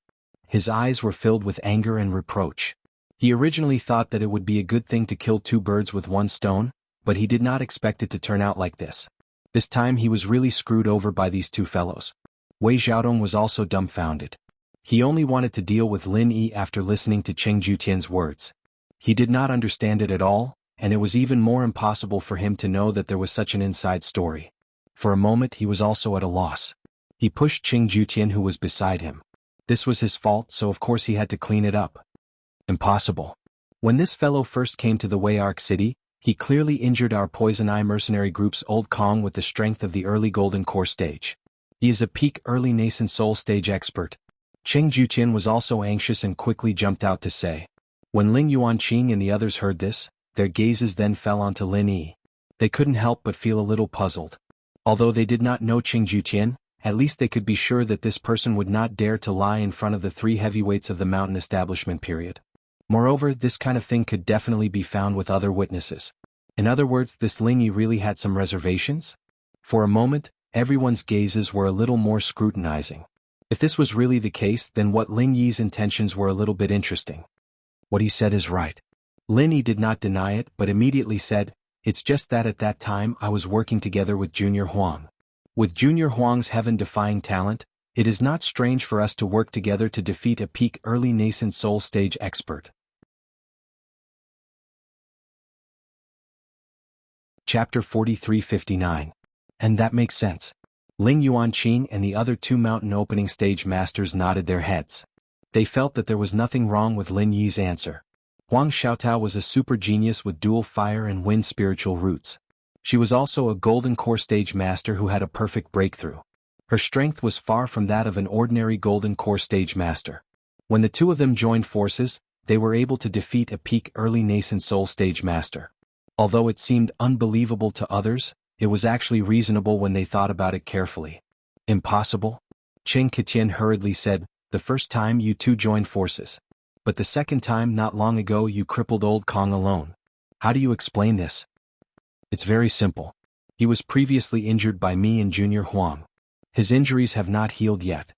His eyes were filled with anger and reproach. He originally thought that it would be a good thing to kill two birds with one stone, but he did not expect it to turn out like this. This time he was really screwed over by these two fellows. Wei Xiaodong was also dumbfounded. He only wanted to deal with Lin Yi after listening to Cheng Jutian's words. He did not understand it at all, and it was even more impossible for him to know that there was such an inside story. For a moment he was also at a loss. He pushed Cheng Jutian, who was beside him. This was his fault, so of course he had to clean it up. Impossible. When this fellow first came to the Wei Arc City, he clearly injured our Poison Eye mercenary group's Old Kong with the strength of the early Golden Core stage. He is a peak early nascent soul stage expert. Cheng Jutian was also anxious and quickly jumped out to say. When Ling Yuanqing and the others heard this, their gazes then fell onto Lin Yi. They couldn't help but feel a little puzzled. Although they did not know Cheng Jutian, at least they could be sure that this person would not dare to lie in front of the three heavyweights of the mountain establishment period. Moreover, this kind of thing could definitely be found with other witnesses. In other words, this Ling Yi really had some reservations? For a moment, everyone's gazes were a little more scrutinizing. If this was really the case, then what Ling Yi's intentions were a little bit interesting. What he said is right. Lin Yi did not deny it, but immediately said, it's just that at that time I was working together with Junior Huang. With Junior Huang's heaven-defying talent, it is not strange for us to work together to defeat a peak early nascent soul stage expert. Chapter 43-59. And that makes sense. Ling Yuanqing and the other two mountain opening stage masters nodded their heads. They felt that there was nothing wrong with Lin Yi's answer. Huang Xiaotao was a super genius with dual fire and wind spiritual roots. She was also a Golden Core stage master who had a perfect breakthrough. Her strength was far from that of an ordinary Golden Core stage master. When the two of them joined forces, they were able to defeat a peak early nascent soul stage master. Although it seemed unbelievable to others, it was actually reasonable when they thought about it carefully. Impossible? Cheng Qitian hurriedly said, the first time you two joined forces. But the second time not long ago you crippled Old Kong alone. How do you explain this? It's very simple. He was previously injured by me and Junior Huang. His injuries have not healed yet.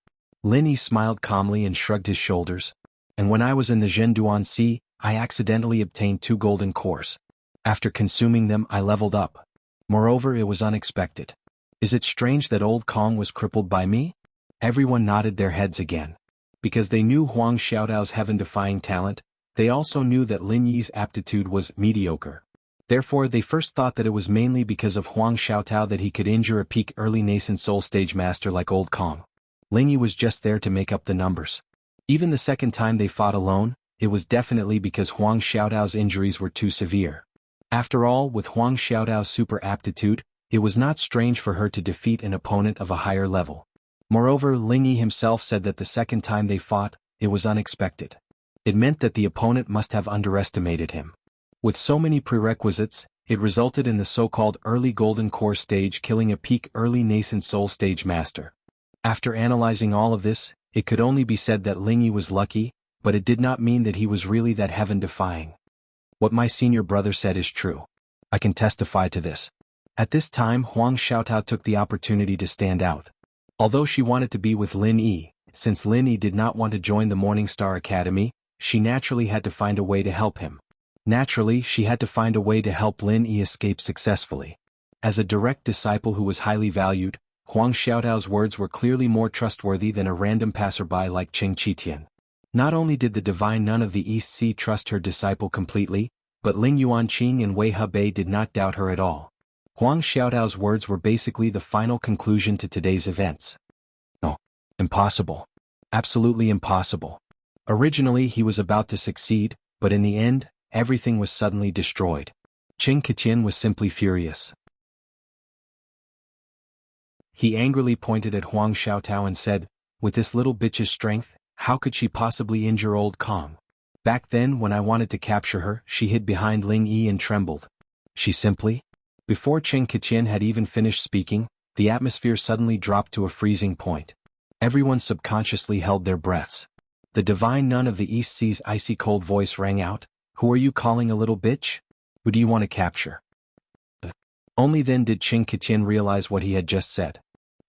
Lin Yi smiled calmly and shrugged his shoulders. And when I was in the Zhenduan Sea, I accidentally obtained 2 golden cores. After consuming them I leveled up. Moreover, it was unexpected. Is it strange that Old Kong was crippled by me? Everyone nodded their heads again. Because they knew Huang Xiaodao's heaven-defying talent, they also knew that Lin Yi's aptitude was mediocre. Therefore, they first thought that it was mainly because of Huang Xiaotao that he could injure a peak early nascent soul stage master like Old Kong. Lin Yi was just there to make up the numbers. Even the second time they fought alone, it was definitely because Huang Xiaodao's injuries were too severe. After all, with Huang Xiaodao's super aptitude, it was not strange for her to defeat an opponent of a higher level. Moreover, Ling Yi himself said that the second time they fought, it was unexpected. It meant that the opponent must have underestimated him. With so many prerequisites, it resulted in the so-called early Golden Core stage killing a peak early nascent Soul stage master. After analyzing all of this, it could only be said that Ling Yi was lucky, but it did not mean that he was really that heaven-defying. What my senior brother said is true. I can testify to this. At this time, Huang Xiaotao took the opportunity to stand out. Although she wanted to be with Lin Yi, since Lin Yi did not want to join the Morning Star Academy, she naturally had to find a way to help him. Naturally, she had to find a way to help Lin Yi escape successfully. As a direct disciple who was highly valued, Huang Xiaotao's words were clearly more trustworthy than a random passerby like Qing Qitian. Not only did the divine nun of the East Sea trust her disciple completely, but Ling Yuanqing and Wei Hebei did not doubt her at all. Huang Xiaotao's words were basically the final conclusion to today's events. No. Impossible. Absolutely impossible. Originally he was about to succeed, but in the end, everything was suddenly destroyed. Qing Qitian was simply furious. He angrily pointed at Huang Xiaotao and said, "With this little bitch's strength, how could she possibly injure old Kong? Back then when I wanted to capture her, she hid behind Ling Yi and trembled. She simply..." Before Qing Qitian had even finished speaking, the atmosphere suddenly dropped to a freezing point. Everyone subconsciously held their breaths. The divine nun of the East Sea's icy cold voice rang out, "Who are you calling a little bitch? Who do you want to capture?" Only then did Qing Qitian realize what he had just said.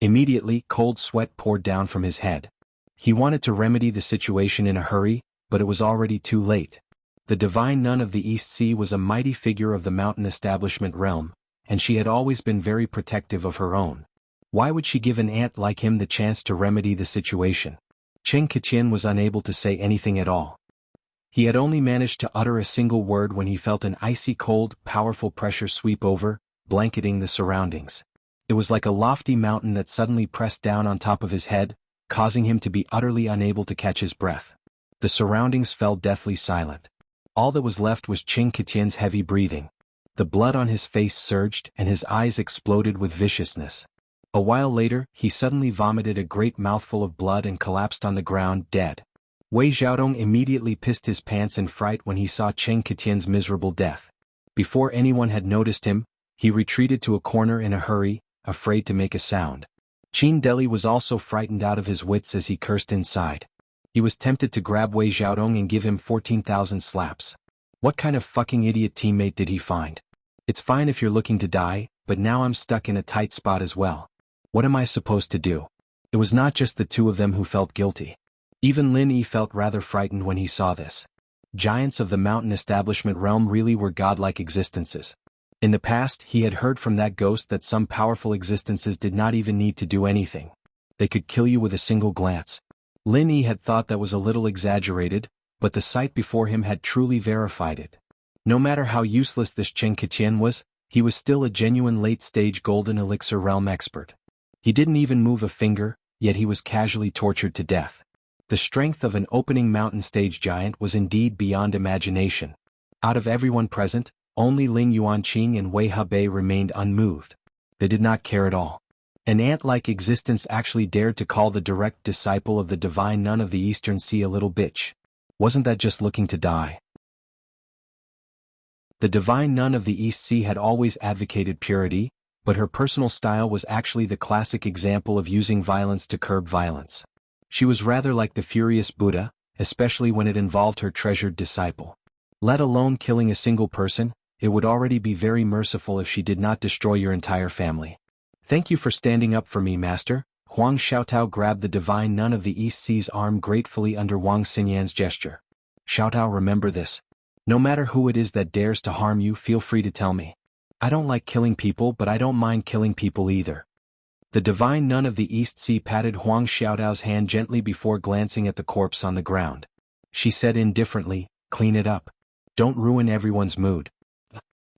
Immediately, cold sweat poured down from his head. He wanted to remedy the situation in a hurry, but it was already too late. The divine nun of the East Sea was a mighty figure of the mountain establishment realm, and she had always been very protective of her own. Why would she give an ant like him the chance to remedy the situation? Qing Qitian was unable to say anything at all. He had only managed to utter a single word when he felt an icy cold, powerful pressure sweep over, blanketing the surroundings. It was like a lofty mountain that suddenly pressed down on top of his head, causing him to be utterly unable to catch his breath. The surroundings fell deathly silent. All that was left was Qing Qitian's heavy breathing. The blood on his face surged and his eyes exploded with viciousness. A while later, he suddenly vomited a great mouthful of blood and collapsed on the ground dead. Wei Xiaodong immediately pissed his pants in fright when he saw Qing Qitian's miserable death. Before anyone had noticed him, he retreated to a corner in a hurry, afraid to make a sound. Qin Deli was also frightened out of his wits as he cursed inside. He was tempted to grab Wei Xiaodong and give him 14,000 slaps. What kind of fucking idiot teammate did he find? It's fine if you're looking to die, but now I'm stuck in a tight spot as well. What am I supposed to do? It was not just the two of them who felt guilty. Even Lin Yi felt rather frightened when he saw this. Giants of the mountain establishment realm really were godlike existences. In the past, he had heard from that ghost that some powerful existences did not even need to do anything. They could kill you with a single glance. Lin Yi had thought that was a little exaggerated, but the sight before him had truly verified it. No matter how useless this Qing Qitian was, he was still a genuine late-stage golden elixir realm expert. He didn't even move a finger, yet he was casually tortured to death. The strength of an opening mountain stage giant was indeed beyond imagination. Out of everyone present, only Ling Yuanqing and Wei Hebei remained unmoved. They did not care at all. An ant-like existence actually dared to call the direct disciple of the divine nun of the Eastern Sea a little bitch. Wasn't that just looking to die? The divine nun of the East Sea had always advocated purity, but her personal style was actually the classic example of using violence to curb violence. She was rather like the furious Buddha, especially when it involved her treasured disciple. Let alone killing a single person, it would already be very merciful if she did not destroy your entire family. Thank you for standing up for me, master. Huang Xiaotao grabbed the divine nun of the East Sea's arm gratefully under Wang Xinyan's gesture. Xiaotao, remember this. No matter who it is that dares to harm you, feel free to tell me. I don't like killing people, but I don't mind killing people either. The divine nun of the East Sea patted Huang Xiaotao's hand gently before glancing at the corpse on the ground. She said indifferently, "Clean it up. Don't ruin everyone's mood."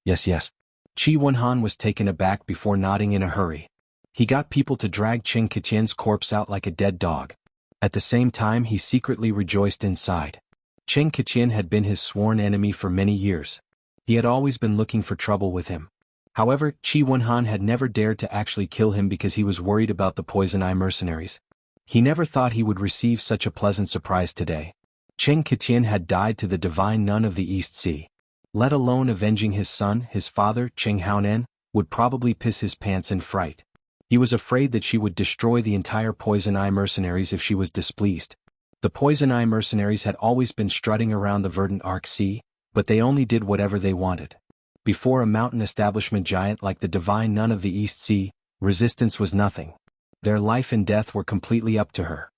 Yes. Qi Wenhan was taken aback before nodding in a hurry. He got people to drag Qing Qitian's corpse out like a dead dog. At the same time, he secretly rejoiced inside. Qing Qitian had been his sworn enemy for many years. He had always been looking for trouble with him. However, Qi Wenhan had never dared to actually kill him because he was worried about the Poison Eye mercenaries. He never thought he would receive such a pleasant surprise today. Cheng Qitian had died to the divine nun of the East Sea. Let alone avenging his son, his father, Cheng Haonen, would probably piss his pants in fright. He was afraid that she would destroy the entire Poison Eye mercenaries if she was displeased. The Poison Eye mercenaries had always been strutting around the verdant Arc Sea, but they only did whatever they wanted. Before a mountain establishment giant like the divine nun of the East Sea, resistance was nothing. Their life and death were completely up to her.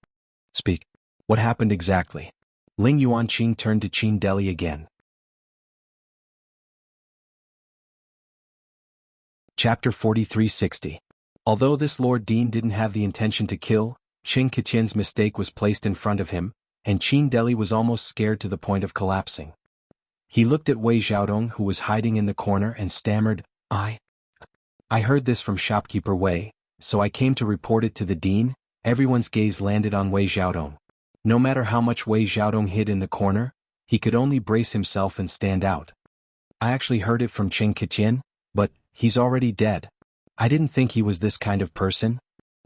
Speak. What happened exactly? Ling Yuanqing turned to Qin Deli again. Chapter 4360. Although this Lord Dean didn't have the intention to kill, Cheng Qitian's mistake was placed in front of him, and Qin Deli was almost scared to the point of collapsing. He looked at Wei Xiaodong, who was hiding in the corner, and stammered, I heard this from shopkeeper Wei, so I came to report it to the Dean. Everyone's gaze landed on Wei Xiaodong. No matter how much Wei Xiaodong hid in the corner, he could only brace himself and stand out. I actually heard it from Cheng Qitian, but he's already dead. I didn't think he was this kind of person.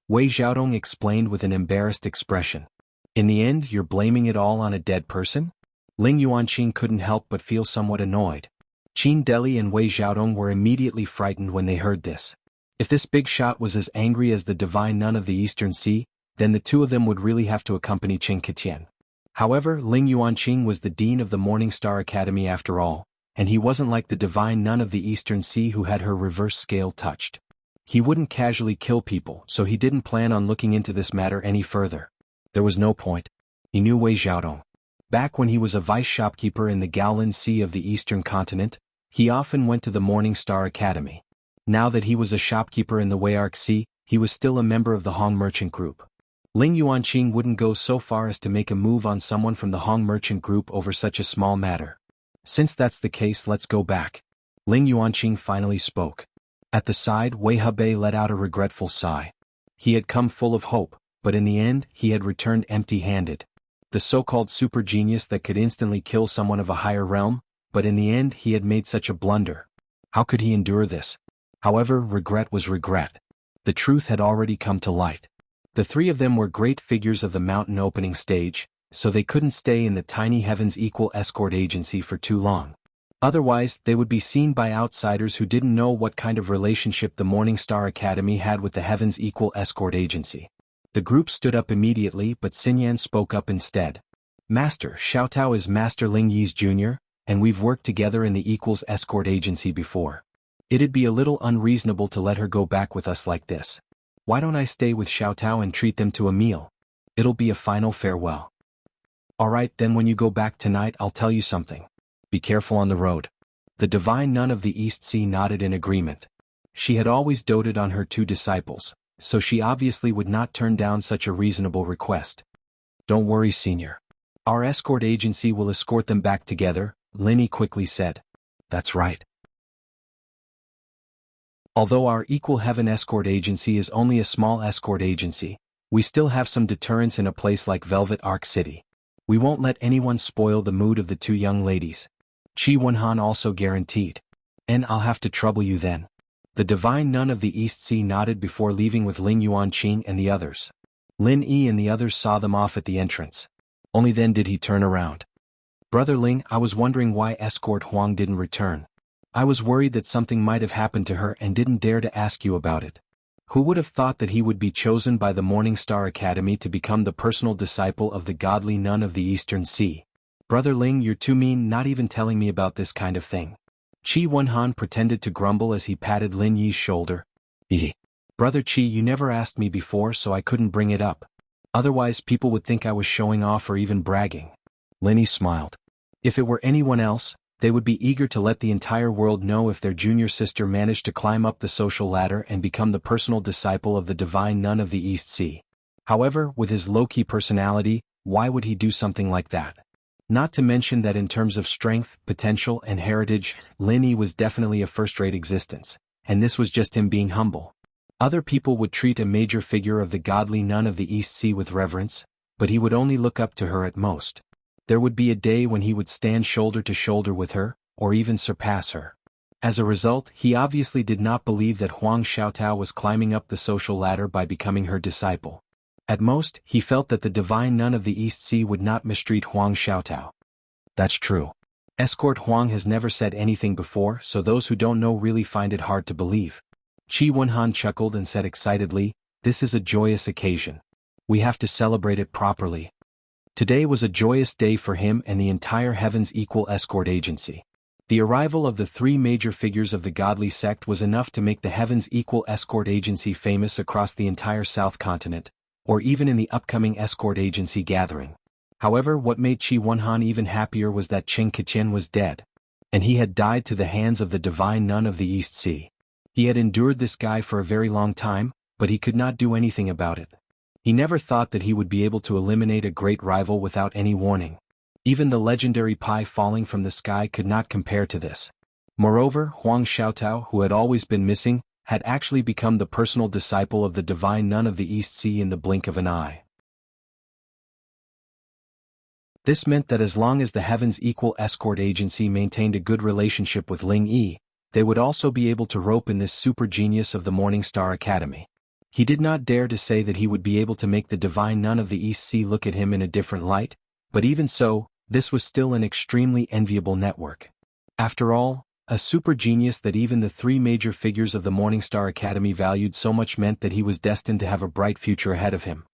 Wei Xiaodong explained with an embarrassed expression. In the end, you're blaming it all on a dead person? Ling Yuanqing couldn't help but feel somewhat annoyed. Qin Deli and Wei Xiaodong were immediately frightened when they heard this. If this big shot was as angry as the divine nun of the Eastern Sea, then the two of them would really have to accompany Cheng Qitian. However, Ling Yuanqing was the dean of the Morning Star Academy after all, and he wasn't like the divine nun of the Eastern Sea who had her reverse scale touched. He wouldn't casually kill people, so he didn't plan on looking into this matter any further. There was no point. He knew Wei Xiaodong. Back when he was a vice shopkeeper in the Gaolan Sea of the Eastern Continent, he often went to the Morning Star Academy. Now that he was a shopkeeper in the Wei-Arc Sea, he was still a member of the Hong Merchant Group. Ling Yuanqing wouldn't go so far as to make a move on someone from the Hong Merchant Group over such a small matter. Since that's the case, let's go back. Ling Yuanqing finally spoke. At the side, Wei Hebei let out a regretful sigh. He had come full of hope, but in the end, he had returned empty-handed. The so-called super genius that could instantly kill someone of a higher realm, but in the end he had made such a blunder. How could he endure this? However, regret was regret. The truth had already come to light. The three of them were great figures of the mountain opening stage, so they couldn't stay in the tiny Heaven's Equal escort agency for too long. Otherwise, they would be seen by outsiders who didn't know what kind of relationship the Morning Star Academy had with the Heaven's Equal escort agency. The group stood up immediately, but Xinyan spoke up instead. Master, Xiaotao is Master Ling Yi's junior, and we've worked together in the Equals escort agency before. It'd be a little unreasonable to let her go back with us like this. Why don't I stay with Xiaotao and treat them to a meal? It'll be a final farewell. Alright, then when you go back tonight I'll tell you something. Be careful on the road. The divine nun of the East Sea nodded in agreement. She had always doted on her two disciples, so she obviously would not turn down such a reasonable request. Don't worry, senior. Our escort agency will escort them back together, Linny quickly said. That's right. Although our Equal Heaven escort agency is only a small escort agency, we still have some deterrence in a place like Velvet Arc City. We won't let anyone spoil the mood of the two young ladies. Qi Wenhan also guaranteed. And I'll have to trouble you then. The divine nun of the East Sea nodded before leaving with Ling Yuanqing and the others. Lin Yi and the others saw them off at the entrance. Only then did he turn around. Brother Ling, I was wondering why escort Huang didn't return. I was worried that something might have happened to her and didn't dare to ask you about it. Who would have thought that he would be chosen by the Morning Star Academy to become the personal disciple of the godly nun of the Eastern Sea? Brother Ling, you're too mean, not even telling me about this kind of thing. Qi Wenhan pretended to grumble as he patted Lin Yi's shoulder. Brother Qi, you never asked me before, so I couldn't bring it up. Otherwise people would think I was showing off or even bragging. Lin Yi smiled. If it were anyone else, they would be eager to let the entire world know if their junior sister managed to climb up the social ladder and become the personal disciple of the divine nun of the East Sea. However, with his low-key personality, why would he do something like that? Not to mention that in terms of strength, potential, and heritage, Lin Yi was definitely a first-rate existence, and this was just him being humble. Other people would treat a major figure of the godly nun of the East Sea with reverence, but he would only look up to her at most. There would be a day when he would stand shoulder to shoulder with her, or even surpass her. As a result, he obviously did not believe that Huang Xiaotao was climbing up the social ladder by becoming her disciple. At most, he felt that the divine nun of the East Sea would not mistreat Huang Xiaotao. That's true. Escort Huang has never said anything before, so those who don't know really find it hard to believe. Qi Wenhan chuckled and said excitedly, "This is a joyous occasion. We have to celebrate it properly." Today was a joyous day for him and the entire Heaven's Equal Escort Agency. The arrival of the three major figures of the godly sect was enough to make the Heaven's Equal Escort Agency famous across the entire South Continent, or even in the upcoming escort agency gathering. However, what made Qi Wenhan even happier was that Chen Keqian was dead, and he had died to the hands of the divine nun of the East Sea. He had endured this guy for a very long time, but he could not do anything about it. He never thought that he would be able to eliminate a great rival without any warning. Even the legendary pie falling from the sky could not compare to this. Moreover, Huang Xiaotao, who had always been missing, had actually become the personal disciple of the divine nun of the East Sea in the blink of an eye. This meant that as long as the Heaven's Equal Escort Agency maintained a good relationship with Ling Yi, they would also be able to rope in this super genius of the Morning Star Academy. He did not dare to say that he would be able to make the divine nun of the East Sea look at him in a different light, but even so, this was still an extremely enviable network. After all, a super genius that even the three major figures of the Morning Star Academy valued so much meant that he was destined to have a bright future ahead of him.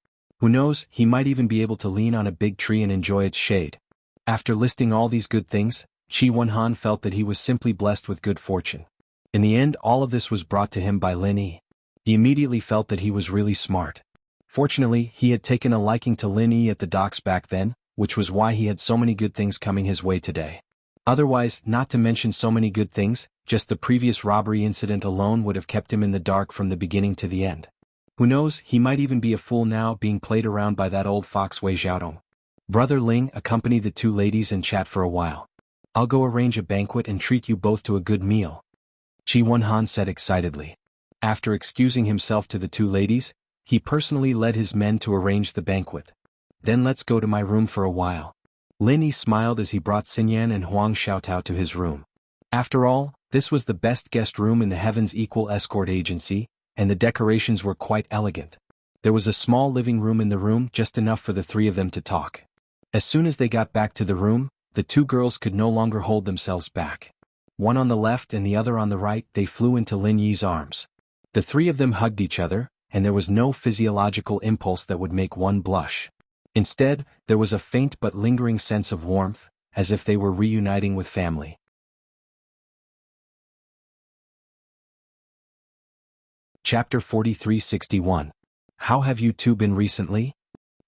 Who knows, he might even be able to lean on a big tree and enjoy its shade. After listing all these good things, Qi Wenhan felt that he was simply blessed with good fortune. In the end, all of this was brought to him by Lin Yi. He immediately felt that he was really smart. Fortunately, he had taken a liking to Lin Yi at the docks back then, which was why he had so many good things coming his way today. Otherwise, not to mention so many good things, just the previous robbery incident alone would have kept him in the dark from the beginning to the end. Who knows, he might even be a fool now being played around by that old fox Wei Xiaodong. Brother Ling, accompany the two ladies and chat for a while. I'll go arrange a banquet and treat you both to a good meal. Qi Wenhan said excitedly. After excusing himself to the two ladies, he personally led his men to arrange the banquet. Then let's go to my room for a while. Lin Yi smiled as he brought Xinyan and Huang Xiaotao to his room. After all, this was the best guest room in the Heaven's Equal Escort Agency, and the decorations were quite elegant. There was a small living room in the room, just enough for the three of them to talk. As soon as they got back to the room, the two girls could no longer hold themselves back. One on the left and the other on the right, they flew into Lin Yi's arms. The three of them hugged each other, and there was no physiological impulse that would make one blush. Instead, there was a faint but lingering sense of warmth, as if they were reuniting with family. Chapter 4361. How have you two been recently?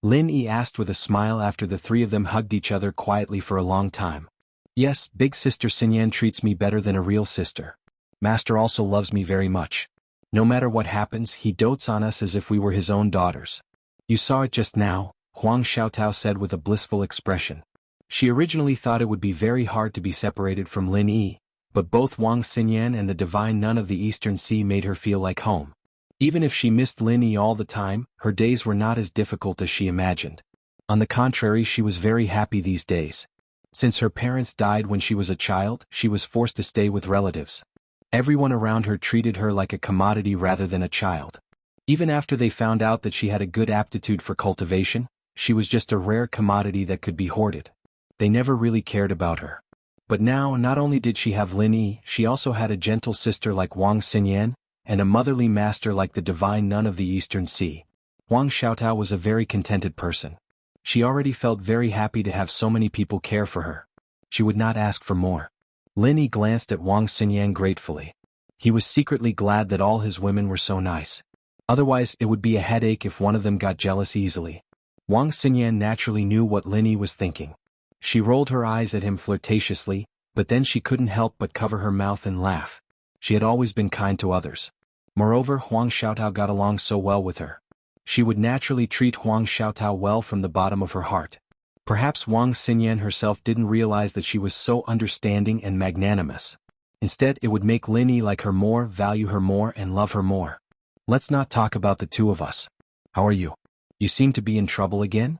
Lin Yi asked with a smile after the three of them hugged each other quietly for a long time. Yes, big sister Xinyan treats me better than a real sister. Master also loves me very much. No matter what happens, he dotes on us as if we were his own daughters. You saw it just now, Huang Xiaotao said with a blissful expression. She originally thought it would be very hard to be separated from Lin Yi, but both Wang Xinyan and the divine nun of the Eastern Sea made her feel like home. Even if she missed Lin Yi all the time, her days were not as difficult as she imagined. On the contrary, she was very happy these days. Since her parents died when she was a child, she was forced to stay with relatives. Everyone around her treated her like a commodity rather than a child. Even after they found out that she had a good aptitude for cultivation, she was just a rare commodity that could be hoarded. They never really cared about her. But now, not only did she have Lin Yi, she also had a gentle sister like Wang Xinyan, and a motherly master like the divine nun of the Eastern Sea. Huang Xiaotao was a very contented person. She already felt very happy to have so many people care for her. She would not ask for more. Lin Yi glanced at Wang Xinyan gratefully. He was secretly glad that all his women were so nice. Otherwise, it would be a headache if one of them got jealous easily. Wang Xinyan naturally knew what Lin Yi was thinking. She rolled her eyes at him flirtatiously, but then she couldn't help but cover her mouth and laugh. She had always been kind to others. Moreover, Huang Xiaotao got along so well with her. She would naturally treat Huang Xiaotao well from the bottom of her heart. Perhaps Wang Xinyan herself didn't realize that she was so understanding and magnanimous. Instead, it would make Lin Yi like her more, value her more, and love her more. Let's not talk about the two of us. How are you? You seem to be in trouble again?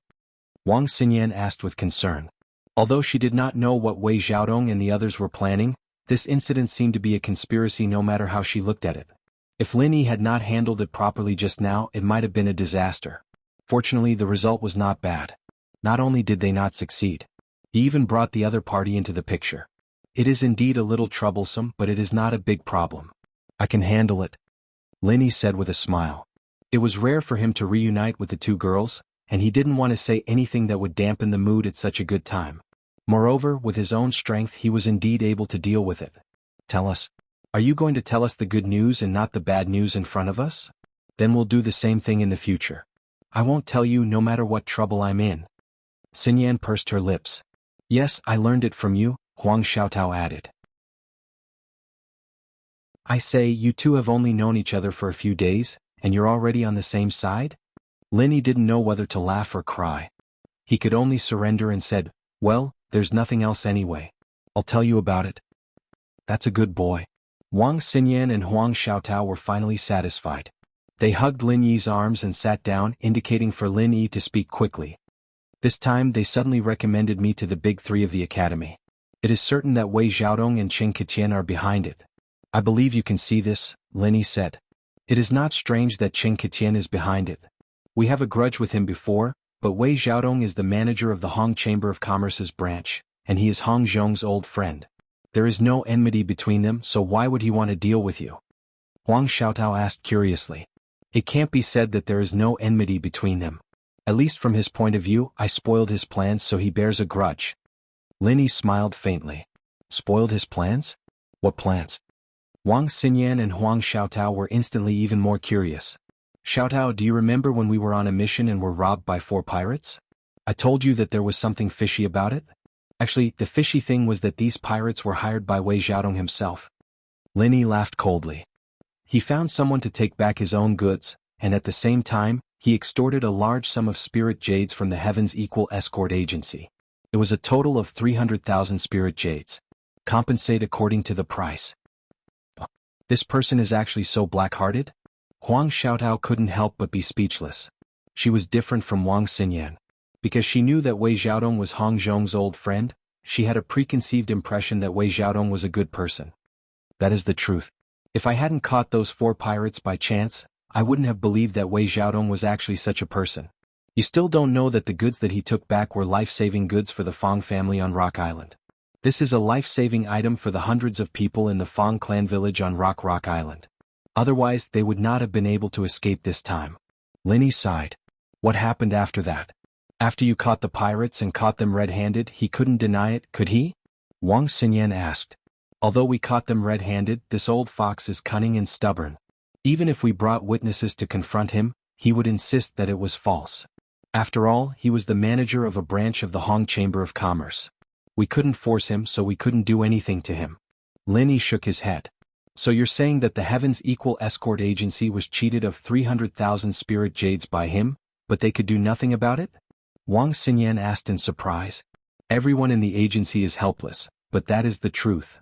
Wang Xinyan asked with concern. Although she did not know what Wei Xiaodong and the others were planning, this incident seemed to be a conspiracy no matter how she looked at it. If Lin Yi had not handled it properly just now, it might have been a disaster. Fortunately, the result was not bad. Not only did they not succeed, he even brought the other party into the picture. It is indeed a little troublesome, but it is not a big problem. I can handle it, Linny said with a smile. It was rare for him to reunite with the two girls, and he didn't want to say anything that would dampen the mood at such a good time. Moreover, with his own strength he was indeed able to deal with it. Tell us. Are you going to tell us the good news and not the bad news in front of us? Then we'll do the same thing in the future. I won't tell you no matter what trouble I'm in. Xinyan pursed her lips. Yes, I learned it from you, Huang Xiaotao added. I say, you two have only known each other for a few days, and you're already on the same side? Linny didn't know whether to laugh or cry. He could only surrender and said, well, there's nothing else anyway. I'll tell you about it. That's a good boy. Wang Xinyan and Huang Xiaotao were finally satisfied. They hugged Lin Yi's arms and sat down, indicating for Lin Yi to speak quickly. This time they suddenly recommended me to the big three of the academy. It is certain that Wei Xiaodong and Chen Ketian are behind it. I believe you can see this, Lin Yi said. It is not strange that Chen Ketian is behind it. We have a grudge with him before, but Wei Xiaodong is the manager of the Hong Chamber of Commerce's branch, and he is Hong Zhong's old friend. There is no enmity between them, so why would he want to deal with you? Huang Xiaotao asked curiously. It can't be said that there is no enmity between them. At least from his point of view, I spoiled his plans, so he bears a grudge. Lin Yi smiled faintly. Spoiled his plans? What plans? Wang Xinyan and Huang Xiaotao were instantly even more curious. Xiaotao, do you remember when we were on a mission and were robbed by 4 pirates? I told you that there was something fishy about it? Actually, the fishy thing was that these pirates were hired by Wei Xiaodong himself. Lin Yi laughed coldly. He found someone to take back his own goods, and at the same time, he extorted a large sum of spirit jades from the Heaven's Equal Escort Agency. It was a total of 300,000 spirit jades. Compensate according to the price. This person is actually so black-hearted? Huang Xiaotao couldn't help but be speechless. She was different from Wang Xinyan. Because she knew that Wei Xiaodong was Hong Zhong's old friend, she had a preconceived impression that Wei Xiaodong was a good person. That is the truth. If I hadn't caught those 4 pirates by chance, I wouldn't have believed that Wei Xiaodong was actually such a person. You still don't know that the goods that he took back were life-saving goods for the Fong family on Rock Island. This is a life-saving item for the hundreds of people in the Fong clan village on Rock Island. Otherwise, they would not have been able to escape this time. Lin Yi sighed. What happened after that? After you caught the pirates and caught them red-handed, he couldn't deny it, could he? Wang Xinyan asked. Although we caught them red-handed, this old fox is cunning and stubborn. Even if we brought witnesses to confront him, he would insist that it was false. After all, he was the manager of a branch of the Hong Chamber of Commerce. We couldn't force him, so we couldn't do anything to him. Lin Yi shook his head. So you're saying that the Heaven's Equal Escort Agency was cheated of 300,000 spirit jades by him, but they could do nothing about it? Wang Xinyan asked in surprise. Everyone in the agency is helpless, but that is the truth.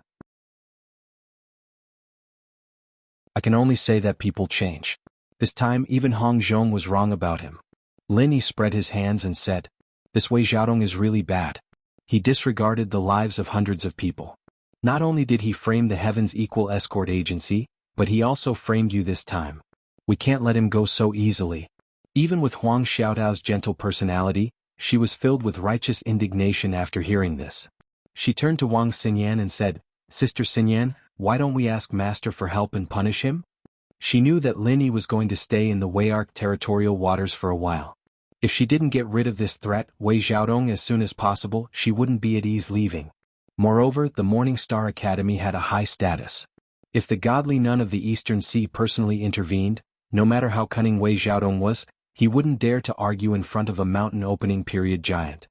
I can only say that people change. This time even Hong Zhong was wrong about him. Lin Yi spread his hands and said, this Wei Xiaodong is really bad. He disregarded the lives of hundreds of people. Not only did he frame the Heaven's Equal Escort Agency, but he also framed you this time. We can't let him go so easily. Even with Huang Xiaotao's gentle personality, she was filled with righteous indignation after hearing this. She turned to Wang Xinyan and said, Sister Xinyan, why don't we ask Master for help and punish him? She knew that Lin Yi was going to stay in the Weiark territorial waters for a while. If she didn't get rid of this threat, Wei Xiaodong, as soon as possible, she wouldn't be at ease leaving. Moreover, the Morning Star Academy had a high status. If the godly nun of the Eastern Sea personally intervened, no matter how cunning Wei Xiaodong was, he wouldn't dare to argue in front of a mountain opening period giant.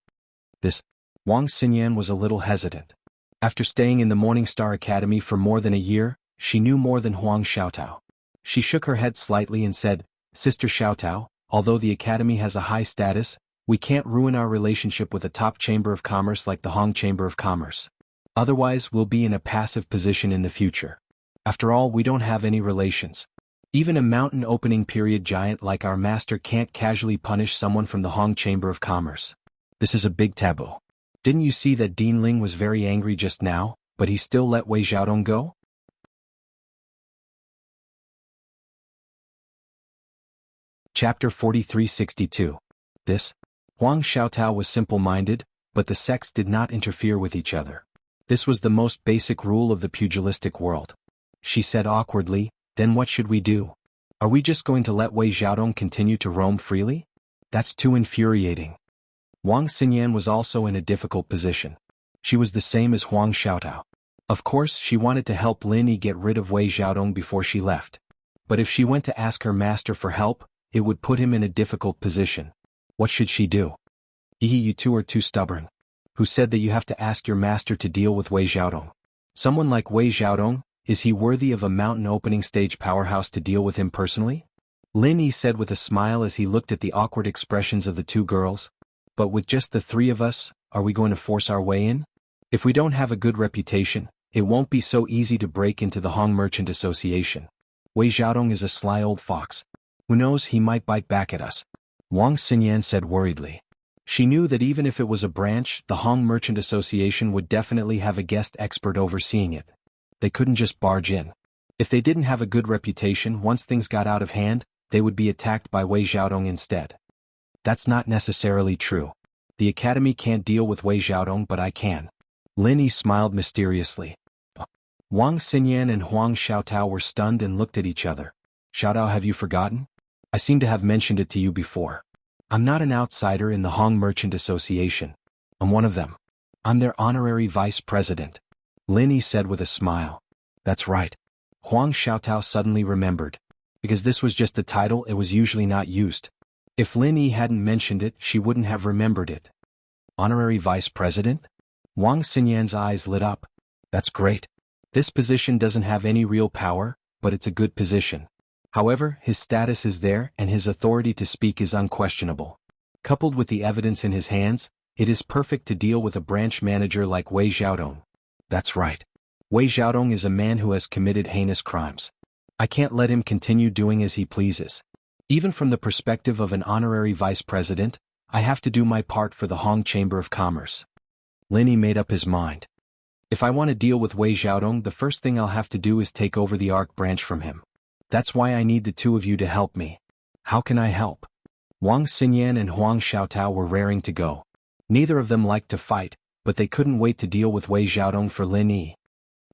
Wang Xinyan was a little hesitant. After staying in the Morning Star Academy for more than a year, she knew more than Huang Xiaotao. She shook her head slightly and said, Sister Xiaotao, although the academy has a high status, we can't ruin our relationship with a top chamber of commerce like the Hong Chamber of Commerce. Otherwise, we'll be in a passive position in the future. After all, we don't have any relations. Even a mountain opening period giant like our master can't casually punish someone from the Hong Chamber of Commerce. This is a big taboo. Didn't you see that Dean Ling was very angry just now, but he still let Wei Xiaodong go? Chapter 4362. This? Huang Xiaotao was simple-minded, but the sects did not interfere with each other. This was the most basic rule of the pugilistic world. She said awkwardly, then what should we do? Are we just going to let Wei Xiaodong continue to roam freely? That's too infuriating. Wang Xinyan was also in a difficult position. She was the same as Huang Xiaotao. Of course, she wanted to help Lin Yi get rid of Wei Xiaodong before she left. But if she went to ask her master for help, it would put him in a difficult position. What should she do? You two are too stubborn. Who said that you have to ask your master to deal with Wei Xiaodong? Someone like Wei Xiaodong, is he worthy of a mountain opening stage powerhouse to deal with him personally? Lin Yi said with a smile as he looked at the awkward expressions of the two girls. But with just the three of us, are we going to force our way in? If we don't have a good reputation, it won't be so easy to break into the Hong Merchant Association. Wei Xiaodong is a sly old fox. Who knows, he might bite back at us. Wang Xinyan said worriedly. She knew that even if it was a branch, the Hong Merchant Association would definitely have a guest expert overseeing it. They couldn't just barge in. If they didn't have a good reputation, once things got out of hand, they would be attacked by Wei Xiaodong instead. That's not necessarily true. The academy can't deal with Wei Xiaodong, but I can. Lin Yi smiled mysteriously. Wang Xinyan and Huang Xiaotao were stunned and looked at each other. Xiaotao, have you forgotten? I seem to have mentioned it to you before. I'm not an outsider in the Hong Merchant Association. I'm one of them. I'm their honorary vice president. Lin Yi said with a smile. That's right. Huang Xiaotao suddenly remembered. Because this was just a title, it was usually not used. If Lin Yi hadn't mentioned it, she wouldn't have remembered it. Honorary vice president? Wang Xinyan's eyes lit up. That's great. This position doesn't have any real power, but it's a good position. However, his status is there and his authority to speak is unquestionable. Coupled with the evidence in his hands, it is perfect to deal with a branch manager like Wei Xiaodong. That's right. Wei Xiaodong is a man who has committed heinous crimes. I can't let him continue doing as he pleases. Even from the perspective of an honorary vice president, I have to do my part for the Hong Chamber of Commerce. Lin Yi made up his mind. If I want to deal with Wei Xiaodong, the first thing I'll have to do is take over the Arc branch from him. That's why I need the two of you to help me. How can I help? Wang Xinyan and Huang Xiaotao were raring to go. Neither of them liked to fight, but they couldn't wait to deal with Wei Xiaodong for Lin Yi.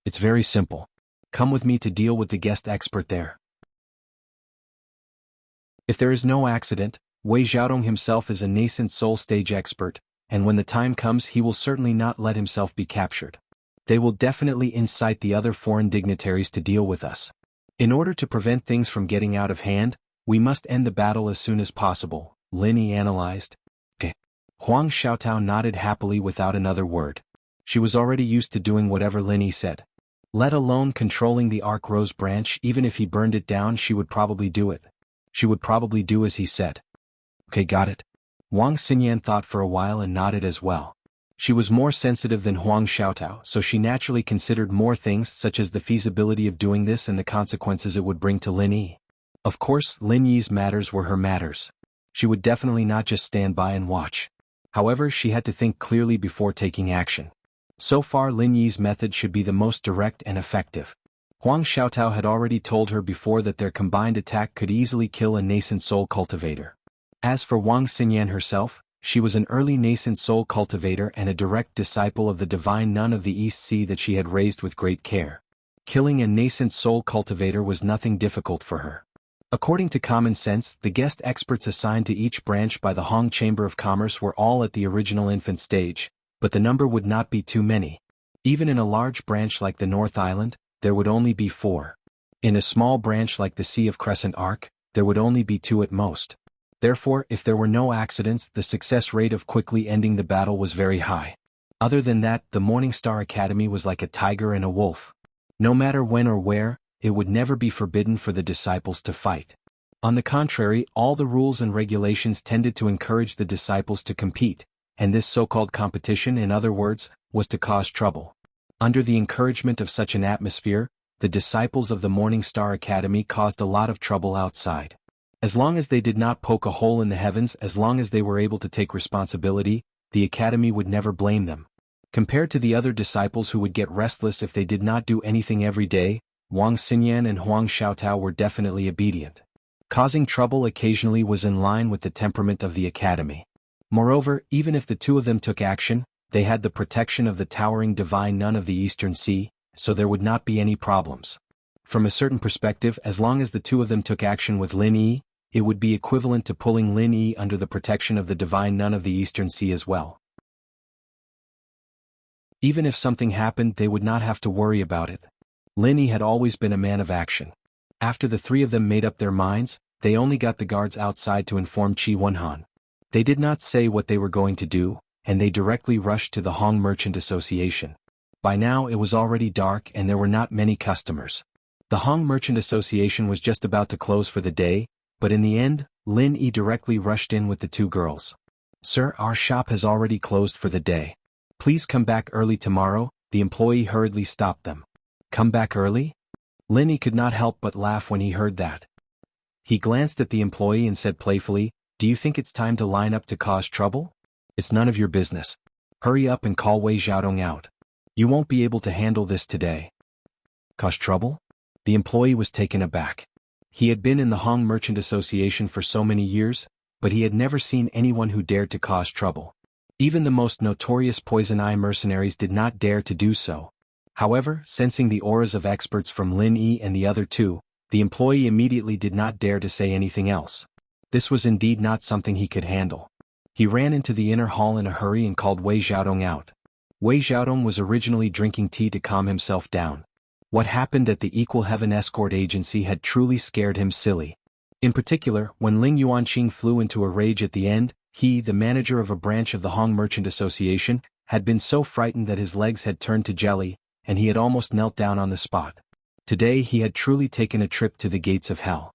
It's very simple. Come with me to deal with the guest expert there. If there is no accident, Wei Xiaodong himself is a nascent soul stage expert, and when the time comes he will certainly not let himself be captured. They will definitely incite the other foreign dignitaries to deal with us. In order to prevent things from getting out of hand, we must end the battle as soon as possible, Lin Yi analyzed. Okay. Huang Xiaotao nodded happily without another word. She was already used to doing whatever Lin Yi said. Let alone controlling the Arc Rose branch, even if he burned it down, she would probably do it. She would probably do as he said. Okay, got it. Wang Xinyan thought for a while and nodded as well. She was more sensitive than Huang Xiaotao, so she naturally considered more things such as the feasibility of doing this and the consequences it would bring to Lin Yi. Of course, Lin Yi's matters were her matters. She would definitely not just stand by and watch. However, she had to think clearly before taking action. So far, Lin Yi's method should be the most direct and effective. Huang Xiaotao had already told her before that their combined attack could easily kill a nascent soul cultivator. As for Wang Xinyan herself, she was an early nascent soul cultivator and a direct disciple of the divine nun of the East Sea that she had raised with great care. Killing a nascent soul cultivator was nothing difficult for her. According to common sense, the guest experts assigned to each branch by the Hong Chamber of Commerce were all at the original infant stage, but the number would not be too many. Even in a large branch like the North Island, there would only be 4. In a small branch like the Sea of Crescent Arc, there would only be 2 at most. Therefore, if there were no accidents, the success rate of quickly ending the battle was very high. Other than that, the Morning Star Academy was like a tiger and a wolf. No matter when or where, it would never be forbidden for the disciples to fight. On the contrary, all the rules and regulations tended to encourage the disciples to compete, and this so-called competition, in other words, was to cause trouble. Under the encouragement of such an atmosphere, the disciples of the Morning Star Academy caused a lot of trouble outside. As long as they did not poke a hole in the heavens, as long as they were able to take responsibility, the academy would never blame them. Compared to the other disciples who would get restless if they did not do anything every day, Wang Xinyan and Huang Xiaotao were definitely obedient. Causing trouble occasionally was in line with the temperament of the academy. Moreover, even if the two of them took action, they had the protection of the towering divine nun of the Eastern Sea, so there would not be any problems. From a certain perspective, as long as the two of them took action with Lin Yi, it would be equivalent to pulling Lin Yi under the protection of the divine nun of the Eastern Sea as well. Even if something happened, they would not have to worry about it. Lin Yi had always been a man of action. After the three of them made up their minds, they only got the guards outside to inform Qi Wenhan. They did not say what they were going to do, and they directly rushed to the Hong Merchant Association. By now it was already dark and there were not many customers. The Hong Merchant Association was just about to close for the day, but in the end, Lin Yi directly rushed in with the two girls. "Sir, our shop has already closed for the day. Please come back early tomorrow," the employee hurriedly stopped them. "Come back early?" Lin Yi could not help but laugh when he heard that. He glanced at the employee and said playfully, "Do you think it's time to line up to cause trouble? It's none of your business. Hurry up and call Wei Xiaodong out. You won't be able to handle this today." Cause trouble? The employee was taken aback. He had been in the Hong Merchant Association for so many years, but he had never seen anyone who dared to cause trouble. Even the most notorious Poison Eye mercenaries did not dare to do so. However, sensing the auras of experts from Lin Yi and the other two, the employee immediately did not dare to say anything else. This was indeed not something he could handle. He ran into the inner hall in a hurry and called Wei Xiaodong out. Wei Xiaodong was originally drinking tea to calm himself down. What happened at the Equal Heaven Escort Agency had truly scared him silly. In particular, when Ling Yuanqing flew into a rage at the end, he, the manager of a branch of the Hong Merchant Association, had been so frightened that his legs had turned to jelly, and he had almost knelt down on the spot. Today he had truly taken a trip to the gates of hell.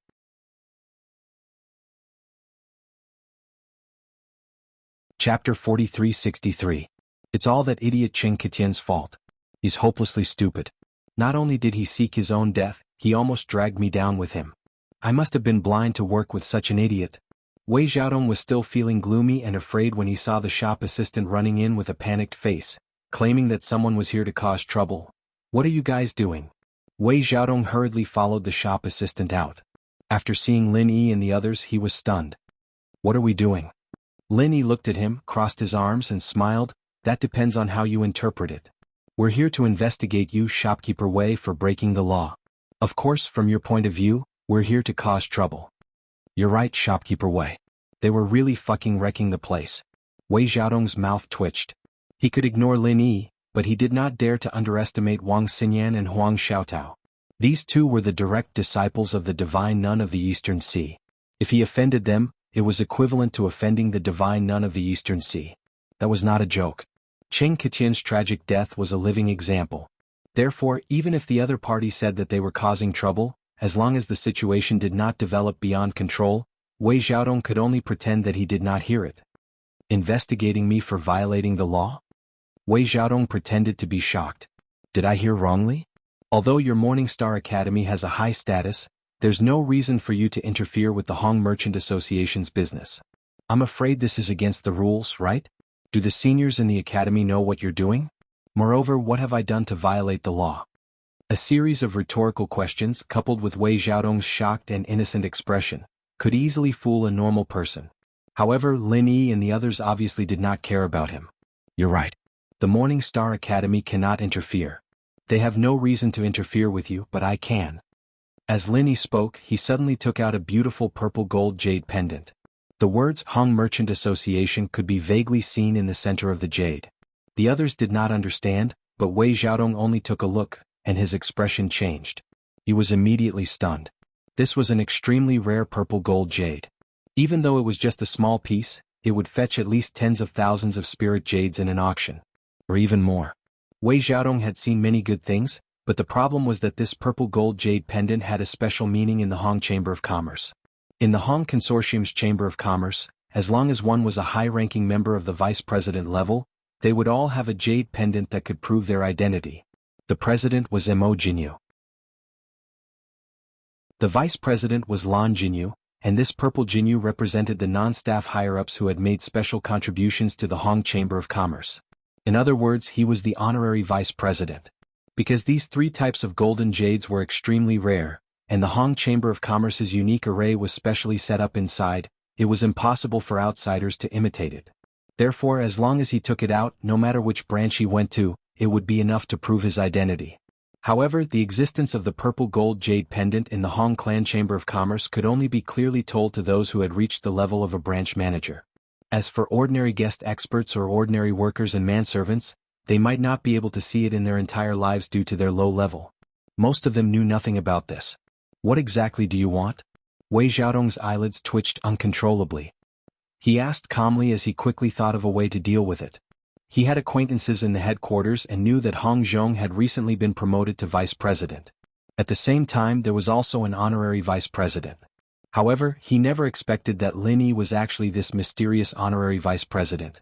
Chapter 4363. It's all that idiot Cheng Ketien's fault. He's hopelessly stupid. Not only did he seek his own death, he almost dragged me down with him. I must have been blind to work with such an idiot. Wei Xiaodong was still feeling gloomy and afraid when he saw the shop assistant running in with a panicked face, claiming that someone was here to cause trouble. "What are you guys doing?" Wei Xiaodong hurriedly followed the shop assistant out. After seeing Lin Yi and the others, he was stunned. "What are we doing?" Lin Yi looked at him, crossed his arms and smiled. "That depends on how you interpret it. We're here to investigate you, shopkeeper Wei, for breaking the law. Of course, from your point of view, we're here to cause trouble." "You're right, shopkeeper Wei. They were really fucking wrecking the place." Wei Xiaodong's mouth twitched. He could ignore Lin Yi, but he did not dare to underestimate Wang Xinyan and Huang Xiaotao. These two were the direct disciples of the divine nun of the Eastern Sea. If he offended them, it was equivalent to offending the divine nun of the Eastern Sea. That was not a joke. Cheng Ketien's tragic death was a living example. Therefore, even if the other party said that they were causing trouble, as long as the situation did not develop beyond control, Wei Xiaodong could only pretend that he did not hear it. "Investigating me for violating the law?" Wei Xiaodong pretended to be shocked. "Did I hear wrongly? Although your Morning Star Academy has a high status, there's no reason for you to interfere with the Hong Merchant Association's business. I'm afraid this is against the rules, right? Do the seniors in the academy know what you're doing? Moreover, what have I done to violate the law?" A series of rhetorical questions, coupled with Wei Xiaodong's shocked and innocent expression, could easily fool a normal person. However, Lin Yi and the others obviously did not care about him. "You're right. The Morning Star Academy cannot interfere. They have no reason to interfere with you, but I can." As Lin Yi spoke, he suddenly took out a beautiful purple gold jade pendant. The words Hong Merchant Association could be vaguely seen in the center of the jade. The others did not understand, but Wei Xiaodong only took a look, and his expression changed. He was immediately stunned. This was an extremely rare purple gold jade. Even though it was just a small piece, it would fetch at least tens of thousands of spirit jades in an auction. Or even more. Wei Xiaodong had seen many good things, but the problem was that this purple gold jade pendant had a special meaning in the Hong Chamber of Commerce. In the Hong Consortium's Chamber of Commerce, as long as one was a high-ranking member of the vice president level, they would all have a jade pendant that could prove their identity. The president was Mo Jinyu. The vice president was Lan Jinyu, and this purple Jinyu represented the non-staff higher-ups who had made special contributions to the Hong Chamber of Commerce. In other words, he was the honorary vice president. Because these three types of golden jades were extremely rare, and the Hong Chamber of Commerce's unique array was specially set up inside. It was impossible for outsiders to imitate it. Therefore, as long as he took it out, no matter which branch he went to, it would be enough to prove his identity. However, the existence of the purple gold jade pendant in the Hong Clan Chamber of Commerce could only be clearly told to those who had reached the level of a branch manager. As for ordinary guest experts or ordinary workers and manservants, they might not be able to see it in their entire lives due to their low level. Most of them knew nothing about this. What exactly do you want? Wei Xiaodong's eyelids twitched uncontrollably. He asked calmly as he quickly thought of a way to deal with it. He had acquaintances in the headquarters and knew that Hong Zhong had recently been promoted to vice president. At the same time, there was also an honorary vice president. However, he never expected that Lin Yi was actually this mysterious honorary vice president.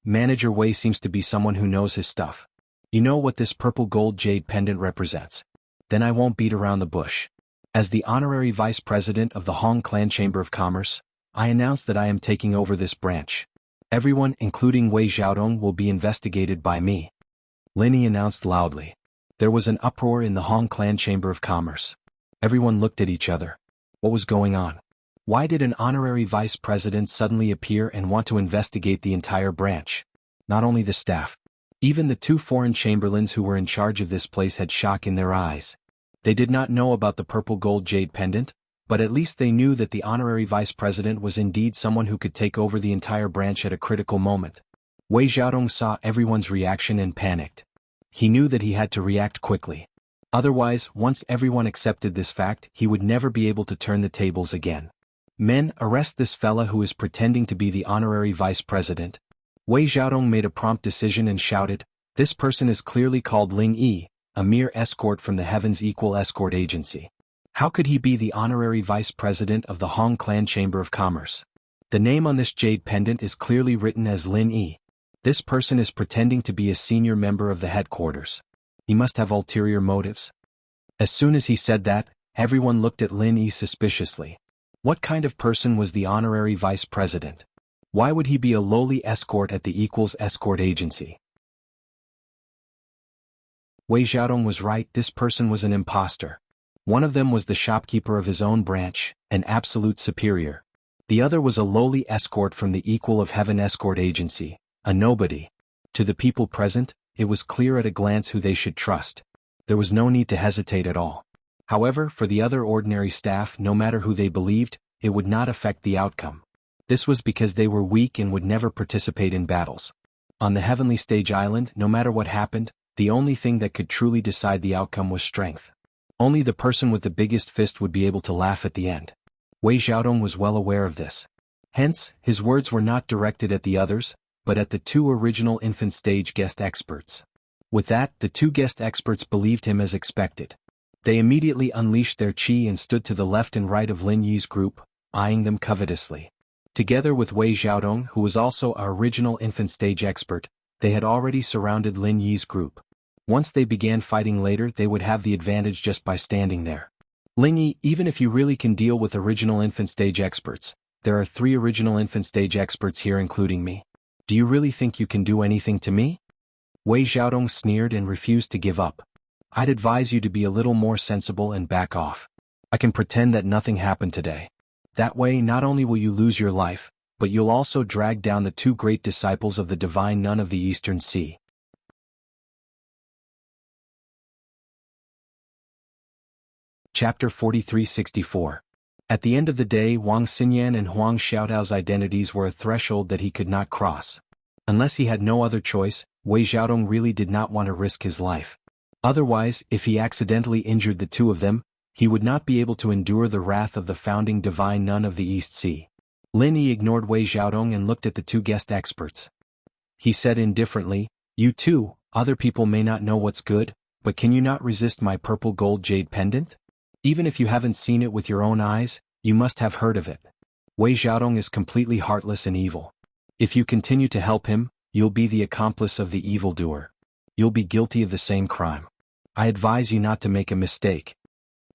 Manager Wei seems to be someone who knows his stuff. You know what this purple gold jade pendant represents? Then I won't beat around the bush. As the honorary vice president of the Hong Clan Chamber of Commerce, I announce that I am taking over this branch. Everyone, including Wei Xiaodong, will be investigated by me. Lin Yi announced loudly. There was an uproar in the Hong Clan Chamber of Commerce. Everyone looked at each other. What was going on? Why did an honorary vice president suddenly appear and want to investigate the entire branch? Not only the staff. Even the two foreign chamberlains who were in charge of this place had shock in their eyes. They did not know about the purple gold jade pendant, but at least they knew that the honorary vice president was indeed someone who could take over the entire branch at a critical moment. Wei Xiaodong saw everyone's reaction and panicked. He knew that he had to react quickly. Otherwise, once everyone accepted this fact, he would never be able to turn the tables again. Men, arrest this fella who is pretending to be the honorary vice president. Wei Xiaodong made a prompt decision and shouted, this person is clearly called Ling Yi, a mere escort from the Heaven's Equal Escort Agency. How could he be the honorary vice president of the Hong Clan Chamber of Commerce? The name on this jade pendant is clearly written as Lin Yi. This person is pretending to be a senior member of the headquarters. He must have ulterior motives. As soon as he said that, everyone looked at Lin Yi suspiciously. What kind of person was the honorary vice president? Why would he be a lowly escort at the Equals Escort Agency? Wei Xiaodong was right, this person was an imposter. One of them was the shopkeeper of his own branch, an absolute superior. The other was a lowly escort from the Equal of Heaven Escort Agency, a nobody. To the people present, it was clear at a glance who they should trust. There was no need to hesitate at all. However, for the other ordinary staff, no matter who they believed, it would not affect the outcome. This was because they were weak and would never participate in battles. On the Heavenly Stage Island, no matter what happened, the only thing that could truly decide the outcome was strength. Only the person with the biggest fist would be able to laugh at the end. Wei Xiaodong was well aware of this. Hence, his words were not directed at the others, but at the two original infant stage guest experts. With that, the two guest experts believed him as expected. They immediately unleashed their qi and stood to the left and right of Lin Yi's group, eyeing them covetously. Together with Wei Xiaodong, who was also our original infant stage expert, they had already surrounded Lin Yi's group. Once they began fighting later, they would have the advantage just by standing there. Ling Yi, even if you really can deal with original infant stage experts, there are 3 original infant stage experts here including me. Do you really think you can do anything to me? Wei Xiaodong sneered and refused to give up. I'd advise you to be a little more sensible and back off. I can pretend that nothing happened today. That way, not only will you lose your life, but you'll also drag down the 2 great disciples of the divine nun of the Eastern Sea. Chapter 4364. At the end of the day, Wang Xinyan and Huang Xiaodao's identities were a threshold that he could not cross. Unless he had no other choice, Wei Xiaodong really did not want to risk his life. Otherwise, if he accidentally injured the 2 of them, he would not be able to endure the wrath of the founding divine nun of the East Sea. Lin Yi ignored Wei Xiaodong and looked at the 2 guest experts. He said indifferently, you too, other people may not know what's good, but can you not resist my purple gold jade pendant? Even if you haven't seen it with your own eyes, you must have heard of it. Wei Xiaodong is completely heartless and evil. If you continue to help him, you'll be the accomplice of the evildoer. You'll be guilty of the same crime. I advise you not to make a mistake.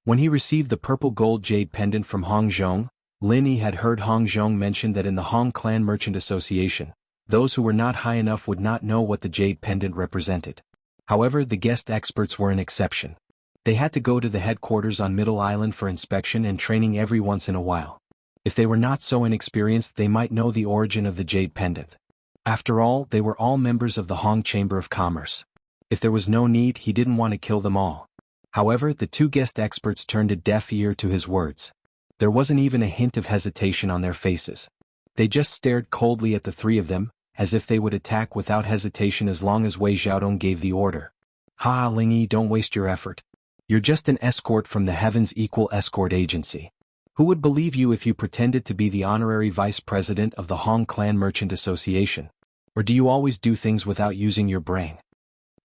When he received the purple gold jade pendant from Hong Zhong, Lin Yi had heard Hong Zhong mention that in the Hong Clan Merchant Association, those who were not high enough would not know what the jade pendant represented. However, the guest experts were an exception. They had to go to the headquarters on Middle Island for inspection and training every once in a while. If they were not so inexperienced, they might know the origin of the jade pendant. After all, they were all members of the Hong Chamber of Commerce. If there was no need, he didn't want to kill them all. However, the two guest experts turned a deaf ear to his words. There wasn't even a hint of hesitation on their faces. They just stared coldly at the three of them, as if they would attack without hesitation as long as Wei Xiaodong gave the order. "Ha, Lingyi, don't waste your effort. You're just an escort from the Heaven's Equal Escort Agency. Who would believe you if you pretended to be the honorary vice president of the Hong Clan Merchant Association? Or do you always do things without using your brain?"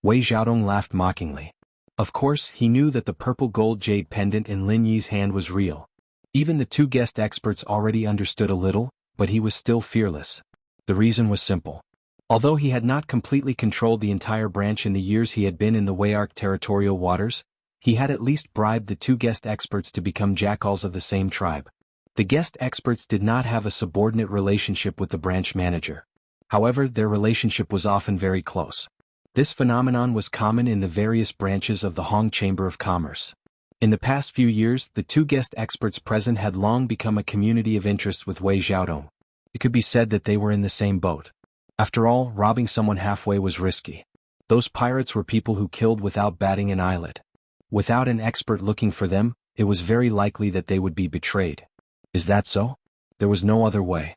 Wei Xiaodong laughed mockingly. Of course, he knew that the purple gold jade pendant in Lin Yi's hand was real. Even the two guest experts already understood a little, but he was still fearless. The reason was simple. Although he had not completely controlled the entire branch in the years he had been in the Wayark territorial waters, he had at least bribed the two guest experts to become jackals of the same tribe. The guest experts did not have a subordinate relationship with the branch manager. However, their relationship was often very close. This phenomenon was common in the various branches of the Hong Chamber of Commerce. In the past few years, the two guest experts present had long become a community of interest with Wei Xiaodong. It could be said that they were in the same boat. After all, robbing someone halfway was risky. Those pirates were people who killed without batting an eyelid. Without an expert looking for them, it was very likely that they would be betrayed. Is that so? There was no other way.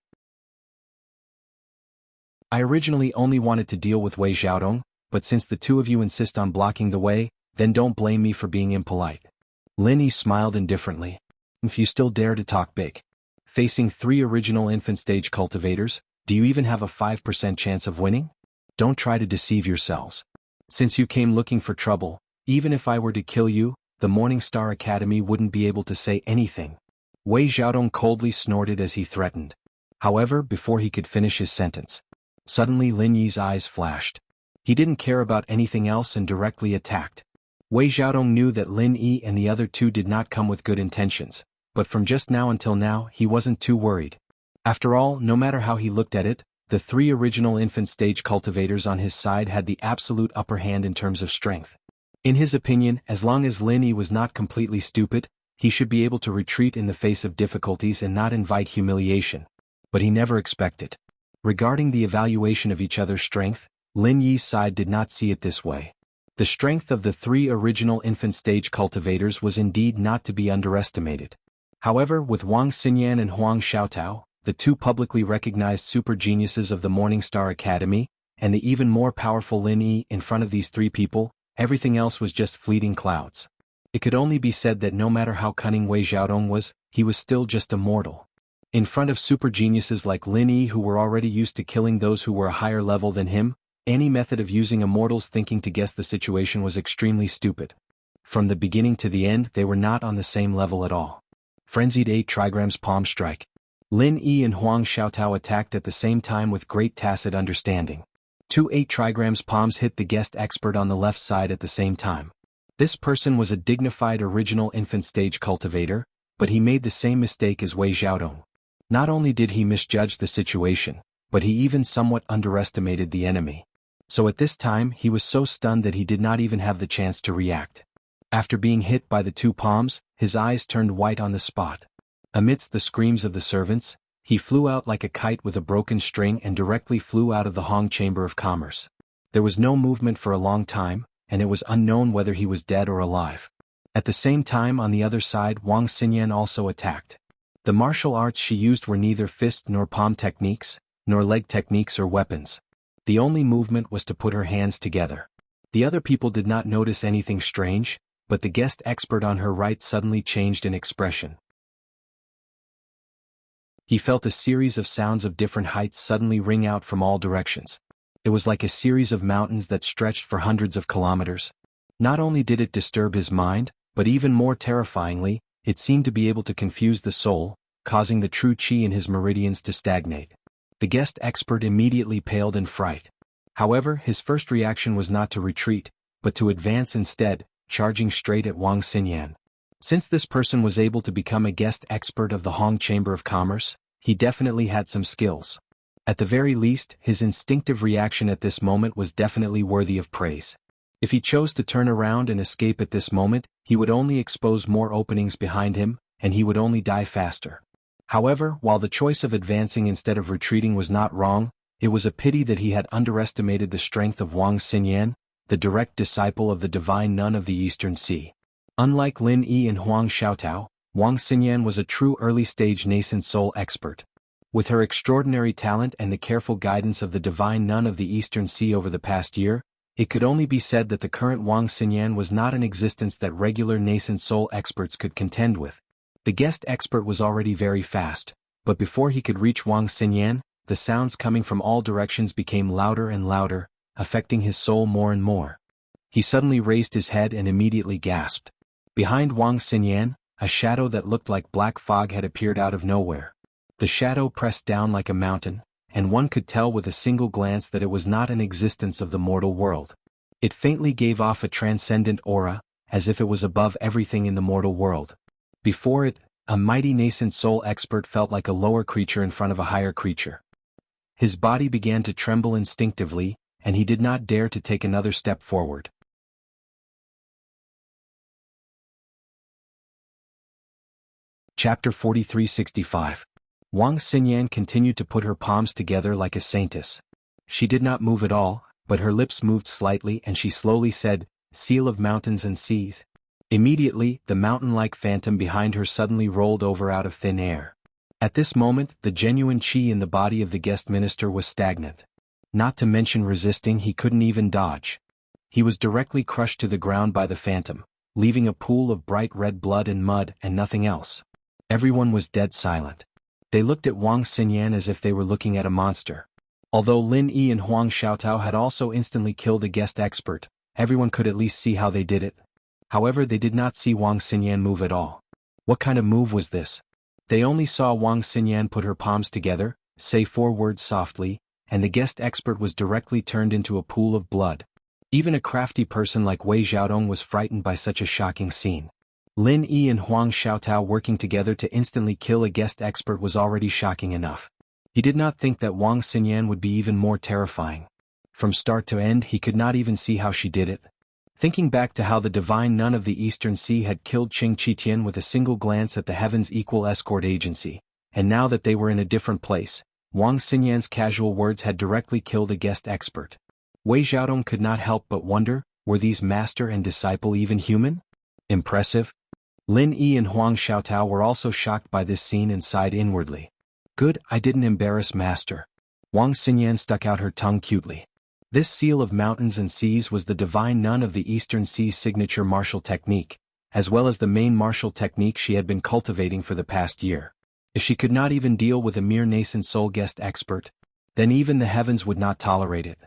I originally only wanted to deal with Wei Xiaodong, but since the two of you insist on blocking the way, then don't blame me for being impolite. Lin Yi smiled indifferently. If you still dare to talk big. Facing 3 original infant stage cultivators, do you even have a 5% chance of winning? Don't try to deceive yourselves. Since you came looking for trouble, even if I were to kill you, the Morning Star Academy wouldn't be able to say anything. Wei Xiaodong coldly snorted as he threatened. However, before he could finish his sentence, suddenly Lin Yi's eyes flashed. He didn't care about anything else and directly attacked. Wei Xiaodong knew that Lin Yi and the other two did not come with good intentions, but from just now until now he wasn't too worried. After all, no matter how he looked at it, the 3 original infant stage cultivators on his side had the absolute upper hand in terms of strength. In his opinion, as long as Lin Yi was not completely stupid, he should be able to retreat in the face of difficulties and not invite humiliation. But he never expected. Regarding the evaluation of each other's strength, Lin Yi's side did not see it this way. The strength of the 3 original infant stage cultivators was indeed not to be underestimated. However, with Wang Xinyan and Huang Xiaotao, the 2 publicly recognized super geniuses of the Morning Star Academy, and the even more powerful Lin Yi in front of these 3 people, everything else was just fleeting clouds. It could only be said that no matter how cunning Wei Xiaodong was, he was still just a mortal. In front of super geniuses like Lin Yi who were already used to killing those who were a higher level than him, any method of using a mortal's thinking to guess the situation was extremely stupid. From the beginning to the end, they were not on the same level at all. Frenzied 8 trigrams palm strike. Lin Yi and Huang Xiaotao attacked at the same time with great tacit understanding. 2 8 trigrams palms hit the guest expert on the left side at the same time. This person was a dignified original infant stage cultivator, but he made the same mistake as Wei Xiaodong. Not only did he misjudge the situation, but he even somewhat underestimated the enemy. So at this time he was so stunned that he did not even have the chance to react. After being hit by the 2 palms, his eyes turned white on the spot. Amidst the screams of the servants, he flew out like a kite with a broken string and directly flew out of the Hong Chamber of Commerce. There was no movement for a long time, and it was unknown whether he was dead or alive. At the same time on the other side Wang Xinyan also attacked. The martial arts she used were neither fist nor palm techniques, nor leg techniques or weapons. The only movement was to put her hands together. The other people did not notice anything strange, but the guest expert on her right suddenly changed in expression. He felt a series of sounds of different heights suddenly ring out from all directions. It was like a series of mountains that stretched for hundreds of kilometers. Not only did it disturb his mind, but even more terrifyingly, it seemed to be able to confuse the soul, causing the true qi in his meridians to stagnate. The guest expert immediately paled in fright. However, his first reaction was not to retreat, but to advance instead, charging straight at Wang Xinyan. Since this person was able to become a guest expert of the Hong Chamber of Commerce, he definitely had some skills. At the very least, his instinctive reaction at this moment was definitely worthy of praise. If he chose to turn around and escape at this moment, he would only expose more openings behind him, and he would only die faster. However, while the choice of advancing instead of retreating was not wrong, it was a pity that he had underestimated the strength of Wang Xinyan, the direct disciple of the divine nun of the Eastern Sea. Unlike Lin Yi and Huang Xiaotao, Wang Xinyan was a true early-stage nascent soul expert. With her extraordinary talent and the careful guidance of the divine nun of the Eastern Sea over the past year, it could only be said that the current Wang Xinyan was not an existence that regular nascent soul experts could contend with. The guest expert was already very fast, but before he could reach Wang Xinyan, the sounds coming from all directions became louder and louder, affecting his soul more and more. He suddenly raised his head and immediately gasped. Behind Wang Xinyan, a shadow that looked like black fog had appeared out of nowhere. The shadow pressed down like a mountain, and one could tell with a single glance that it was not an existence of the mortal world. It faintly gave off a transcendent aura, as if it was above everything in the mortal world. Before it, a mighty nascent soul expert felt like a lower creature in front of a higher creature. His body began to tremble instinctively, and he did not dare to take another step forward. Chapter 4365. Wang Xinyan continued to put her palms together like a saintess. She did not move at all, but her lips moved slightly and she slowly said, "Seal of mountains and seas." Immediately, the mountain-like phantom behind her suddenly rolled over out of thin air. At this moment, the genuine qi in the body of the guest minister was stagnant. Not to mention resisting, he couldn't even dodge. He was directly crushed to the ground by the phantom, leaving a pool of bright red blood and mud and nothing else. Everyone was dead silent. They looked at Wang Xinyan as if they were looking at a monster. Although Lin Yi and Huang Xiaotao had also instantly killed a guest expert, everyone could at least see how they did it. However, they did not see Wang Xinyan move at all. What kind of move was this? They only saw Wang Xinyan put her palms together, say 4 words softly, and the guest expert was directly turned into a pool of blood. Even a crafty person like Wei Xiaodong was frightened by such a shocking scene. Lin Yi and Huang Xiaotao working together to instantly kill a guest expert was already shocking enough. He did not think that Wang Xinyan would be even more terrifying. From start to end, he could not even see how she did it. Thinking back to how the divine nun of the Eastern Sea had killed Qing Qitian with a single glance at the Heaven's Equal Escort Agency, and now that they were in a different place, Wang Xinyan's casual words had directly killed a guest expert. Wei Xiaodong could not help but wonder, were these master and disciple even human? Impressive. Lin Yi and Huang Xiaotao were also shocked by this scene and sighed inwardly. Good, I didn't embarrass master. Wang Xinyan stuck out her tongue cutely. This seal of mountains and seas was the divine nun of the Eastern Sea's signature martial technique, as well as the main martial technique she had been cultivating for the past year. If she could not even deal with a mere nascent soul guest expert, then even the heavens would not tolerate it.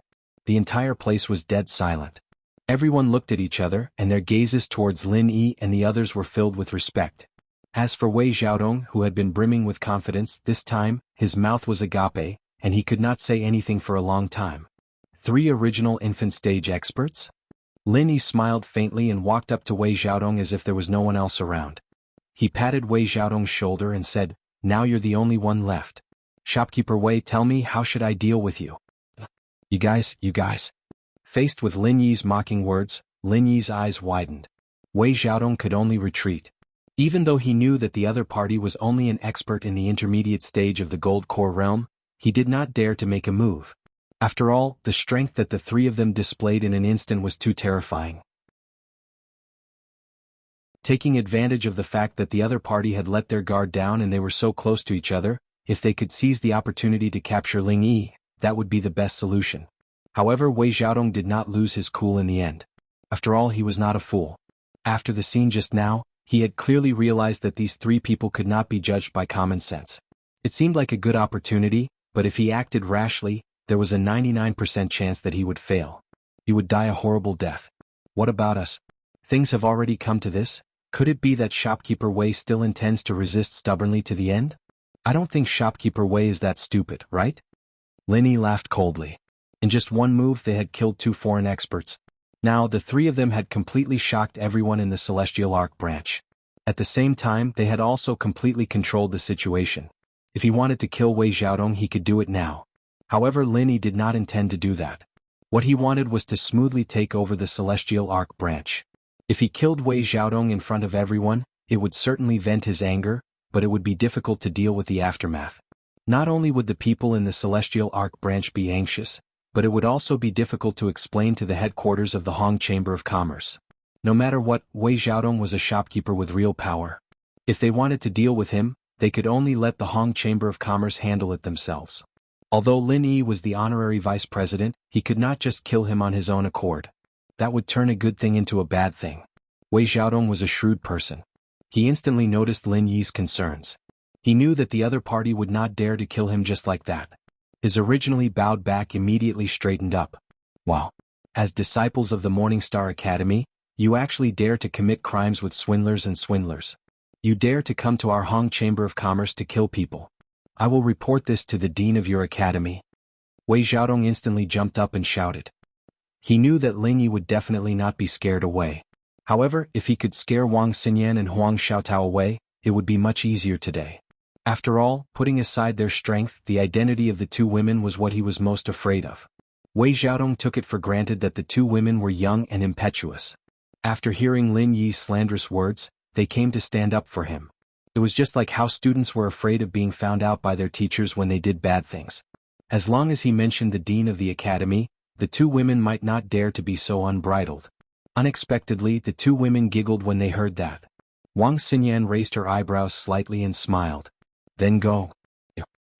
The entire place was dead silent. Everyone looked at each other, and their gazes towards Lin Yi and the others were filled with respect. As for Wei Xiaodong, who had been brimming with confidence, this time, his mouth was agape, and he could not say anything for a long time. 3 original infant stage experts? Lin Yi smiled faintly and walked up to Wei Xiaodong as if there was no one else around. He patted Wei Xiaodong's shoulder and said, "Now you're the only one left. Shopkeeper Wei, tell me, how should I deal with you?" You guys. Faced with Lin Yi's mocking words, Lin Yi's eyes widened. Wei Xiaodong could only retreat. Even though he knew that the other party was only an expert in the intermediate stage of the Gold Core realm, he did not dare to make a move. After all, the strength that the 3 of them displayed in an instant was too terrifying. Taking advantage of the fact that the other party had let their guard down and they were so close to each other, if they could seize the opportunity to capture Lin Yi, that would be the best solution. However, Wei Xiaodong did not lose his cool in the end. After all, he was not a fool. After the scene just now, he had clearly realized that these 3 people could not be judged by common sense. It seemed like a good opportunity, but if he acted rashly, there was a 99% chance that he would fail. He would die a horrible death. What about us? Things have already come to this? Could it be that Shopkeeper Wei still intends to resist stubbornly to the end? I don't think Shopkeeper Wei is that stupid, right? Lin Yi laughed coldly. In just one move they had killed 2 foreign experts. Now the 3 of them had completely shocked everyone in the Celestial Arc branch. At the same time, they had also completely controlled the situation. If he wanted to kill Wei Xiaodong, he could do it now. However, Lin Yi did not intend to do that. What he wanted was to smoothly take over the Celestial Arc branch. If he killed Wei Xiaodong in front of everyone, it would certainly vent his anger, but it would be difficult to deal with the aftermath. Not only would the people in the Celestial Arc branch be anxious, but it would also be difficult to explain to the headquarters of the Hong Chamber of Commerce. No matter what, Wei Xiaodong was a shopkeeper with real power. If they wanted to deal with him, they could only let the Hong Chamber of Commerce handle it themselves. Although Lin Yi was the honorary vice president, he could not just kill him on his own accord. That would turn a good thing into a bad thing. Wei Xiaodong was a shrewd person. He instantly noticed Lin Yi's concerns. He knew that the other party would not dare to kill him just like that. His originally bowed back immediately straightened up. Wow. As disciples of the Morningstar Academy, you actually dare to commit crimes with swindlers and swindlers. You dare to come to our Hong Chamber of Commerce to kill people. I will report this to the dean of your academy. Wei Xiaodong instantly jumped up and shouted. He knew that Lin Yi would definitely not be scared away. However, if he could scare Wang Xinyan and Huang Xiaotao away, it would be much easier today. After all, putting aside their strength, the identity of the two women was what he was most afraid of. Wei Xiaodong took it for granted that the two women were young and impetuous. After hearing Lin Yi's slanderous words, they came to stand up for him. It was just like how students were afraid of being found out by their teachers when they did bad things. As long as he mentioned the dean of the academy, the two women might not dare to be so unbridled. Unexpectedly, the two women giggled when they heard that. Wang Xinyan raised her eyebrows slightly and smiled. Then go.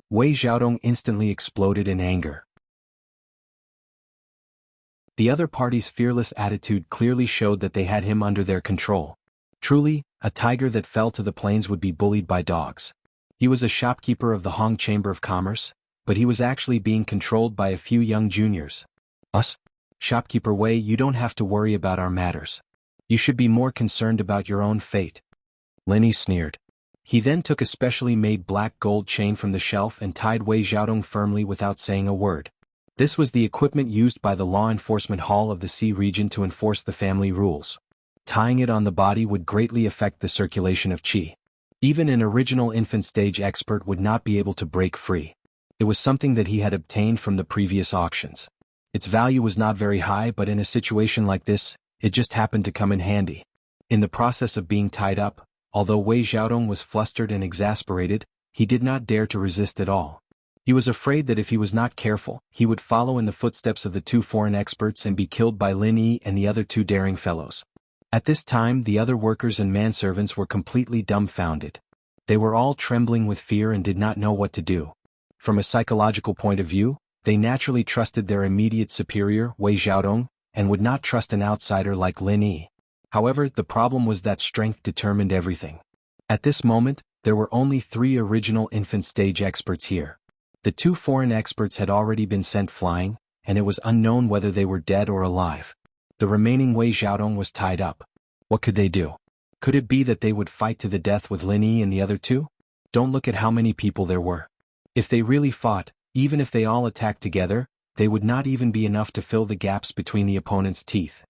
Wei Xiaodong instantly exploded in anger. The other party's fearless attitude clearly showed that they had him under their control. Truly, a tiger that fell to the plains would be bullied by dogs. He was a shopkeeper of the Hong Chamber of Commerce, but he was actually being controlled by a few young juniors. Us? Shopkeeper Wei, you don't have to worry about our matters. You should be more concerned about your own fate. Lin Yi sneered. He then took a specially made black gold chain from the shelf and tied Wei Xiaodong firmly without saying a word. This was the equipment used by the Law Enforcement Hall of the Sea region to enforce the family rules. Tying it on the body would greatly affect the circulation of qi. Even an original infant stage expert would not be able to break free. It was something that he had obtained from the previous auctions. Its value was not very high, but in a situation like this, it just happened to come in handy. In the process of being tied up, although Wei Xiaodong was flustered and exasperated, he did not dare to resist at all. He was afraid that if he was not careful, he would follow in the footsteps of the two foreign experts and be killed by Lin Yi and the other two daring fellows. At this time, the other workers and manservants were completely dumbfounded. They were all trembling with fear and did not know what to do. From a psychological point of view, they naturally trusted their immediate superior, Wei Xiaodong, and would not trust an outsider like Lin Yi. However, the problem was that strength determined everything. At this moment, there were only 3 original infant stage experts here. The 2 foreign experts had already been sent flying, and it was unknown whether they were dead or alive. The remaining Wei Xiaodong was tied up. What could they do? Could it be that they would fight to the death with Lin Yi and the other 2? Don't look at how many people there were. If they really fought, even if they all attacked together, they would not even be enough to fill the gaps between the opponent's teeth.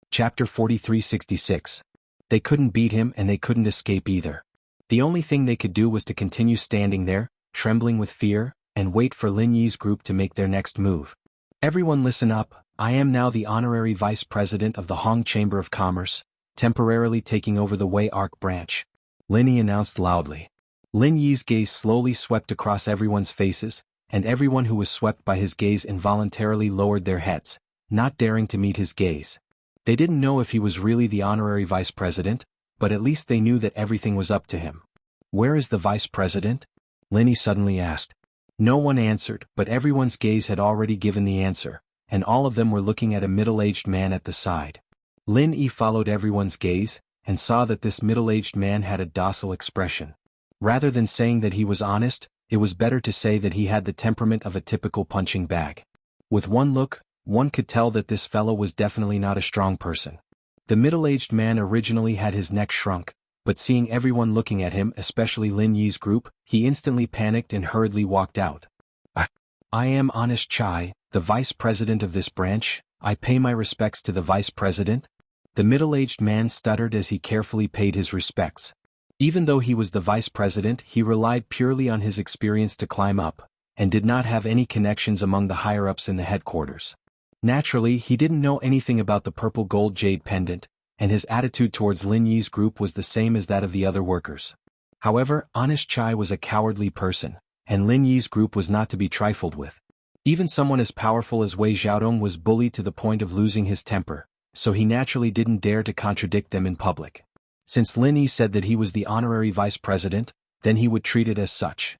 Chapter 4366. They couldn't beat him and they couldn't escape either. The only thing they could do was to continue standing there, trembling with fear, and wait for Lin Yi's group to make their next move. Everyone listen up, I am now the honorary vice president of the Hong Chamber of Commerce, temporarily taking over the Wei Arc branch. Lin Yi announced loudly. Lin Yi's gaze slowly swept across everyone's faces, and everyone who was swept by his gaze involuntarily lowered their heads, not daring to meet his gaze. They didn't know if he was really the honorary vice president, but at least they knew that everything was up to him. Where is the vice president? Lin Yi suddenly asked. No one answered, but everyone's gaze had already given the answer, and all of them were looking at a middle-aged man at the side. Lin Yi followed everyone's gaze, and saw that this middle-aged man had a docile expression. Rather than saying that he was honest, it was better to say that he had the temperament of a typical punching bag. With one look, one could tell that this fellow was definitely not a strong person. The middle-aged man originally had his neck shrunk, but seeing everyone looking at him, especially Lin Yi's group, he instantly panicked and hurriedly walked out. I am Honest Chai, the vice president of this branch. I pay my respects to the vice president. The middle-aged man stuttered as he carefully paid his respects. Even though he was the vice president, he relied purely on his experience to climb up, and did not have any connections among the higher-ups in the headquarters. Naturally, he didn't know anything about the purple gold jade pendant, and his attitude towards Lin Yi's group was the same as that of the other workers. However, Honest Chai was a cowardly person, and Lin Yi's group was not to be trifled with. Even someone as powerful as Wei Xiaodong was bullied to the point of losing his temper, so he naturally didn't dare to contradict them in public. Since Lin Yi said that he was the honorary vice president, then he would treat it as such.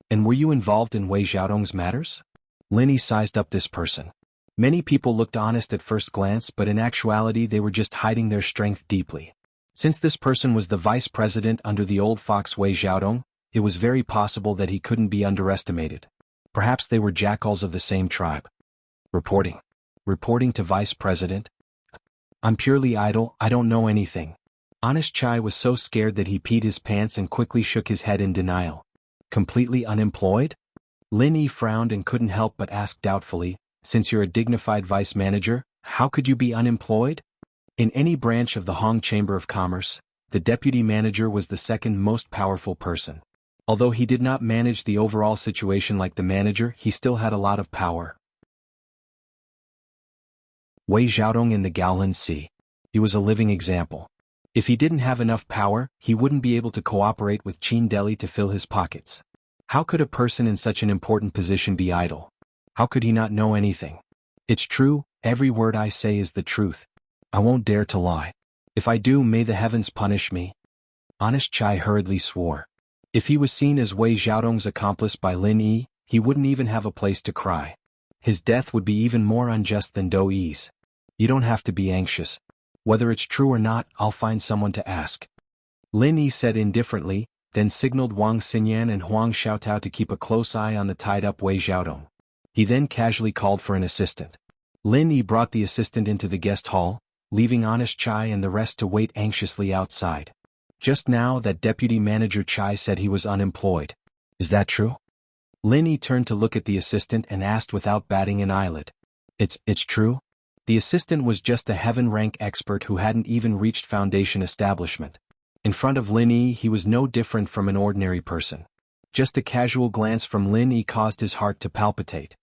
And were you involved in Wei Xiaodong's matters? Lin Yi sized up this person. Many people looked honest at first glance, but in actuality they were just hiding their strength deeply. Since this person was the vice president under the old fox Wei Xiaodong, it was very possible that he couldn't be underestimated. Perhaps they were jackals of the same tribe. Reporting. Reporting to vice president? I'm purely idle, I don't know anything. Honest Chai was so scared that he peed his pants and quickly shook his head in denial. Completely unemployed? Lin Yi frowned and couldn't help but ask doubtfully, since you're a dignified vice manager, how could you be unemployed? In any branch of the Hong Chamber of Commerce, the deputy manager was the second most powerful person. Although he did not manage the overall situation like the manager, he still had a lot of power. Wei Xiaodong in the Gaolan Sea. He was a living example. If he didn't have enough power, he wouldn't be able to cooperate with Qin Deli to fill his pockets. How could a person in such an important position be idle? How could he not know anything? It's true, every word I say is the truth. I won't dare to lie. If I do, may the heavens punish me. Honest Chai hurriedly swore. If he was seen as Wei Xiaodong's accomplice by Lin Yi, he wouldn't even have a place to cry. His death would be even more unjust than Do Yi's. You don't have to be anxious. Whether it's true or not, I'll find someone to ask. Lin Yi said indifferently, then signaled Wang Xinyan and Huang Xiaotao to keep a close eye on the tied-up Wei Xiaodong. He then casually called for an assistant. Lin Yi brought the assistant into the guest hall, leaving Honest Chai and the rest to wait anxiously outside. Just now that Deputy Manager Chai said he was unemployed. Is that true? Lin Yi turned to look at the assistant and asked without batting an eyelid. It's true? The assistant was just a heaven-rank expert who hadn't even reached foundation establishment. In front of Lin Yi, he was no different from an ordinary person. Just a casual glance from Lin Yi caused his heart to palpitate.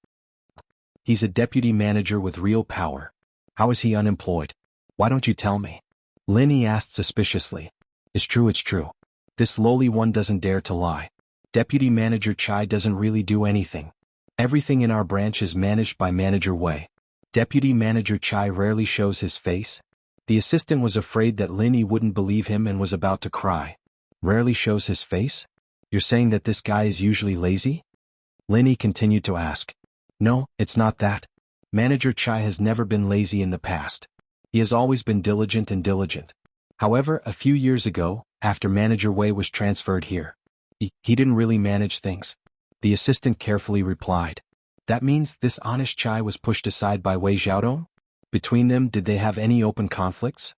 He's a deputy manager with real power. How is he unemployed? Why don't you tell me? Lin Yi asked suspiciously. It's true. This lowly one doesn't dare to lie. Deputy Manager Chai doesn't really do anything. Everything in our branch is managed by Manager Wei. Deputy Manager Chai rarely shows his face. The assistant was afraid that Lin Yi wouldn't believe him and was about to cry. Rarely shows his face? You're saying that this guy is usually lazy? Lin Yi continued to ask. No, it's not that. Manager Chai has never been lazy in the past. He has always been diligent. However, a few years ago, after Manager Wei was transferred here, he didn't really manage things. The assistant carefully replied. That means this Honest Chai was pushed aside by Wei Xiaodong? Between them, did they have any open conflicts?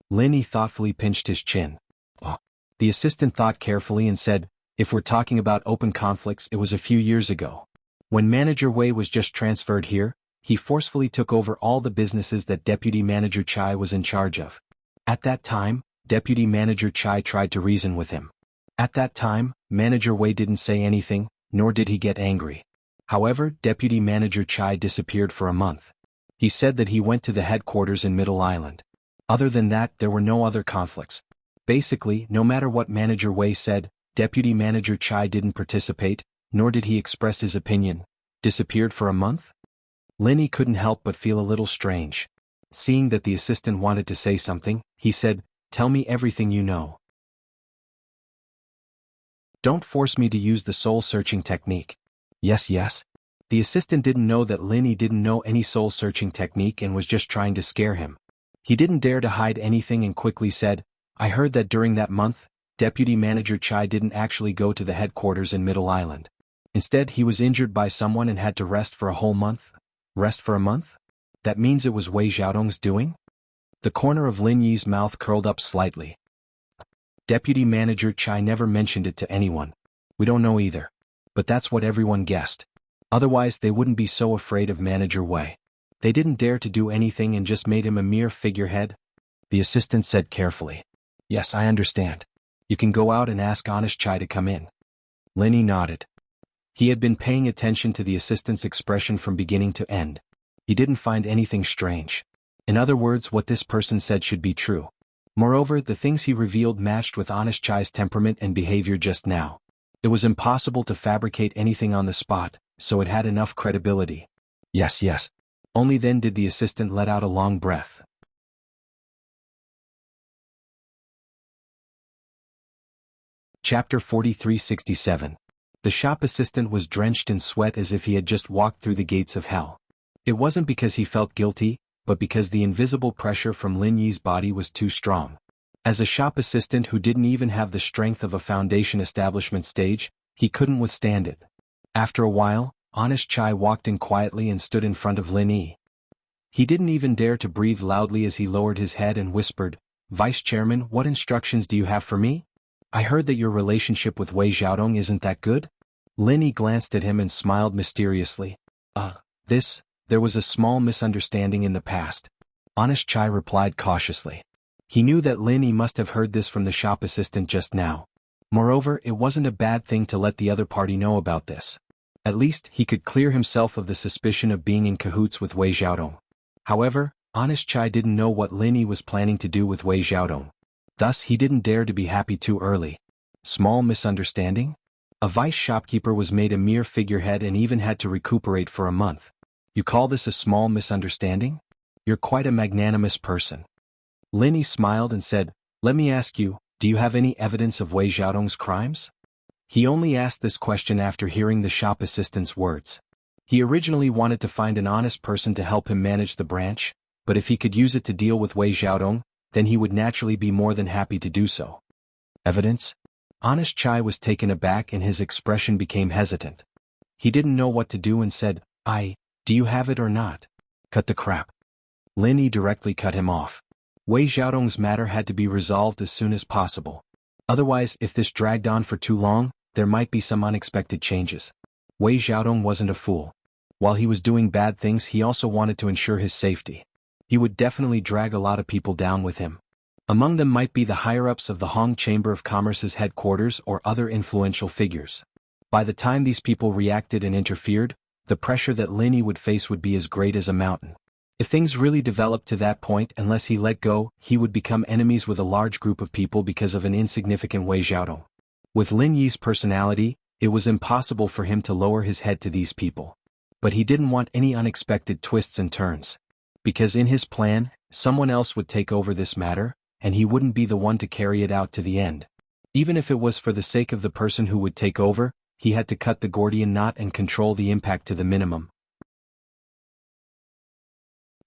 Lin Yi thoughtfully pinched his chin. Oh. The assistant thought carefully and said, if we're talking about open conflicts, it was a few years ago. When Manager Wei was just transferred here, he forcefully took over all the businesses that Deputy Manager Chai was in charge of. At that time, Deputy Manager Chai tried to reason with him. At that time, Manager Wei didn't say anything, nor did he get angry. However, Deputy Manager Chai disappeared for a month. He said that he went to the headquarters in Middle Island. Other than that, there were no other conflicts. Basically, no matter what Manager Wei said, Deputy Manager Chai didn't participate, nor did he express his opinion. Disappeared for a month? Lin Yi couldn't help but feel a little strange. Seeing that the assistant wanted to say something, he said, tell me everything you know. Don't force me to use the soul-searching technique. Yes. The assistant didn't know that Lin Yi didn't know any soul-searching technique and was just trying to scare him. He didn't dare to hide anything and quickly said, I heard that during that month, Deputy Manager Chai didn't actually go to the headquarters in Middle Island. Instead, he was injured by someone and had to rest for a whole month. Rest for a month? That means it was Wei Xiaodong's doing? The corner of Lin Yi's mouth curled up slightly. Deputy Manager Chai never mentioned it to anyone. We don't know either. But that's what everyone guessed. Otherwise they wouldn't be so afraid of Manager Wei. They didn't dare to do anything and just made him a mere figurehead. The assistant said carefully. Yes, I understand. You can go out and ask Honest Chai to come in. Lin Yi nodded. He had been paying attention to the assistant's expression from beginning to end. He didn't find anything strange. In other words, what this person said should be true. Moreover, the things he revealed matched with Honest Chai's temperament and behavior just now. It was impossible to fabricate anything on the spot, so it had enough credibility. Yes, yes. Only then did the assistant let out a long breath. Chapter 4367. The shop assistant was drenched in sweat as if he had just walked through the gates of hell. It wasn't because he felt guilty, but because the invisible pressure from Lin Yi's body was too strong. As a shop assistant who didn't even have the strength of a foundation establishment stage, he couldn't withstand it. After a while, Honest Chai walked in quietly and stood in front of Lin Yi. He didn't even dare to breathe loudly as he lowered his head and whispered, "Vice Chairman, what instructions do you have for me? I heard that your relationship with Wei Xiaodong isn't that good?" Lin Yi glanced at him and smiled mysteriously. There was a small misunderstanding in the past. Honest Chai replied cautiously. He knew that Lin Yi must have heard this from the shop assistant just now. Moreover, it wasn't a bad thing to let the other party know about this. At least, he could clear himself of the suspicion of being in cahoots with Wei Xiaodong. However, Honest Chai didn't know what Lin Yi was planning to do with Wei Xiaodong. Thus, he didn't dare to be happy too early. Small misunderstanding? A vice shopkeeper was made a mere figurehead and even had to recuperate for a month. You call this a small misunderstanding? You're quite a magnanimous person. Lin Yi smiled and said, "Let me ask you, do you have any evidence of Wei Xiaodong's crimes?" He only asked this question after hearing the shop assistant's words. He originally wanted to find an honest person to help him manage the branch, but if he could use it to deal with Wei Xiaodong, then he would naturally be more than happy to do so. Evidence? Honest Chai was taken aback and his expression became hesitant. He didn't know what to do and said, Do you have it or not? Cut the crap." Lin Yi directly cut him off. Wei Xiaodong's matter had to be resolved as soon as possible. Otherwise, if this dragged on for too long, there might be some unexpected changes. Wei Xiaodong wasn't a fool. While he was doing bad things, he also wanted to ensure his safety. He would definitely drag a lot of people down with him. Among them might be the higher-ups of the Hong Chamber of Commerce's headquarters or other influential figures. By the time these people reacted and interfered, the pressure that Lin Yi would face would be as great as a mountain. If things really developed to that point, unless he let go, he would become enemies with a large group of people because of an insignificant Wei Xiaodong. With Lin Yi's personality, it was impossible for him to lower his head to these people. But he didn't want any unexpected twists and turns. Because in his plan, someone else would take over this matter, and he wouldn't be the one to carry it out to the end. Even if it was for the sake of the person who would take over, he had to cut the Gordian knot and control the impact to the minimum.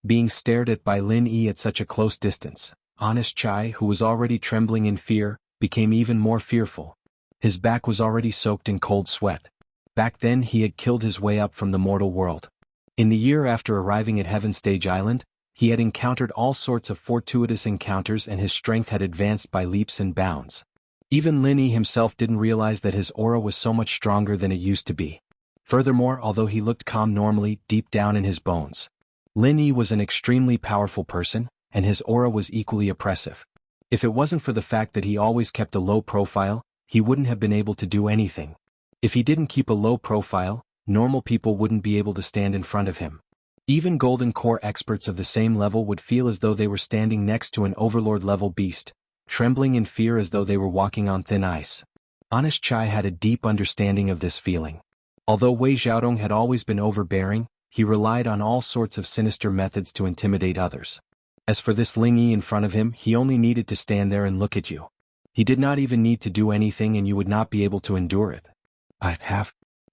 Being stared at by Lin Yi at such a close distance, Honest Chai, who was already trembling in fear, became even more fearful. His back was already soaked in cold sweat. Back then he had killed his way up from the mortal world. In the year after arriving at Heaven Stage Island, he had encountered all sorts of fortuitous encounters and his strength had advanced by leaps and bounds. Even Lin Yi himself didn't realize that his aura was so much stronger than it used to be. Furthermore, although he looked calm normally, deep down in his bones, Lin Yi was an extremely powerful person, and his aura was equally oppressive. If it wasn't for the fact that he always kept a low profile, he wouldn't have been able to do anything. If he didn't keep a low profile, normal people wouldn't be able to stand in front of him. Even Golden Core experts of the same level would feel as though they were standing next to an overlord-level beast, trembling in fear as though they were walking on thin ice. Honest Chai had a deep understanding of this feeling. Although Wei Xiaodong had always been overbearing, he relied on all sorts of sinister methods to intimidate others. As for this Lin Yi in front of him, he only needed to stand there and look at you. He did not even need to do anything and you would not be able to endure it.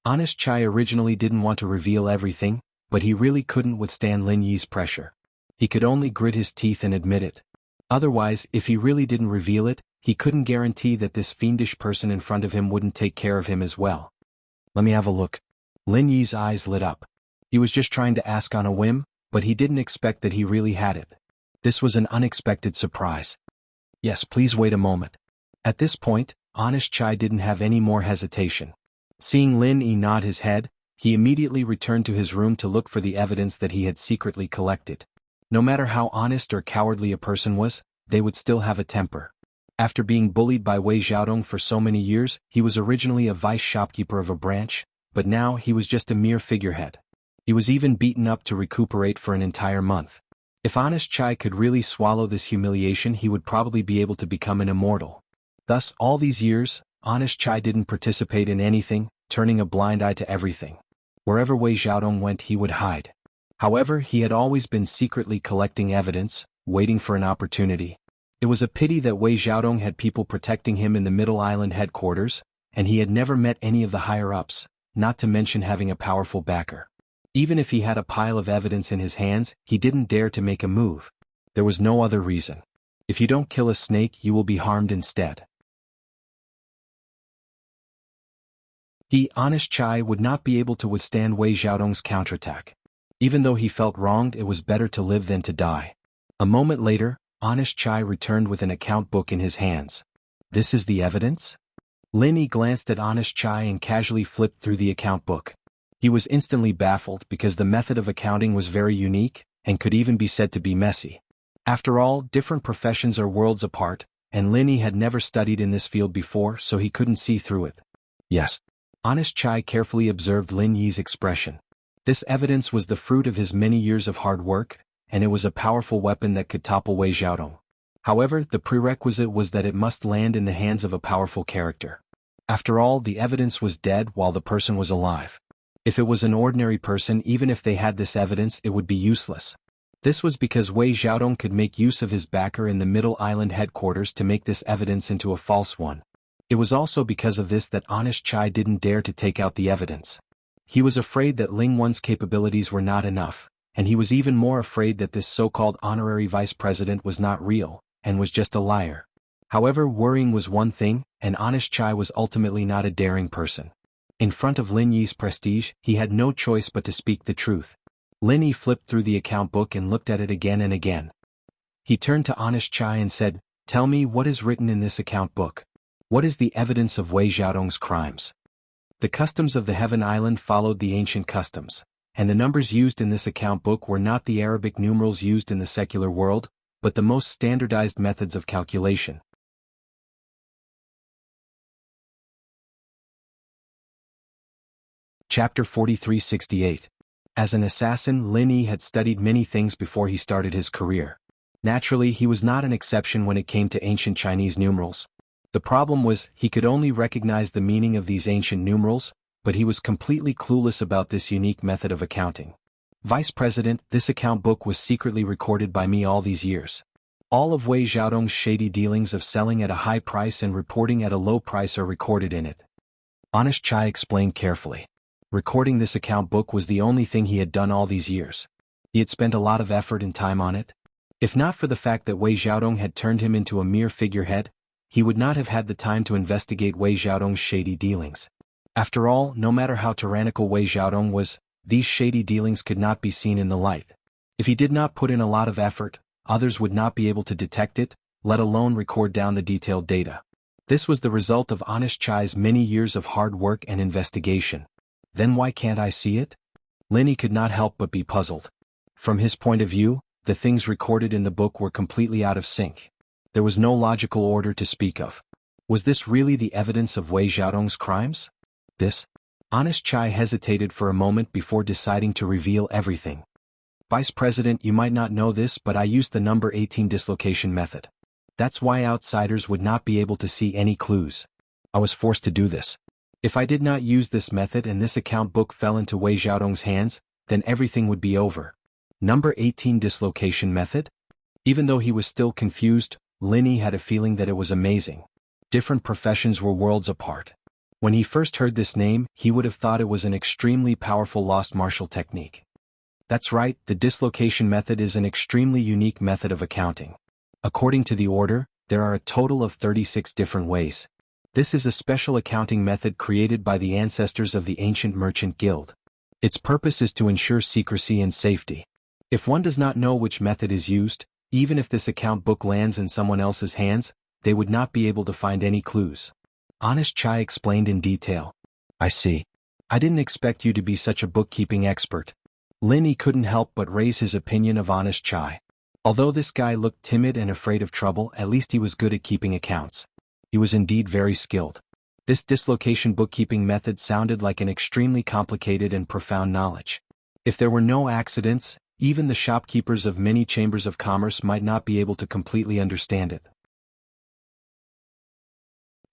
Honest Chai originally didn't want to reveal everything, but he really couldn't withstand Lin Yi's pressure. He could only grit his teeth and admit it. Otherwise, if he really didn't reveal it, he couldn't guarantee that this fiendish person in front of him wouldn't take care of him as well. Let me have a look. Lin Yi's eyes lit up. He was just trying to ask on a whim, but he didn't expect that he really had it. This was an unexpected surprise. Yes, please wait a moment. At this point, Honest Chai didn't have any more hesitation. Seeing Lin Yi nod his head, he immediately returned to his room to look for the evidence that he had secretly collected. No matter how honest or cowardly a person was, they would still have a temper. After being bullied by Wei Xiaodong for so many years, he was originally a vice shopkeeper of a branch, but now he was just a mere figurehead. He was even beaten up to recuperate for an entire month. If Honest Chai could really swallow this humiliation, he would probably be able to become an immortal. Thus, all these years, Honest Chai didn't participate in anything, turning a blind eye to everything. Wherever Wei Xiaodong went, he would hide. However, he had always been secretly collecting evidence, waiting for an opportunity. It was a pity that Wei Xiaodong had people protecting him in the Middle Island headquarters, and he had never met any of the higher-ups, not to mention having a powerful backer. Even if he had a pile of evidence in his hands, he didn't dare to make a move. There was no other reason. If you don't kill a snake, you will be harmed instead. Honest Chai, would not be able to withstand Wei Xiaodong's counterattack. Even though he felt wronged, it was better to live than to die. A moment later, Honest Chai returned with an account book in his hands. This is the evidence? Lin Yi glanced at Honest Chai and casually flipped through the account book. He was instantly baffled because the method of accounting was very unique, and could even be said to be messy. After all, different professions are worlds apart, and Lin Yi had never studied in this field before, so he couldn't see through it. Yes. Honest Chai carefully observed Lin Yi's expression. This evidence was the fruit of his many years of hard work, and it was a powerful weapon that could topple Wei Xiaodong. However, the prerequisite was that it must land in the hands of a powerful character. After all, the evidence was dead while the person was alive. If it was an ordinary person, even if they had this evidence, it would be useless. This was because Wei Xiaodong could make use of his backer in the Middle Island headquarters to make this evidence into a false one. It was also because of this that Honest Chai didn't dare to take out the evidence. He was afraid that Ling Wen's capabilities were not enough, and he was even more afraid that this so-called honorary vice president was not real, and was just a liar. However, worrying was one thing, and Honest Chai was ultimately not a daring person. In front of Lin Yi's prestige, he had no choice but to speak the truth. Lin Yi flipped through the account book and looked at it again and again. He turned to Honest Chai and said, "Tell me, what is written in this account book? What is the evidence of Wei Xiaodong's crimes?" The customs of the Heaven Island followed the ancient customs, and the numbers used in this account book were not the Arabic numerals used in the secular world, but the most standardized methods of calculation. Chapter 4368. As an assassin, Lin Yi had studied many things before he started his career. Naturally, he was not an exception when it came to ancient Chinese numerals. The problem was, he could only recognize the meaning of these ancient numerals, but he was completely clueless about this unique method of accounting. Vice President, this account book was secretly recorded by me all these years. All of Wei Xiaodong's shady dealings of selling at a high price and reporting at a low price are recorded in it. Honest Chai explained carefully. Recording this account book was the only thing he had done all these years. He had spent a lot of effort and time on it. If not for the fact that Wei Xiaodong had turned him into a mere figurehead, he would not have had the time to investigate Wei Xiaodong's shady dealings. After all, no matter how tyrannical Wei Xiaodong was, these shady dealings could not be seen in the light. If he did not put in a lot of effort, others would not be able to detect it, let alone record down the detailed data. This was the result of Honest Chai's many years of hard work and investigation. Then why can't I see it? Lin Yi could not help but be puzzled. From his point of view, the things recorded in the book were completely out of sync. There was no logical order to speak of. Was this really the evidence of Wei Xiaodong's crimes? This? Honest Chai hesitated for a moment before deciding to reveal everything. Vice President, you might not know this, but I used the number 18 dislocation method. That's why outsiders would not be able to see any clues. I was forced to do this. If I did not use this method and this account book fell into Wei Xiaodong's hands, then everything would be over. Number 18 dislocation method? Even though he was still confused, Lin Yi had a feeling that it was amazing. Different professions were worlds apart. When he first heard this name, he would have thought it was an extremely powerful lost martial technique. That's right, the dislocation method is an extremely unique method of accounting. According to the order, there are a total of 36 different ways. This is a special accounting method created by the ancestors of the ancient merchant guild. Its purpose is to ensure secrecy and safety. If one does not know which method is used, even if this account book lands in someone else's hands, they would not be able to find any clues. Honest Chai explained in detail. I see. I didn't expect you to be such a bookkeeping expert. Lin Yi couldn't help but raise his opinion of Honest Chai. Although this guy looked timid and afraid of trouble, at least he was good at keeping accounts. He was indeed very skilled. This dislocation bookkeeping method sounded like an extremely complicated and profound knowledge. If there were no accidents, even the shopkeepers of many chambers of commerce might not be able to completely understand it.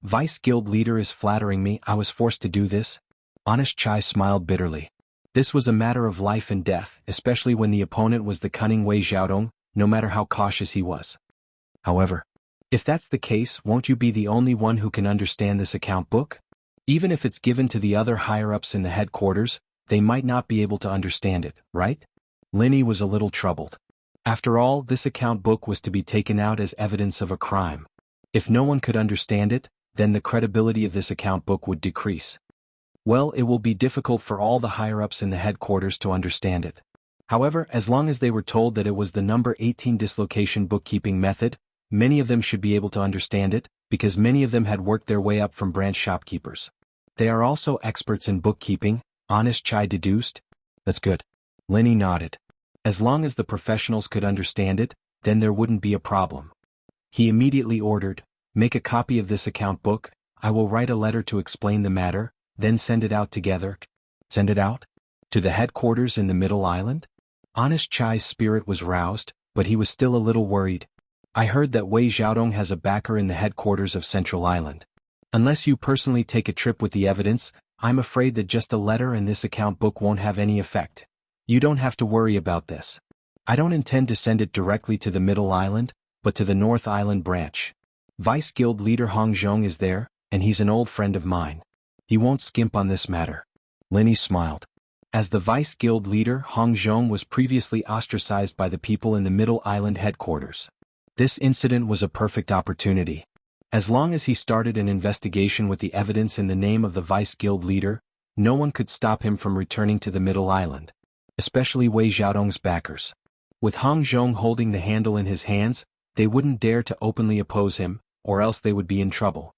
Vice Guild leader is flattering me. I was forced to do this. Honest Chai smiled bitterly. This was a matter of life and death, especially when the opponent was the cunning Wei Xiaodong, no matter how cautious he was. However, if that's the case, won't you be the only one who can understand this account book? Even if it's given to the other higher-ups in the headquarters, they might not be able to understand it, right? Linny was a little troubled. After all, this account book was to be taken out as evidence of a crime. If no one could understand it, then the credibility of this account book would decrease. Well, it will be difficult for all the higher-ups in the headquarters to understand it. However, as long as they were told that it was the number 18 dislocation bookkeeping method, many of them should be able to understand it, because many of them had worked their way up from branch shopkeepers. They are also experts in bookkeeping, Honest Chai deduced. That's good. Linny nodded. As long as the professionals could understand it, then there wouldn't be a problem. He immediately ordered, "Make a copy of this account book, I will write a letter to explain the matter, then send it out together." Send it out? To the headquarters in the Middle Island? Honest Chai's spirit was roused, but he was still a little worried. I heard that Wei Xiaodong has a backer in the headquarters of Central Island. Unless you personally take a trip with the evidence, I'm afraid that just a letter and this account book won't have any effect. You don't have to worry about this. I don't intend to send it directly to the Middle Island, but to the North Island branch. Vice Guild leader Hong Zhong is there, and he's an old friend of mine. He won't skimp on this matter. Linny smiled. As the Vice Guild leader, Hong Zhong was previously ostracized by the people in the Middle Island headquarters. This incident was a perfect opportunity. As long as he started an investigation with the evidence in the name of the Vice Guild leader, no one could stop him from returning to the Middle Island. Especially Wei Xiaodong's backers. With Hong Zhong holding the handle in his hands, they wouldn't dare to openly oppose him, or else they would be in trouble.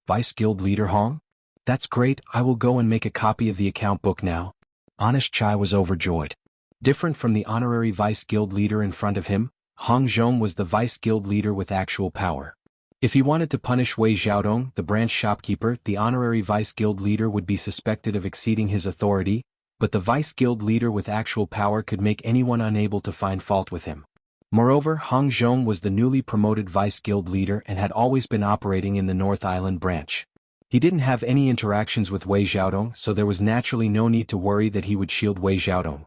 Vice Guild leader Hong? That's great, I will go and make a copy of the account book now. Honest Chai was overjoyed. Different from the honorary Vice Guild leader in front of him, Hong Zhong was the Vice Guild leader with actual power. If he wanted to punish Wei Xiaodong, the branch shopkeeper, the honorary Vice Guild leader would be suspected of exceeding his authority, but the Vice Guild leader with actual power could make anyone unable to find fault with him. Moreover, Hong Zhong was the newly promoted Vice Guild leader and had always been operating in the North Island branch. He didn't have any interactions with Wei Xiaodong, so there was naturally no need to worry that he would shield Wei Xiaodong.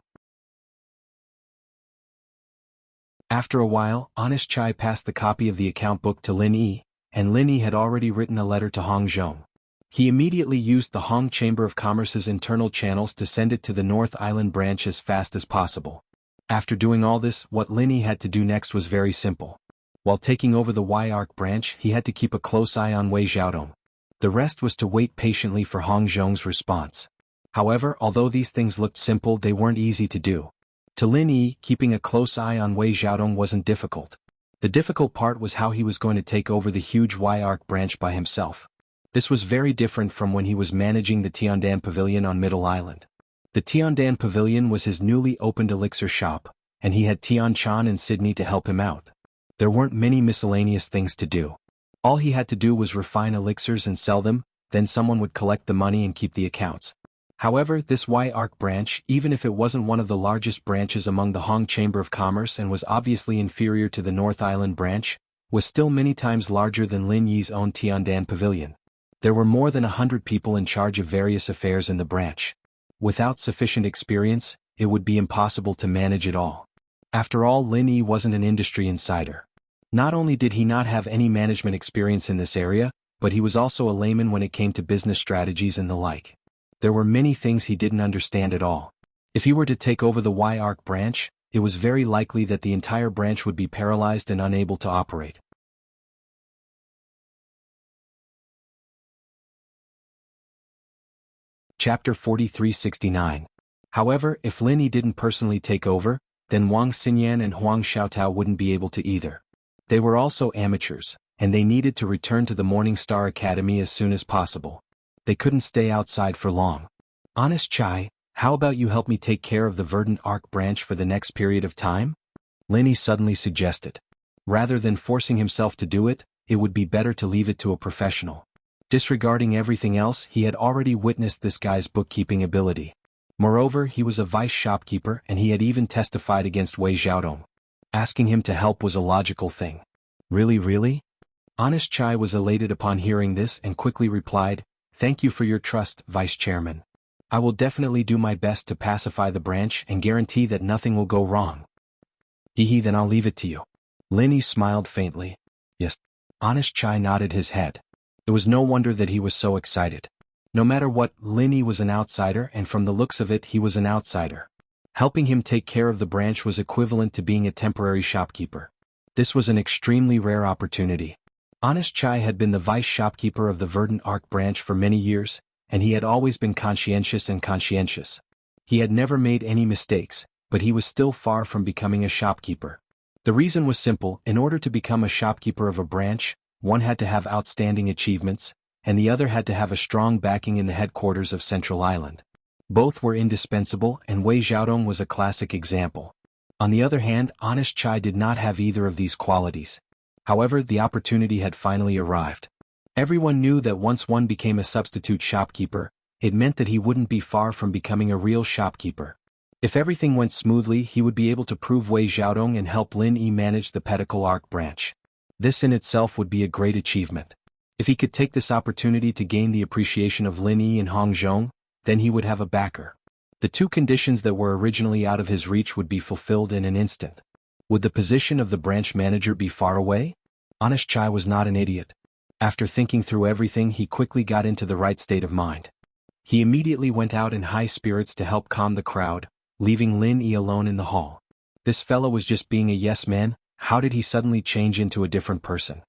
After a while, Honest Chai passed the copy of the account book to Lin Yi, and Lin Yi had already written a letter to Hong Zhong. He immediately used the Hong Chamber of Commerce's internal channels to send it to the North Island branch as fast as possible. After doing all this, what Lin Yi had to do next was very simple. While taking over the Y-Arc branch, he had to keep a close eye on Wei Xiaodong. The rest was to wait patiently for Hong Zhong's response. However, although these things looked simple, they weren't easy to do. To Lin Yi, keeping a close eye on Wei Xiaodong wasn't difficult. The difficult part was how he was going to take over the huge Y-Arc branch by himself. This was very different from when he was managing the Tiandan Pavilion on Middle Island. The Tiandan Pavilion was his newly opened elixir shop, and he had Tian Chan and Sydney to help him out. There weren't many miscellaneous things to do. All he had to do was refine elixirs and sell them, then someone would collect the money and keep the accounts. However, this Y-Arc branch, even if it wasn't one of the largest branches among the Hong Chamber of Commerce and was obviously inferior to the North Island branch, was still many times larger than Lin Yi's own Tiandan Pavilion. There were more than 100 people in charge of various affairs in the branch. Without sufficient experience, it would be impossible to manage it all. After all, Lin Yi wasn't an industry insider. Not only did he not have any management experience in this area, but he was also a layman when it came to business strategies and the like. There were many things he didn't understand at all. If he were to take over the Y-Arc branch, it was very likely that the entire branch would be paralyzed and unable to operate. Chapter 4369. However, if Lin Yi didn't personally take over, then Wang Xinyan and Huang Xiaotao wouldn't be able to either. They were also amateurs, and they needed to return to the Morning Star Academy as soon as possible. They couldn't stay outside for long. Honest Chai, how about you help me take care of the Verdant Arc branch for the next period of time? Linny suddenly suggested. Rather than forcing himself to do it, it would be better to leave it to a professional. Disregarding everything else, he had already witnessed this guy's bookkeeping ability. Moreover, he was a vice shopkeeper and he had even testified against Wei Xiaodong. Asking him to help was a logical thing. Really? Honest Chai was elated upon hearing this and quickly replied, "Thank you for your trust, Vice Chairman. I will definitely do my best to pacify the branch and guarantee that nothing will go wrong." Then I'll leave it to you." Linny smiled faintly. "Yes." Honest Chai nodded his head. It was no wonder that he was so excited. No matter what, Linny was an outsider, and from the looks of it he was an outsider. Helping him take care of the branch was equivalent to being a temporary shopkeeper. This was an extremely rare opportunity. Honest Chai had been the vice shopkeeper of the Verdant Arc branch for many years, and he had always been conscientious. He had never made any mistakes, but he was still far from becoming a shopkeeper. The reason was simple: in order to become a shopkeeper of a branch, one had to have outstanding achievements, and the other had to have a strong backing in the headquarters of Central Island. Both were indispensable, and Wei Xiaodong was a classic example. On the other hand, Honest Chai did not have either of these qualities. However, the opportunity had finally arrived. Everyone knew that once one became a substitute shopkeeper, it meant that he wouldn't be far from becoming a real shopkeeper. If everything went smoothly, he would be able to prove Wei Xiaodong and help Lin Yi manage the Pedicle Arc branch. This in itself would be a great achievement. If he could take this opportunity to gain the appreciation of Lin Yi and Hong Zhong, then he would have a backer. The two conditions that were originally out of his reach would be fulfilled in an instant. Would the position of the branch manager be far away? Honest Chai was not an idiot. After thinking through everything, he quickly got into the right state of mind. He immediately went out in high spirits to help calm the crowd, leaving Lin Yi alone in the hall. This fellow was just being a yes man. How did he suddenly change into a different person?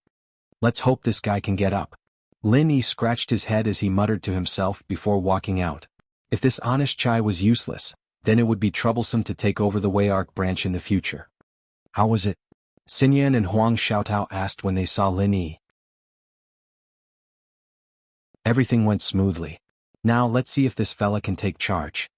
Let's hope this guy can get up. Lin Yi scratched his head as he muttered to himself before walking out. If this Honest Chai was useless, then it would be troublesome to take over the Wei Arc branch in the future. How was it? Xinyan and Huang Xiaotao asked when they saw Lin Yi. Everything went smoothly. Now let's see if this fella can take charge.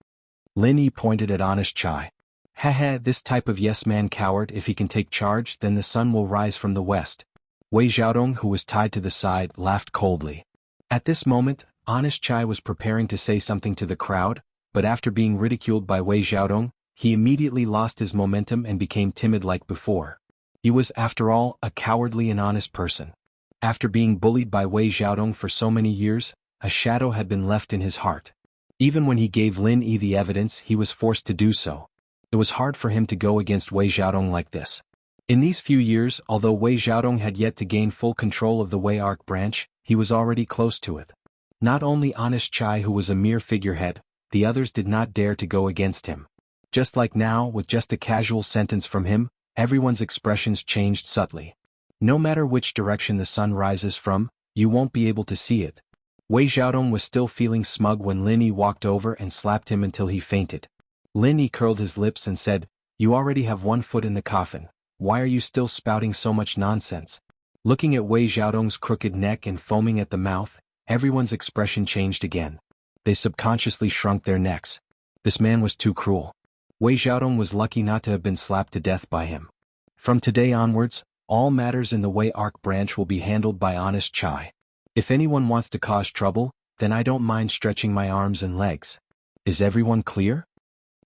Lin Yi pointed at Honest Chai. Haha, this type of yes-man coward, if he can take charge, then the sun will rise from the west. Wei Xiaodong, who was tied to the side, laughed coldly. At this moment, Honest Chai was preparing to say something to the crowd, but after being ridiculed by Wei Xiaodong, he immediately lost his momentum and became timid like before. He was, after all, a cowardly and honest person. After being bullied by Wei Xiaodong for so many years, a shadow had been left in his heart. Even when he gave Lin Yi the evidence, he was forced to do so. It was hard for him to go against Wei Xiaodong like this. In these few years, although Wei Xiaodong had yet to gain full control of the Wei Arc branch, he was already close to it. Not only Honest Chai, who was a mere figurehead, the others did not dare to go against him. Just like now, with just a casual sentence from him, everyone's expressions changed subtly. No matter which direction the sun rises from, you won't be able to see it. Wei Xiaodong was still feeling smug when Lin Yi walked over and slapped him until he fainted. Lin Yi curled his lips and said, "You already have one foot in the coffin. Why are you still spouting so much nonsense?" Looking at Wei Xiaodong's crooked neck and foaming at the mouth, everyone's expression changed again. They subconsciously shrunk their necks. This man was too cruel. Wei Xiaodong was lucky not to have been slapped to death by him. From today onwards, all matters in the Wei Arc branch will be handled by Honest Chai. If anyone wants to cause trouble, then I don't mind stretching my arms and legs. Is everyone clear?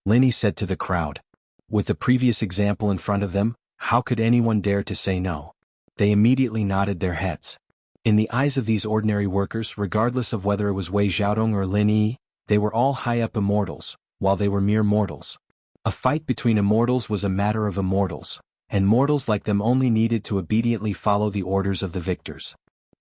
Lin Yi said to the crowd. With the previous example in front of them, how could anyone dare to say no? They immediately nodded their heads. In the eyes of these ordinary workers, regardless of whether it was Wei Xiaodong or Lin Yi, they were all high-up immortals, while they were mere mortals. A fight between immortals was a matter of immortals, and mortals like them only needed to obediently follow the orders of the victors.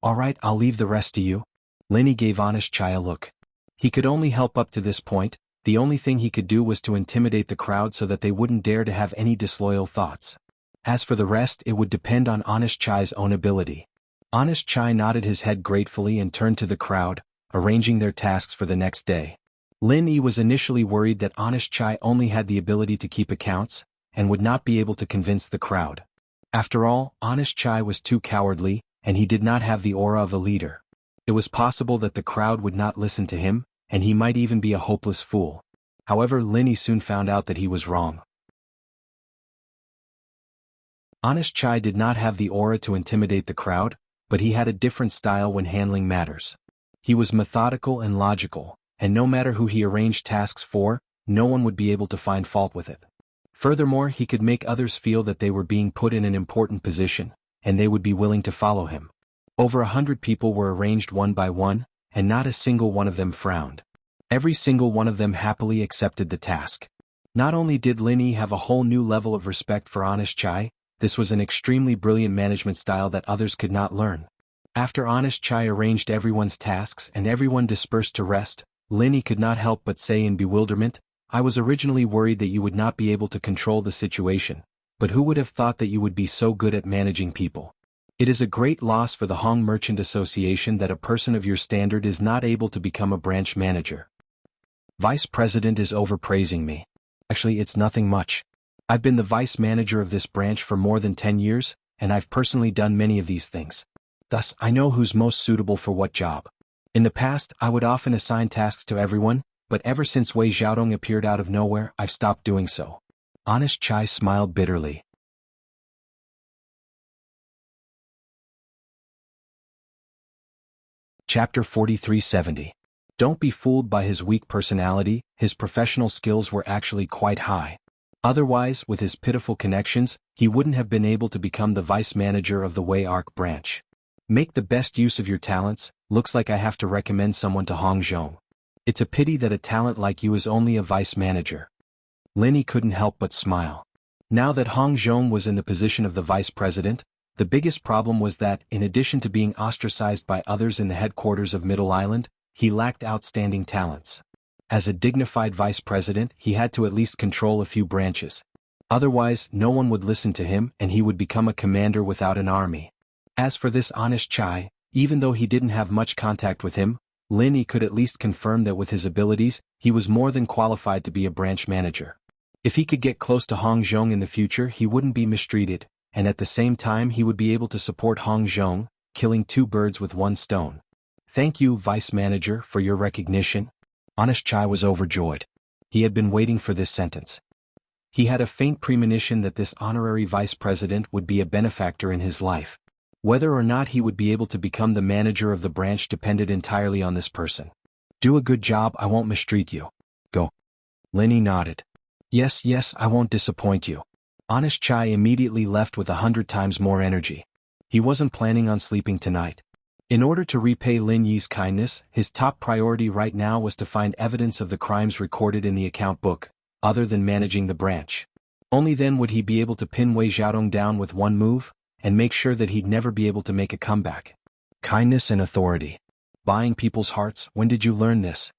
All right, I'll leave the rest to you. Lin Yi gave Honest Chai a look. He could only help up to this point. The only thing he could do was to intimidate the crowd so that they wouldn't dare to have any disloyal thoughts. As for the rest, it would depend on Honest Chai's own ability. Honest Chai nodded his head gratefully and turned to the crowd, arranging their tasks for the next day. Lin Yi was initially worried that Honest Chai only had the ability to keep accounts, and would not be able to convince the crowd. After all, Honest Chai was too cowardly, and he did not have the aura of a leader. It was possible that the crowd would not listen to him, and he might even be a hopeless fool. However, Lin Yi soon found out that he was wrong. Honest Chai did not have the aura to intimidate the crowd, but he had a different style when handling matters. He was methodical and logical, and no matter who he arranged tasks for, no one would be able to find fault with it. Furthermore, he could make others feel that they were being put in an important position, and they would be willing to follow him. Over 100 people were arranged one by one, and not a single one of them frowned. Every single one of them happily accepted the task. Not only did Lin Yi have a whole new level of respect for Honest Chai, this was an extremely brilliant management style that others could not learn. After Honest Chai arranged everyone's tasks and everyone dispersed to rest, Lin Yi could not help but say in bewilderment, "I was originally worried that you would not be able to control the situation, but who would have thought that you would be so good at managing people? It is a great loss for the Hong Merchant Association that a person of your standard is not able to become a branch manager." Vice President is overpraising me. Actually, it's nothing much. I've been the vice manager of this branch for more than 10 years, and I've personally done many of these things. Thus, I know who's most suitable for what job. In the past, I would often assign tasks to everyone, but ever since Wei Xiaodong appeared out of nowhere, I've stopped doing so. Honest Chai smiled bitterly. Chapter 4370. Don't be fooled by his weak personality, his professional skills were actually quite high. Otherwise, with his pitiful connections, he wouldn't have been able to become the vice manager of the Wei Arc branch. Make the best use of your talents. Looks like I have to recommend someone to Hong Zhong. It's a pity that a talent like you is only a vice manager. Lin Yi couldn't help but smile. Now that Hong Zhong was in the position of the vice president, the biggest problem was that, in addition to being ostracized by others in the headquarters of Middle Island, he lacked outstanding talents. As a dignified vice president, he had to at least control a few branches. Otherwise, no one would listen to him and he would become a commander without an army. As for this Honest Chai, even though he didn't have much contact with him, Lin Yi could at least confirm that with his abilities, he was more than qualified to be a branch manager. If he could get close to Hong Zhong in the future, he wouldn't be mistreated, and at the same time he would be able to support Hong Zhong, killing two birds with one stone. Thank you, Vice Manager, for your recognition. Honest Chai was overjoyed. He had been waiting for this sentence. He had a faint premonition that this honorary vice president would be a benefactor in his life. Whether or not he would be able to become the manager of the branch depended entirely on this person. Do a good job, I won't mistreat you. Go. Lin Yi nodded. Yes, I won't disappoint you. Honest Chai immediately left with 100 times more energy. He wasn't planning on sleeping tonight. In order to repay Lin Yi's kindness, his top priority right now was to find evidence of the crimes recorded in the account book, other than managing the branch. Only then would he be able to pin Wei Xiaodong down with one move, and make sure that he'd never be able to make a comeback. Kindness and authority. Buying people's hearts, when did you learn this?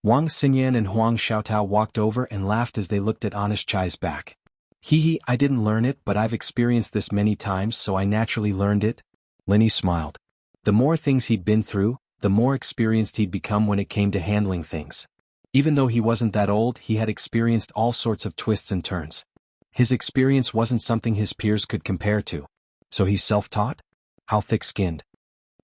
Wang Xinyan and Huang Xiaotao walked over and laughed as they looked at Honest Chai's back. Hee, I didn't learn it, but I've experienced this many times, so I naturally learned it. Lin Yi smiled. The more things he'd been through, the more experienced he'd become when it came to handling things. Even though he wasn't that old, he had experienced all sorts of twists and turns. His experience wasn't something his peers could compare to. So he's self-taught? How thick-skinned?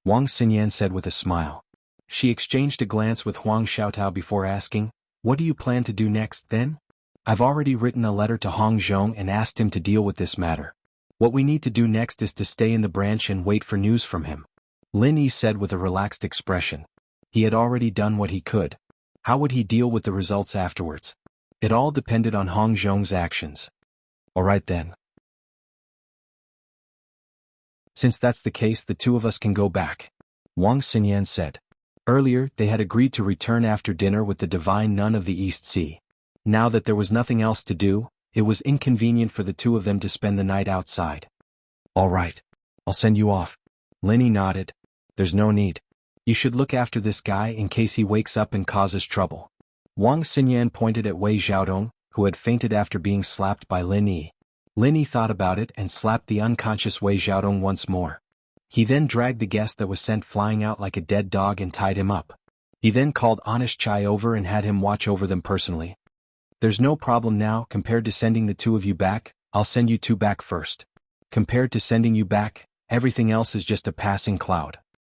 Wang Xinyan said with a smile. She exchanged a glance with Huang Xiaotao before asking, "What do you plan to do next, then?" "I've already written a letter to Hong Zhong and asked him to deal with this matter. What we need to do next is to stay in the branch and wait for news from him," Lin Yi said with a relaxed expression. He had already done what he could. How would he deal with the results afterwards? It all depended on Hong Zhong's actions. All right then. Since that's the case, the two of us can go back, Wang Xinyan said. Earlier, they had agreed to return after dinner with the divine nun of the East Sea. Now that there was nothing else to do, it was inconvenient for the two of them to spend the night outside. All right. I'll send you off. Lin Yi nodded. There's no need. You should look after this guy in case he wakes up and causes trouble. Wang Xinyan pointed at Wei Xiaodong, who had fainted after being slapped by Lin Yi. Lin Yi thought about it and slapped the unconscious Wei Xiaodong once more. He then dragged the guest that was sent flying out like a dead dog and tied him up. He then called Honest Chai over and had him watch over them personally. There's no problem now. Compared to sending the two of you back, I'll send you two back first. Compared to sending you back, everything else is just a passing cloud.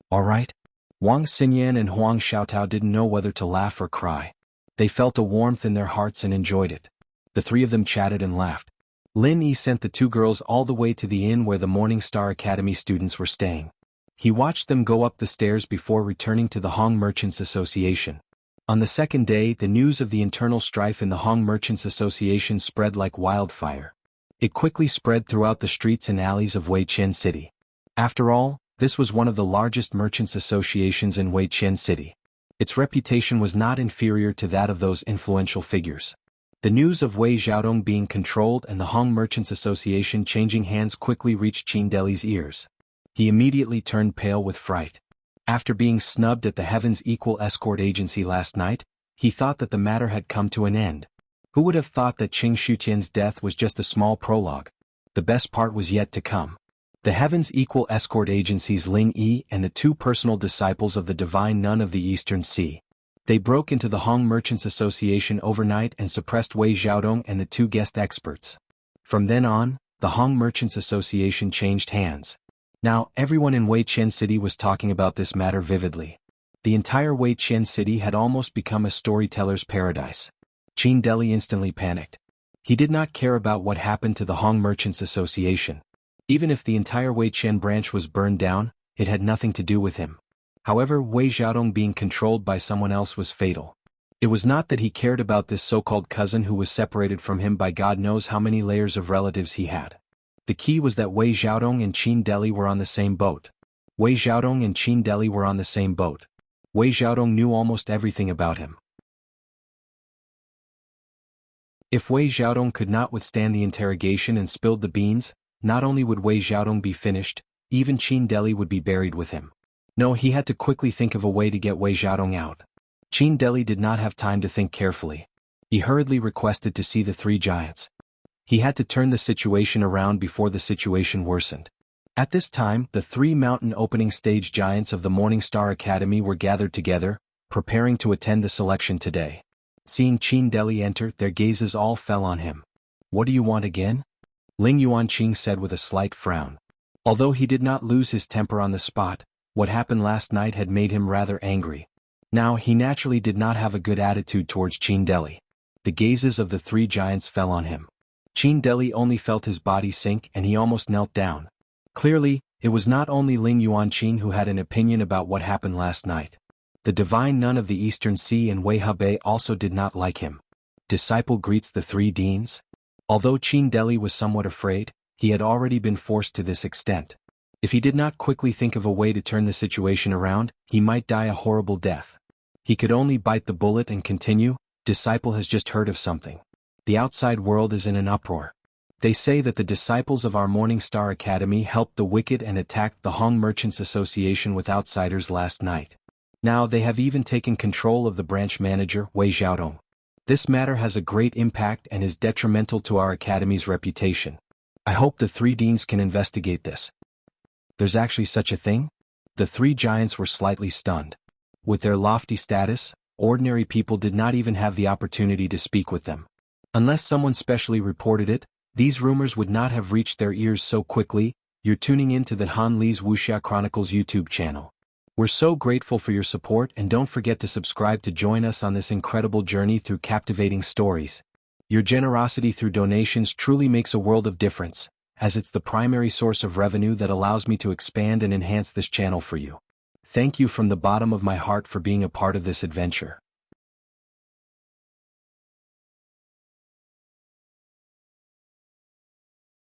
All right? Wang Xinyan and Huang Xiaotao didn't know whether to laugh or cry. They felt a warmth in their hearts and enjoyed it. The three of them chatted and laughed. Lin Yi sent the two girls all the way to the inn where the Morning Star Academy students were staying. He watched them go up the stairs before returning to the Hong Merchants Association. On the second day, the news of the internal strife in the Hong Merchants Association spread like wildfire. It quickly spread throughout the streets and alleys of Weiqian City. After all, this was one of the largest merchants' associations in Weiqian City. Its reputation was not inferior to that of those influential figures. The news of Wei Xiaodong being controlled and the Hong Merchants Association changing hands quickly reached Qin Deli's ears. He immediately turned pale with fright. After being snubbed at the Heaven's Equal Escort Agency last night, he thought that the matter had come to an end. Who would have thought that Qing Shutian's death was just a small prologue? The best part was yet to come. The Heaven's Equal Escort Agency's Ling Yi and the two personal disciples of the Divine Nun of the Eastern Sea. They broke into the Hong Merchants Association overnight and suppressed Wei Xiaodong and the two guest experts. From then on, the Hong Merchants Association changed hands. Now, everyone in Weiqian City was talking about this matter vividly. The entire Weiqian City had almost become a storyteller's paradise. Qin Deli instantly panicked. He did not care about what happened to the Hong Merchants Association. Even if the entire Weiqian branch was burned down, it had nothing to do with him. However, Wei Xiaodong being controlled by someone else was fatal. It was not that he cared about this so-called cousin who was separated from him by God knows how many layers of relatives he had. The key was that Wei Xiaodong and Qin Deli were on the same boat. Wei Xiaodong and Qin Deli were on the same boat. Wei Xiaodong knew almost everything about him. If Wei Xiaodong could not withstand the interrogation and spilled the beans, not only would Wei Xiaodong be finished, even Qin Deli would be buried with him. No, he had to quickly think of a way to get Wei Xiaodong out. Qin Deli did not have time to think carefully. He hurriedly requested to see the three giants. He had to turn the situation around before the situation worsened. At this time, the three mountain opening stage giants of the Morning Star Academy were gathered together, preparing to attend the selection today. Seeing Qin Deli enter, their gazes all fell on him. "What do you want again?" Ling Yuanqing said with a slight frown. Although he did not lose his temper on the spot, what happened last night had made him rather angry. Now, he naturally did not have a good attitude towards Qin Deli. The gazes of the three giants fell on him. Qin Deli only felt his body sink and he almost knelt down. Clearly, it was not only Ling Yuanqing who had an opinion about what happened last night. The Divine Nun of the Eastern Sea and Wei Hebei also did not like him. Disciple greets the three deans? Although Qin Deli was somewhat afraid, he had already been forced to this extent. If he did not quickly think of a way to turn the situation around, he might die a horrible death. He could only bite the bullet and continue. Disciple has just heard of something. The outside world is in an uproar. They say that the disciples of our Morning Star Academy helped the wicked and attacked the Hong Merchants Association with outsiders last night. Now they have even taken control of the branch manager, Wei Xiaodong. This matter has a great impact and is detrimental to our academy's reputation. I hope the three deans can investigate this. There's actually such a thing? The three giants were slightly stunned. With their lofty status, ordinary people did not even have the opportunity to speak with them. Unless someone specially reported it, these rumors would not have reached their ears so quickly. You're tuning in to the Han Li's Wuxia Chronicles YouTube channel. We're so grateful for your support and don't forget to subscribe to join us on this incredible journey through captivating stories. Your generosity through donations truly makes a world of difference, as it's the primary source of revenue that allows me to expand and enhance this channel for you. Thank you from the bottom of my heart for being a part of this adventure.